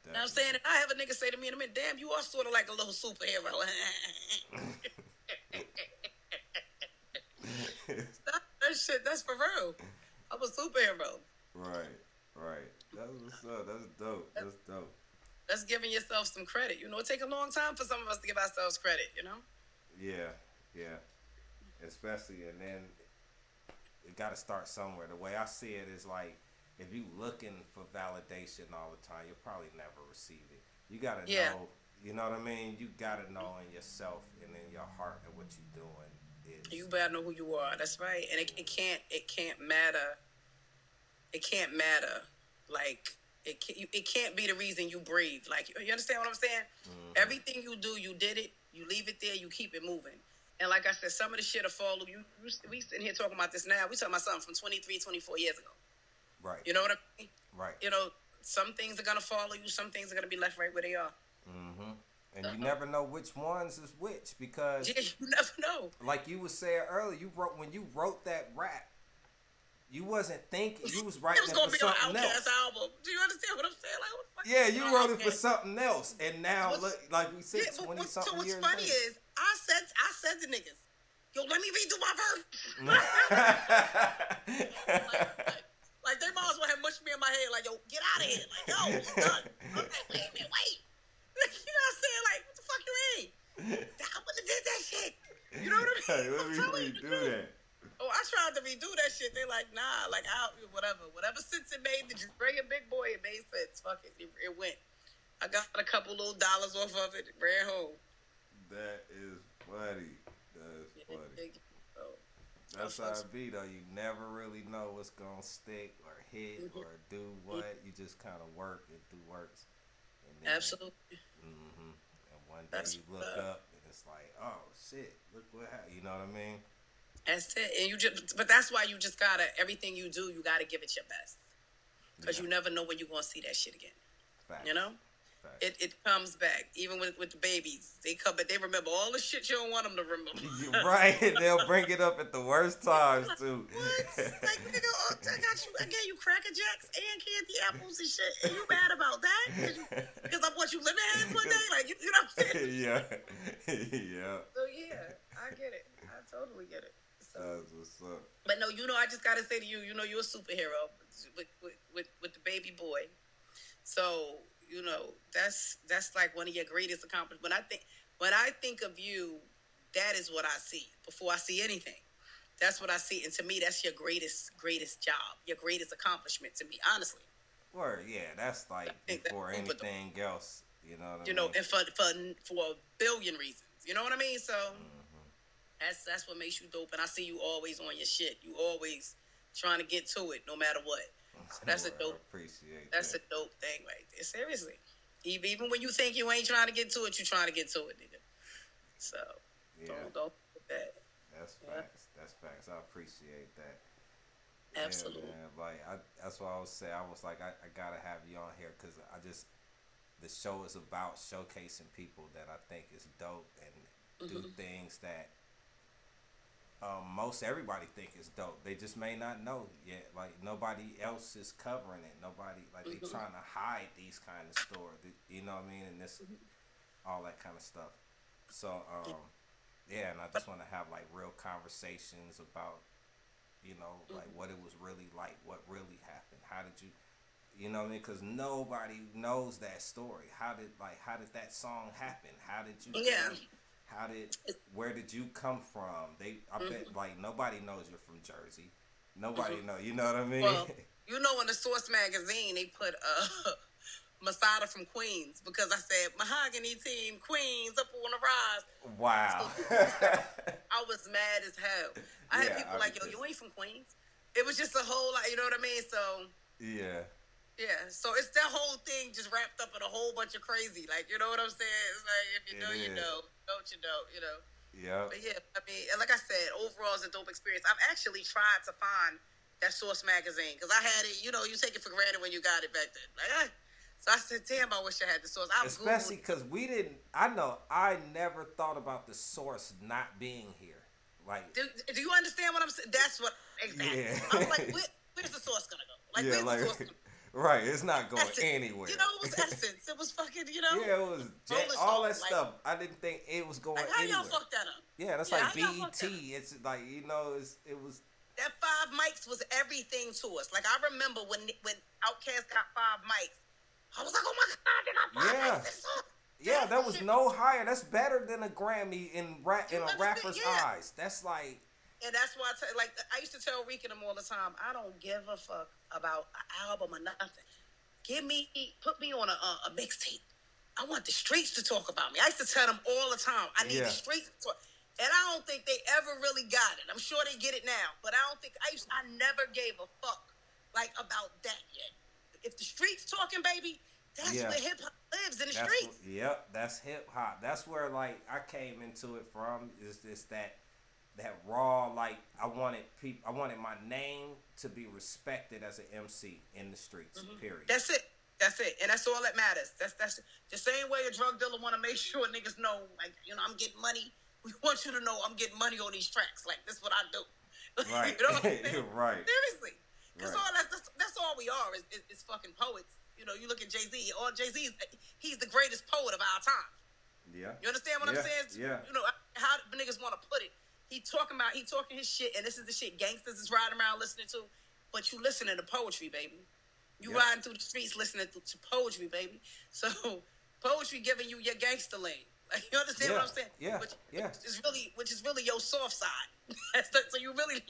You know what I'm saying? I have a nigga say to me in a minute, damn, you are sort of like a little superhero. that shit, that's for real. I'm a superhero. Right. That's what's up. That's dope. That's giving yourself some credit. You know, it takes a long time for some of us to give ourselves credit, you know? Yeah. Especially, and then it got to start somewhere. The way I see it is like, if you looking for validation all the time, you'll probably never receive it. You got to know, you know what I mean? You got to know in yourself and in your heart that what you're doing is. You better know who you are. That's right. And it can't matter. It can't matter. Like, it can't be the reason you breathe. Like, you understand what I'm saying? Mm-hmm. Everything you do, you did it. You leave it there. You keep it moving. And like I said, some of the shit will follow you. We sitting here talking about this now. We talking about something from 23, 24 years ago. Right. You know what I mean? Right. You know, some things are going to follow you. Some things are going to be left right where they are. Mm-hmm. And you never know which ones is which because... Yeah, you never know. Like you was saying earlier, when you wrote that rap, you wasn't thinking. You was writing it for something else. It was going to be an OutKast album. Do you understand what I'm saying? Like, what the fuck? Yeah, you wrote it for something else. And now, look, like we said, 20-something years later. So what's funny is, I said to niggas, yo, let me redo my verse. Like, they might as well have mushed me in my head. Like, yo, get out of here. Like, yo, it's done. Okay, wait. You know what I'm saying? Like, what the fuck you mean? I wouldn't have did that shit. You know what I mean? Hey, let me redo that. Oh, I tried to redo that shit. They like, nah, like, whatever sense it made to just bring a big boy, it made sense. Fuck it. It went. I got a couple little dollars off of it, ran home. That is funny. That's how it be, though. You never really know what's going to stick or hit or do what. You just kind of work and do works. And then, absolutely. Mm-hmm. And one day you look up and it's like, oh, shit, look what happened. You know what I mean? That's it. And but that's why you just gotta, everything you do, you gotta give it your best. Because you never know when you're gonna see that shit again. Facts. You know? It comes back. Even with the babies. They come back, they remember all the shit you don't want them to remember. Right. They'll bring it up at the worst times, too. What? Like, nigga, I gave you Cracker Jacks and candy apples and shit. And you mad about that? Because I want you living hands one day? Like, you know what I'm saying? Yeah. So, yeah, I get it. I totally get it. So, that's what's up. But no, you know, I just got to say to you, you know, you're a superhero with the baby boy. So, you know, that's like one of your greatest accomplishments. When I think of you, that is what I see before I see anything. That's what I see, and to me, that's your greatest job, your greatest accomplishment. To me, honestly. Word, yeah, that's like before anything else. You know what I mean? You know, and for a billion reasons. You know what I mean? So that's what makes you dope. And I see you always on your shit. You always trying to get to it, no matter what. So that's a dope. That's a dope thing right there. Seriously, even when you think you ain't trying to get to it, you trying to get to it, nigga. So don't do that. That's facts. That's facts. I appreciate that. Absolutely. Yeah, man. Like that's why I was saying. I was like, I gotta have you on here because the show is about showcasing people that I think is dope and do things that most everybody think is dope. They just may not know yet. Like nobody else is covering it. Nobody like they trying to hide these kind of stories. You know what I mean? And this, all that kind of stuff. So and I just want to have like real conversations about know, like what it was really like, what really happened. How did you, you know what I mean? Because nobody knows that story. How did that song happen? How did you? Where did you come from? I bet like nobody knows you're from Jersey. Nobody know. You know what I mean? Well, you know, in the Source magazine, they put Masada from Queens because I said Mahogany Team Queens up on the rise. Wow. So, I was mad as hell. I had people like, yo, you ain't from Queens. It was just a whole lot, you know what I mean? So yeah. So it's that whole thing just wrapped up in a whole bunch of crazy, like, you know what I'm saying? It's like, if you know, you know. Don't you know, you know. Yeah. But yeah, I mean, and like I said, overall it's a dope experience. I've actually tried to find that Source magazine because I had it, you know, you take it for granted when you got it back then. Like, so I said, damn, I wish I had the Source. Especially because I never thought about the Source not being here. Like, do you understand what I'm saying? That's what, exactly. Yeah. I'm like, where's the Source gonna go? Like, where's the Source gonna go? Right, it's not going anywhere. You know, it was Essence. It was fucking, you know. Yeah, it was all that stuff. I didn't think it was going anywhere. How y'all fuck that up? Yeah, that's like BET. It's like, you know, it was. That 5 mics was everything to us. Like, I remember when OutKast got 5 mics, I was like, oh my God, they got 5 mics. Yeah, that was no higher. That's better than a Grammy in a rapper's eyes. That's like. And that's why I used to tell Reek and them all the time, I don't give a fuck about an album or nothing. Put me on a mixtape. I want the streets to talk about me. I used to tell them all the time, I need the streets to talk. And I don't think they ever really got it. I'm sure they get it now, but I don't think I never gave a fuck like about that yet. If the streets talking, baby, that's where hip hop lives, in the streets. That's hip hop. That's where like I came into it from. Is that raw, like I wanted my name to be respected as an MC in the streets. Period. That's it, and that's all that matters. That's the same way a drug dealer want to make sure niggas know, like, you know, I'm getting money. We want you to know I'm getting money on these tracks. Like, this is what I do. Right. You know what I'm saying? Right. Seriously, because that's all we are is fucking poets. You know, you look at Jay-Z. He's the greatest poet of our time. Yeah. You understand what I'm saying? Yeah. You know how the niggas want to put it. He talking his shit, and this is the shit gangsters is riding around listening to. But you listening to poetry, baby. You riding through the streets listening to poetry, baby. So poetry giving you your gangster lane. Like, you understand what I'm saying? Yeah. Which is really your soft side. So you really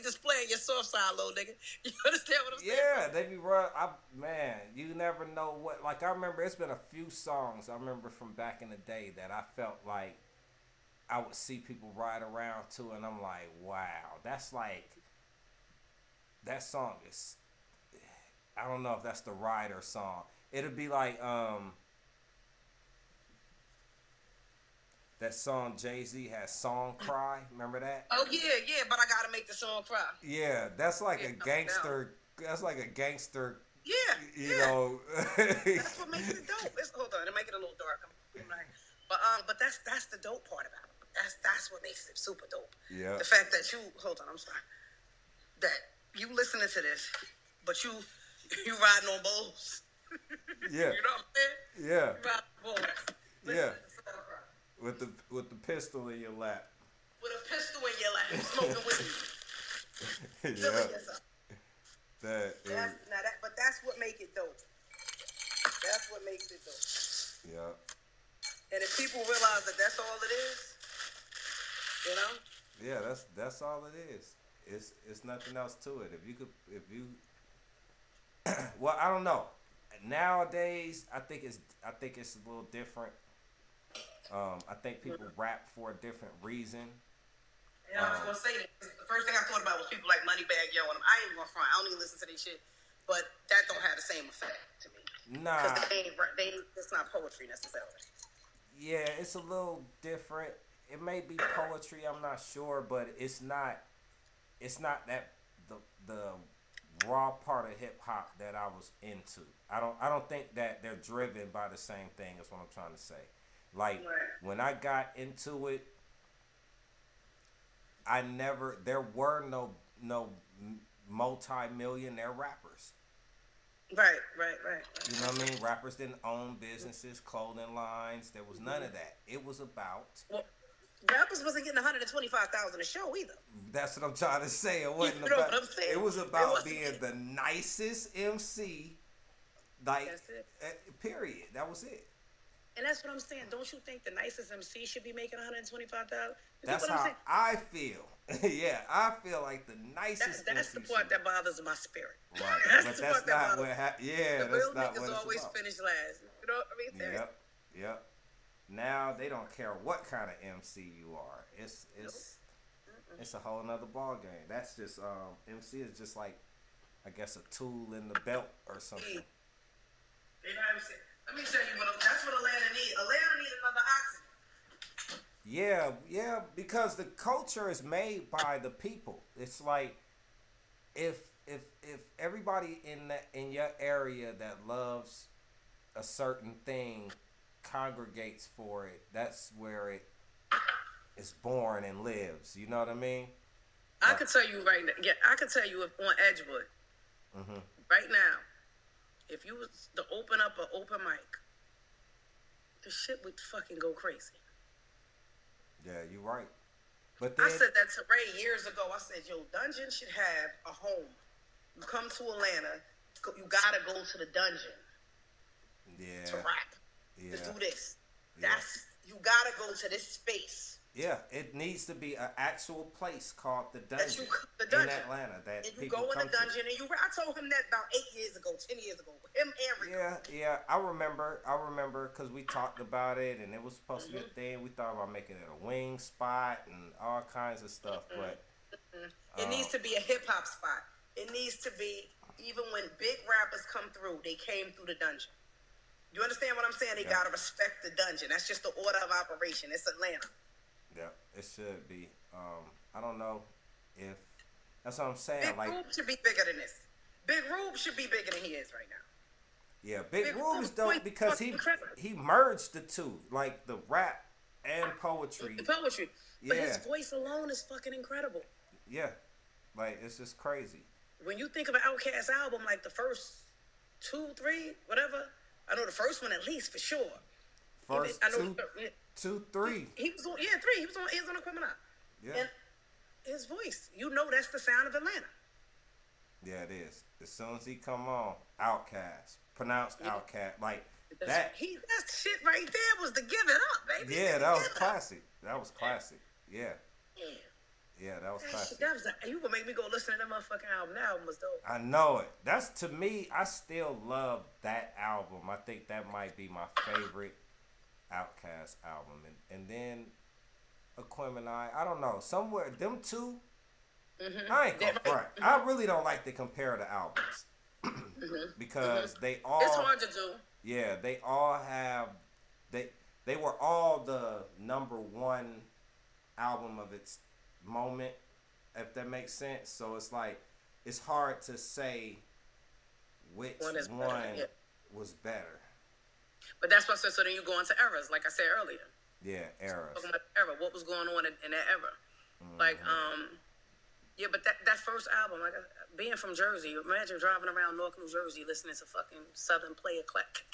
displaying your soft side, little nigga. You understand what I'm saying? Yeah, they be run. Man, you never know what. Like, I remember it's been a few songs I remember from back in the day that I felt like I would see people ride around to, and I'm like, wow, that's like, that song is, I don't know if that's the Rider song. It'd be like, that song Jay-Z has, Song Cry, remember that? Oh, yeah, but I gotta make the song cry. Yeah, that's like a gangster, you know. That's what makes it dope. Hold on, to make it a little dark. But that's the dope part about it. That's what makes it super dope. Yeah. The fact that that you listening to this, but you riding on bulls. Yeah. You know what I'm saying? Yeah. You riding on bulls. Yeah. With the pistol in your lap. With a pistol in your lap, smoking weed. Yeah. But that's what makes it dope. That's what makes it dope. Yeah. And if people realize that that's all it is, you know? Yeah, that's all it is. It's nothing else to it. If you well, I don't know. Nowadays, I think it's a little different. I think people rap for a different reason. Yeah, I was gonna say that. The first thing I thought about was people like Moneybagg Yo and them. I ain't even gonna front. I don't even listen to their shit, but that don't have the same effect to me. Nah, because it's not poetry necessarily. Yeah, it's a little different. It may be poetry, I'm not sure, but it's not that the raw part of hip hop that I was into. I don't think that they're driven by the same thing as what I'm trying to say. Like, when I got into it, there were no multi-millionaire rappers. Right. You know what I mean? Rappers didn't own businesses, clothing lines. There was none of that. It was about rappers wasn't getting $125,000 a show either. That's what I'm trying to say. It wasn't You know about. what I'm saying? It was about being getting... the nicest MC. Like, that's it. Period. That was it. And that's what I'm saying. Don't you think the nicest MC should be making $125,000? That's how I feel. Yeah, I feel like the nicest. That's the part that bothers my spirit. Right, but that's not what happened. Yeah, the that's real not niggas what it's always about. finish last. You know what I mean? Yep. Now they don't care what kind of MC you are. It's a whole nother ball game. That's just MC is just like, I guess, a tool in the belt or something. You know what I'm saying? Let me tell you that's what Atlanta needs. Atlanta needs another oxygen. Yeah, because the culture is made by the people. It's like if everybody in your area that loves a certain thing congregates for it, that's where it is born and lives. You know what I mean? I could tell you right now. Yeah, I could tell you if on Edgewood, right now, if you was to open up an open mic, the shit would fucking go crazy. Yeah, you're right. But then, I said that to Ray years ago. I said, yo, Dungeon should have a home. You come to Atlanta, you gotta go to the Dungeon. Yeah. To rap. Yeah. To do this. Yeah. You gotta go to this space. Yeah, it needs to be an actual place called the Dungeon, the Dungeon. In Atlanta. That and you go in the Dungeon and you. I told him that about 8 years ago, 10 years ago. Him and Rico. Yeah. I remember because we talked about it and it was supposed to be a thing. We thought about making it a wing spot and all kinds of stuff, but it needs to be a hip hop spot. It needs to be, even when big rappers come through, they came through the Dungeon. You understand what I'm saying? They gotta respect the Dungeon. That's just the order of operation. It's Atlanta. Yeah, it should be. I don't know if that's what I'm saying. Big Rube should be bigger than this. Big Rube should be bigger than he is right now. Yeah, Big Rube is dope because he merged the two, like the rap and poetry. The poetry, but his voice alone is fucking incredible. Yeah, like it's just crazy. When you think of an OutKast album, like the first 2, 3, whatever. I know the first one at least for sure. First two, 3. He was on 3. He was on Equipment Out. Yeah. And his voice, that's the sound of Atlanta. Yeah, it is. As soon as he come on, OutKast, pronounced OutKast, like that. That shit right there was to give it up, baby. Yeah, that was classic. That was classic. Yeah. Yeah, that was classic. You gonna make me go listen to that motherfucking album. That album was dope. I know it. That's, to me, I still love that album. I think that might be my favorite OutKast album. And then Aquemini, I don't know. Somewhere, them two, I ain't gonna front. I really don't like to compare the albums. Because they all... It's hard to do. Yeah, they all have... They were all the #1 album of its moment, if that makes sense. So it's like, it's hard to say which one was better. But that's what I said. So then you go into eras, like I said earlier. Yeah, eras. Talking about era, what was going on in that era? Like, yeah, but that first album, like being from Jersey, imagine driving around North New Jersey listening to fucking Southern Player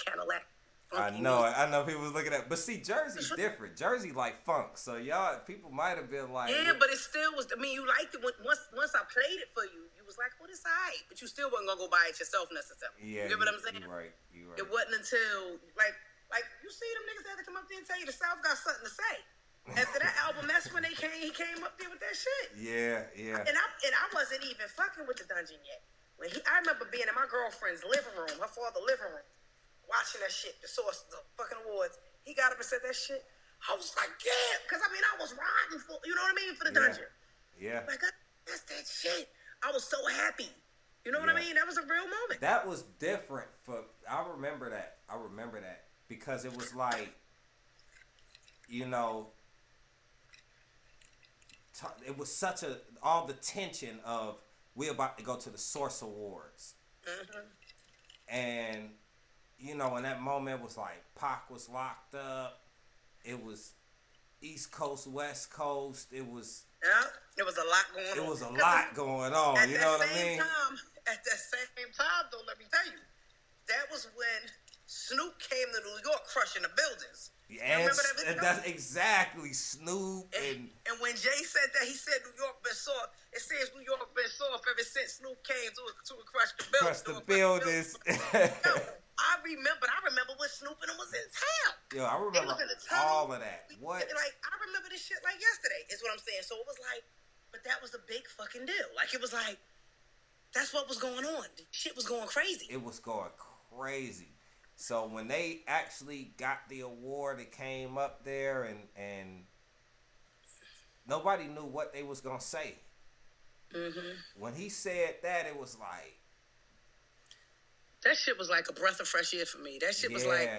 Cadillac. I know people was looking at, but see, Jersey's different. Jersey like funk, so people might have been like, yeah, but it still was. I mean, you liked it once I played it for you. You was like, "Well, it's alright," but you still wasn't gonna go buy it yourself necessarily. Yeah, you know what I'm saying? You're right. It wasn't until like you see them niggas that had to come up there and tell you the South got something to say. After that album, that's when he came up there with that shit. Yeah. And I wasn't even fucking with the Dungeon yet. I remember being in my girlfriend's living room, her father's living room, watching that shit, the fucking awards. He got up and said that shit. I was like, yeah, because I was riding for, you know what I mean, for the Dungeon. Yeah. Like, that's that shit. I was so happy. You know what I mean? That was a real moment. That was different. I remember that because it was like, it was such all the tension of, we're about to go to the Source Awards. And, in that moment was like, Pac was locked up. It was East Coast, West Coast. It was... Yeah, there was a lot going on. It was a lot going on, you know what I mean? At that same time, though, let me tell you, that was when Snoop came to New York crushing the buildings. Yeah, and that's exactly Snoop. And when Jay said that, he said New York been soft. It says New York been soft ever since Snoop came to crush the buildings. Crush the buildings. Yo, I remember when Snoop and him was in town. Yo, I remember all of that. What? Like, I remember this shit like yesterday, is what I'm saying. So it was like, but that was a big fucking deal. Like, it was like, that's what was going on. The shit was going crazy. It was going crazy. So when they actually got the award, it came up there and nobody knew what they was going to say. Mm-hmm. When he said that, it was like... That shit was like a breath of fresh air for me. That shit was like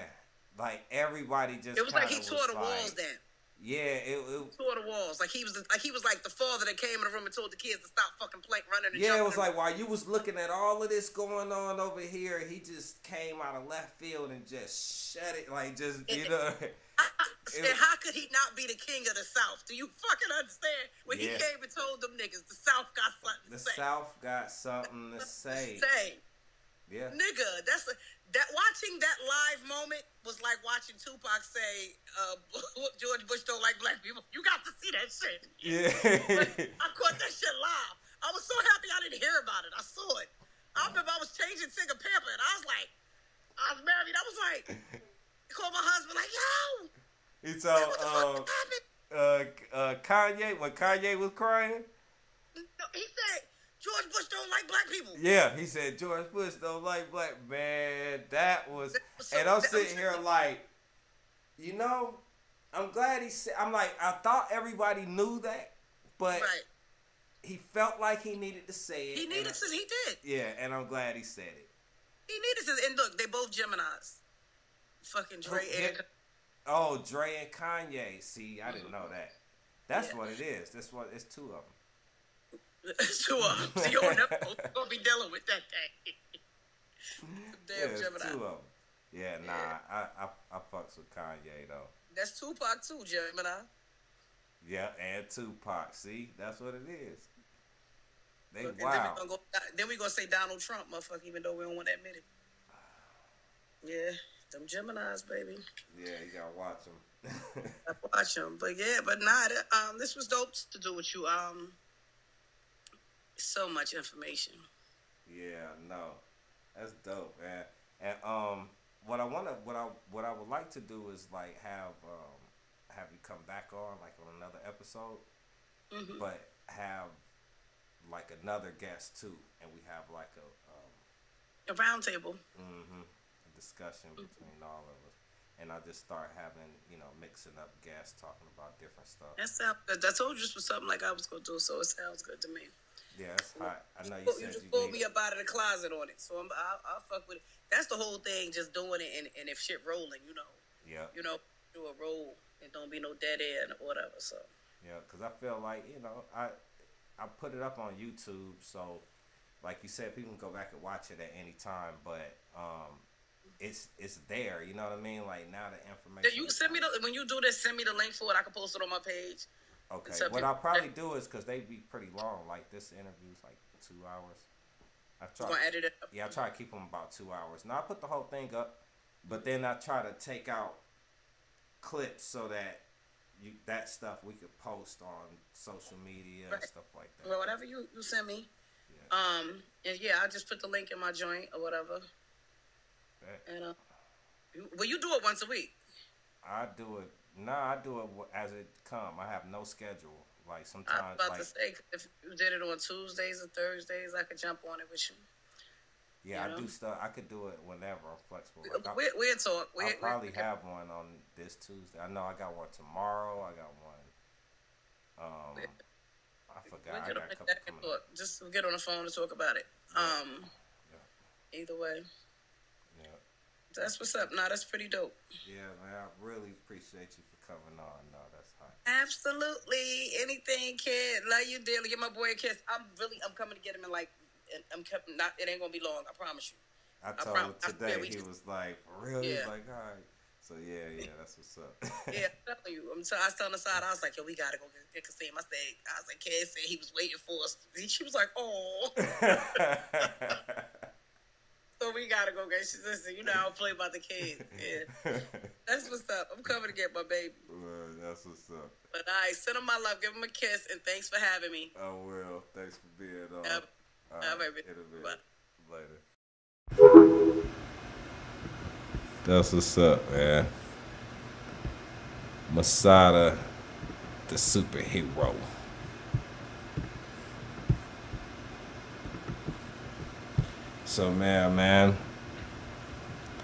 everybody just... It was like he tore the walls down. Yeah, it tore the walls. Like he was like the father that came in the room and told the kids to stop fucking running and jumping. Yeah, it was like while you was looking at all of this going on over here, he just came out of left field and just shut it. Like, just, you know. And how could he not be the king of the South? Do you fucking understand? When he came and told them niggas the South got something to say. The South got something to say. Yeah. Nigga, that watching that live moment was like watching Tupac say, George Bush don't like black people. You got to see that shit. Yeah. I caught that shit live. I was so happy I didn't hear about it. I saw it. I remember I was changing Tigger Pamper and I was married. I was like, I called my husband like, yo. He told Kanye, when Kanye was crying? No, he said, George Bush don't like black people. Yeah, he said George Bush don't like black. Man, that was and I'm sitting here like, you know, I'm glad he said. I'm like, I thought everybody knew that, but he felt like he needed to say it. He needed to. He did. Yeah, and I'm glad he said it. He needed to. And look, they both Geminis. Fucking Dre and. Oh, Dre and Kanye. See, I didn't know that. That's what it is. That's what it's two of them. Two of them. So you're gonna be dealing with that thing. Damn Gemini. Two of them. Yeah, nah. I fucks with Kanye though. That's Tupac too, Gemini. Yeah, and Tupac. See, that's what it is. They Look, wild. Then we gonna say Donald Trump, motherfucker, even though we don't want to admit it. Yeah, them Geminis, baby. Yeah, you gotta watch them. I watch them, but this was dope to do with you. So much information. Yeah, no, that's dope, man. And what I would like to do is like have you come back on like on another episode, but have like another guest too, and we have like a round table. A discussion between all of us, and I just start having mixing up guests talking about different stuff. That sounds good. I told you this was something like I was gonna do, so it sounds good to me. Yeah, it's hot. I know you said you pulled me up out of the closet on it, so I'll fuck with it. That's the whole thing, just doing it, and if shit rolling, Yeah. Do a roll, and don't be no dead air or whatever. So. Yeah, because I feel like I put it up on YouTube, so like you said, people can go back and watch it at any time, but it's there. You know what I mean? Like now the information. You send me when you do this, send me the link for it. I can post it on my page. Okay, what I'll probably do is because they be pretty long. Like this interview's like 2 hours. I try to edit it up. Yeah, I try to keep them about 2 hours. Now I put the whole thing up, but then I try to take out clips so that that stuff we could post on social media and stuff like that. Well, whatever you send me. Yeah. And I just put the link in my joint or whatever. And you do it once a week. I do it. I do it as it come. I have no schedule. Like sometimes. I was about to say, if you did it on Tuesdays or Thursdays, I could jump on it with you. Yeah, I do stuff. I could do it whenever. I'm flexible. Like we'll talk. I'll probably have one on this Tuesday. I know I got one tomorrow. I got one. I forgot. I got a couple coming up. Just get on the phone and talk about it. Either way. Yeah. That's what's up. Nah, that's pretty dope. Yeah, man. I really appreciate you for coming on. No, that's hot. Absolutely. Anything, kid. Love you dearly. Give my boy a kiss. I'm coming to get him in like. It ain't gonna be long. I promise you. I told him today. He was like, for real. Yeah. He was like, all right. So yeah, that's what's up. Yeah, I'm telling you. I was telling the side. I was like, yo, we gotta go get Kasim. I was like, kid said he was waiting for us. She was like, oh. So So we gotta go get you. Listen, you know I don't play about the kids. Yeah. That's what's up. I'm coming to get my baby. That's what's up. But all right, send him my love, give him a kiss, and thanks for having me. I will. Thanks for being on. All right, later. That's what's up, man. Masada, the superhero. So man,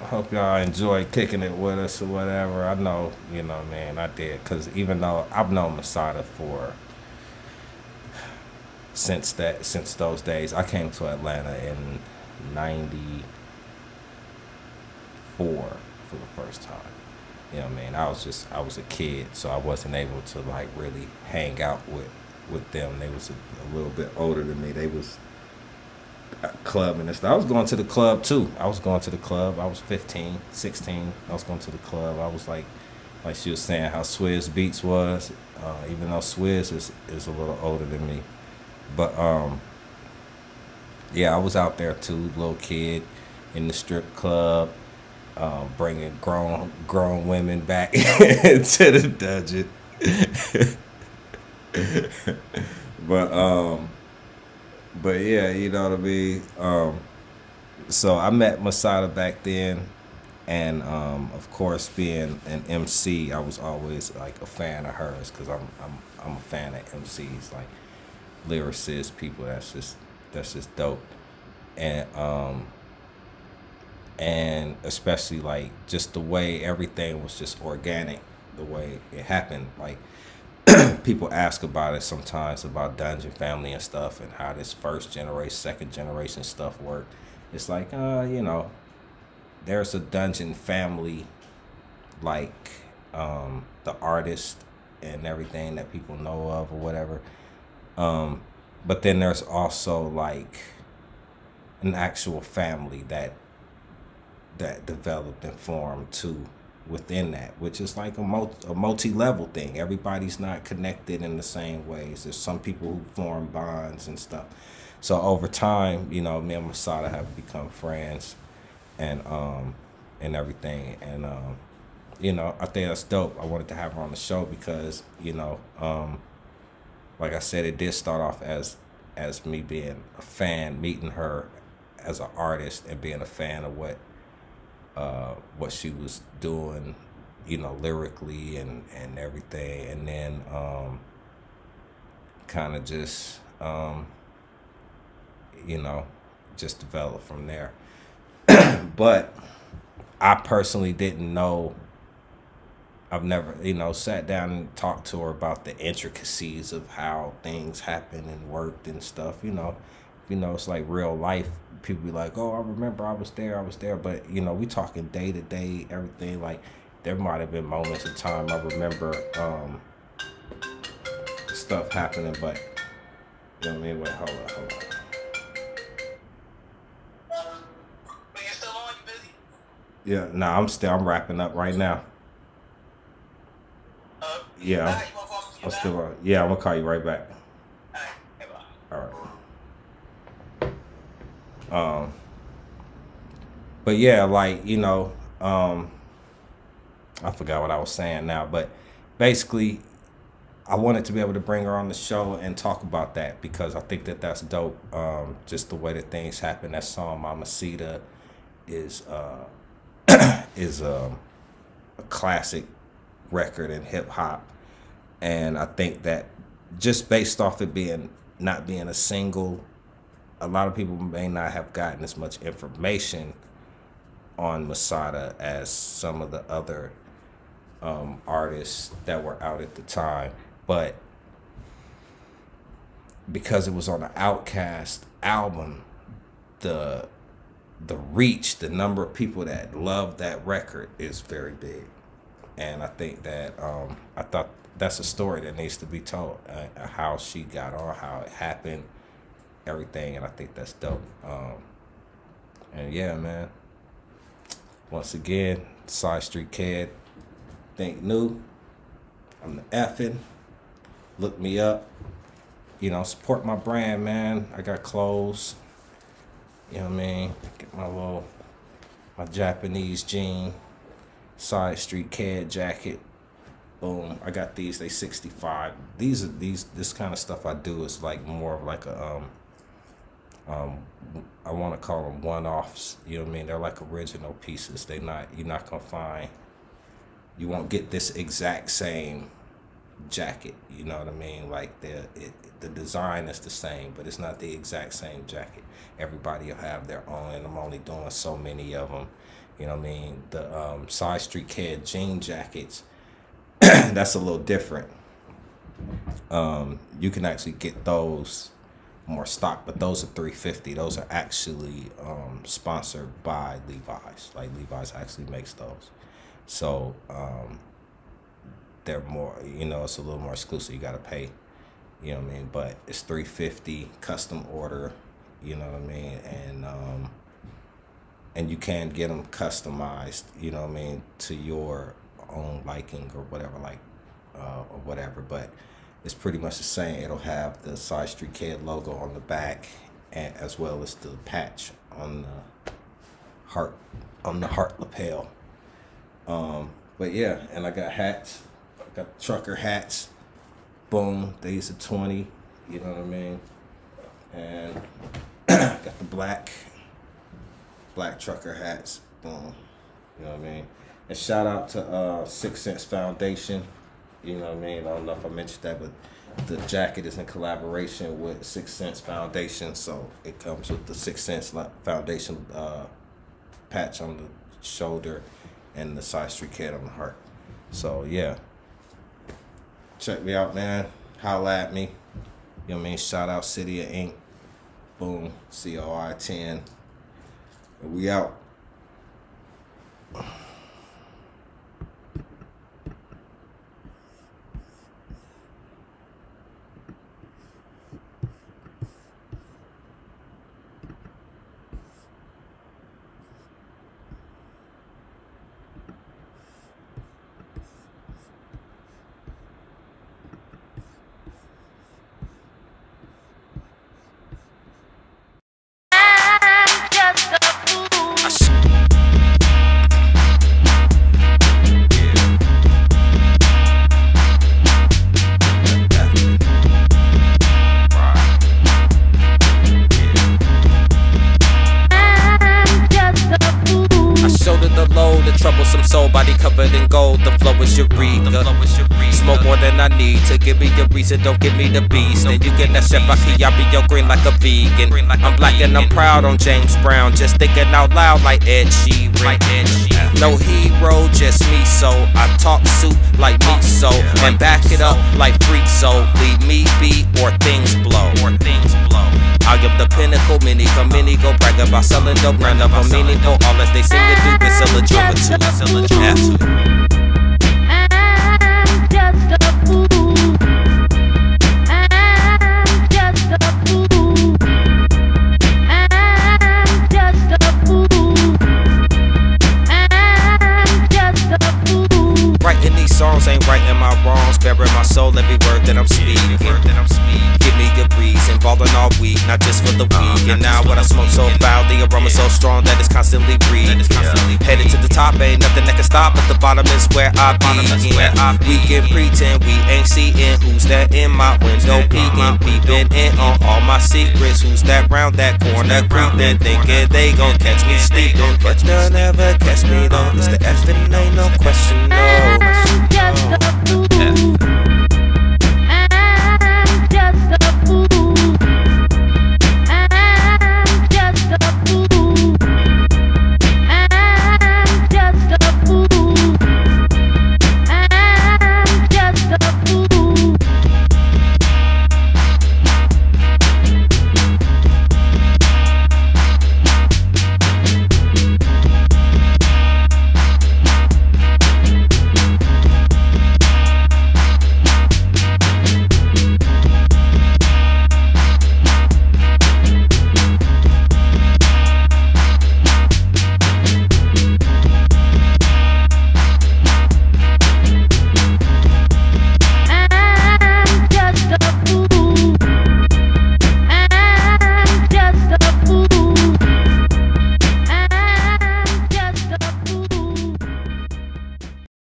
I hope y'all enjoy kicking it with us or whatever. I know, man, I did. Because even though I've known Masada since those days. I came to Atlanta in 94 for the first time. You know what I mean? I was a kid, so I wasn't able to like really hang out with them. They was a little bit older than me. They was clubbing and stuff. I was going to the club too. I was going to the club. I was 15, 16. I was going to the club. I was like she was saying how Swizz Beats was, even though Swizz is a little older than me. But yeah, I was out there too, little kid in the strip club, bringing grown women back to the dungeon. But yeah, you know what I mean. So I met Masada back then, and of course, being an MC, I was always like a fan of hers because I'm a fan of MCs, like lyricists, people that's just dope, and especially like just the way everything was just organic, the way it happened, like. People ask about it sometimes, about Dungeon Family and stuff, and how this first generation, second generation stuff worked. It's like, there's a Dungeon Family, like the artist and everything that people know of or whatever. But then there's also like an actual family that developed and formed too. Within that, which is like a multi-level thing. Everybody's not connected in the same ways. There's some people who form bonds and stuff. So over time, me and Masada have become friends, and everything. And I think that's dope. I wanted to have her on the show because like I said, it did start off as me being a fan, meeting her as an artist, and being a fan of what she was doing, lyrically and everything, and then kind of just just developed from there. But I personally didn't know. I've never sat down and talked to her about the intricacies of how things happen and worked and stuff. It's like real life. People be like, oh, I remember I was there. But, we talking day to day, everything. Like, there might have been moments in time I remember stuff happening, but, you know what I mean? Wait, hold on. But you're still on? You busy? Yeah, nah, I'm wrapping up right now. Yeah, I'm still on. Yeah, I'm going to call you right back. All right. But yeah, like, I forgot what I was saying now, but basically I wanted to be able to bring her on the show and talk about that because I think that that's dope. Just the way that things happen. That song Mamacita is a classic record in hip hop, and I think that just based off it not being a single, a lot of people may not have gotten as much information on Masada as some of the other artists that were out at the time. But because it was on the OutKast album, the reach, the number of people that love that record is very big. And I think that I thought that's a story that needs to be told, how she got on, how it happened, everything, and I think that's dope. And yeah, man, once again, Side Street Kid, think new. I'm the effing. Look me up. Support my brand, man. I got clothes. You know what I mean? Get my Japanese jean, side street CAD jacket. Boom. I got these. They 65. This kind of stuff I do is like more of like a I want to call them one-offs. You know what I mean? They're like original pieces. You're not gonna find. You won't get this exact same jacket. You know what I mean? Like the design is the same, but it's not the exact same jacket. Everybody will have their own, and I'm only doing so many of them. You know what I mean? The side street CAD jean jackets, that's a little different. You can actually get those more stock, but those are $350. Those are actually sponsored by Levi's. Like Levi's actually makes those, so they're more, you know, it's a little more exclusive. You got to pay, you know what I mean, but it's $350 custom order, you know what I mean, and you can get them customized, you know what I mean, to your own liking or whatever, like or whatever, but it's pretty much the same. It'll have the Side Street CAD logo on the back, and as well as the patch on the heart lapel. But yeah, and I got hats. I got trucker hats. Boom, these are 20. You know what I mean? And got the black trucker hats. Boom. You know what I mean? And shout out to 6 Cents Foundation. You know what I mean? I don't know if I mentioned that, but the jacket is in collaboration with 6 Cents Foundation, so it comes with the 6 Cents Foundation patch on the shoulder and the Side Street CAD on the heart. So yeah, check me out, man. Holla at me. You know what I mean? Shout out City of Ink. Boom. COI10. We out. Troublesome soul, body covered in gold. The flow is Eureka. Smoke more than I need to give me a reason. Don't give me the beast. And you get that chef, I be your green like a vegan. I'm black and I'm proud on James Brown. Just thinking out loud like Ed Sheeran. No hero, just me. So I talk soup like me so, and back it up like freak so. Leave me be or things blow. I give the pinnacle, mini go brag about selling dope, none of them meaningful. All that they seem to do is sell a drum or two. I'm just a fool. I'm just a fool. I'm just a fool. I'm just a fool. Writing these songs ain't righting my wrongs, bearing my soul every word that I'm speaking. Give me a reason, ballin' all week, not just for the week. And now what I smoke so foul, the aroma so strong that it's constantly breathing. Headed to the top, ain't nothing that can stop, but the bottom is where I begin. We can pretend we ain't seeing who's that in my window peeping in on all my secrets. Who's that round that corner creeping, thinking they gon' catch me sleeping, but they'll never catch me though. It's the F and ain't no question, no. I'm just a fool.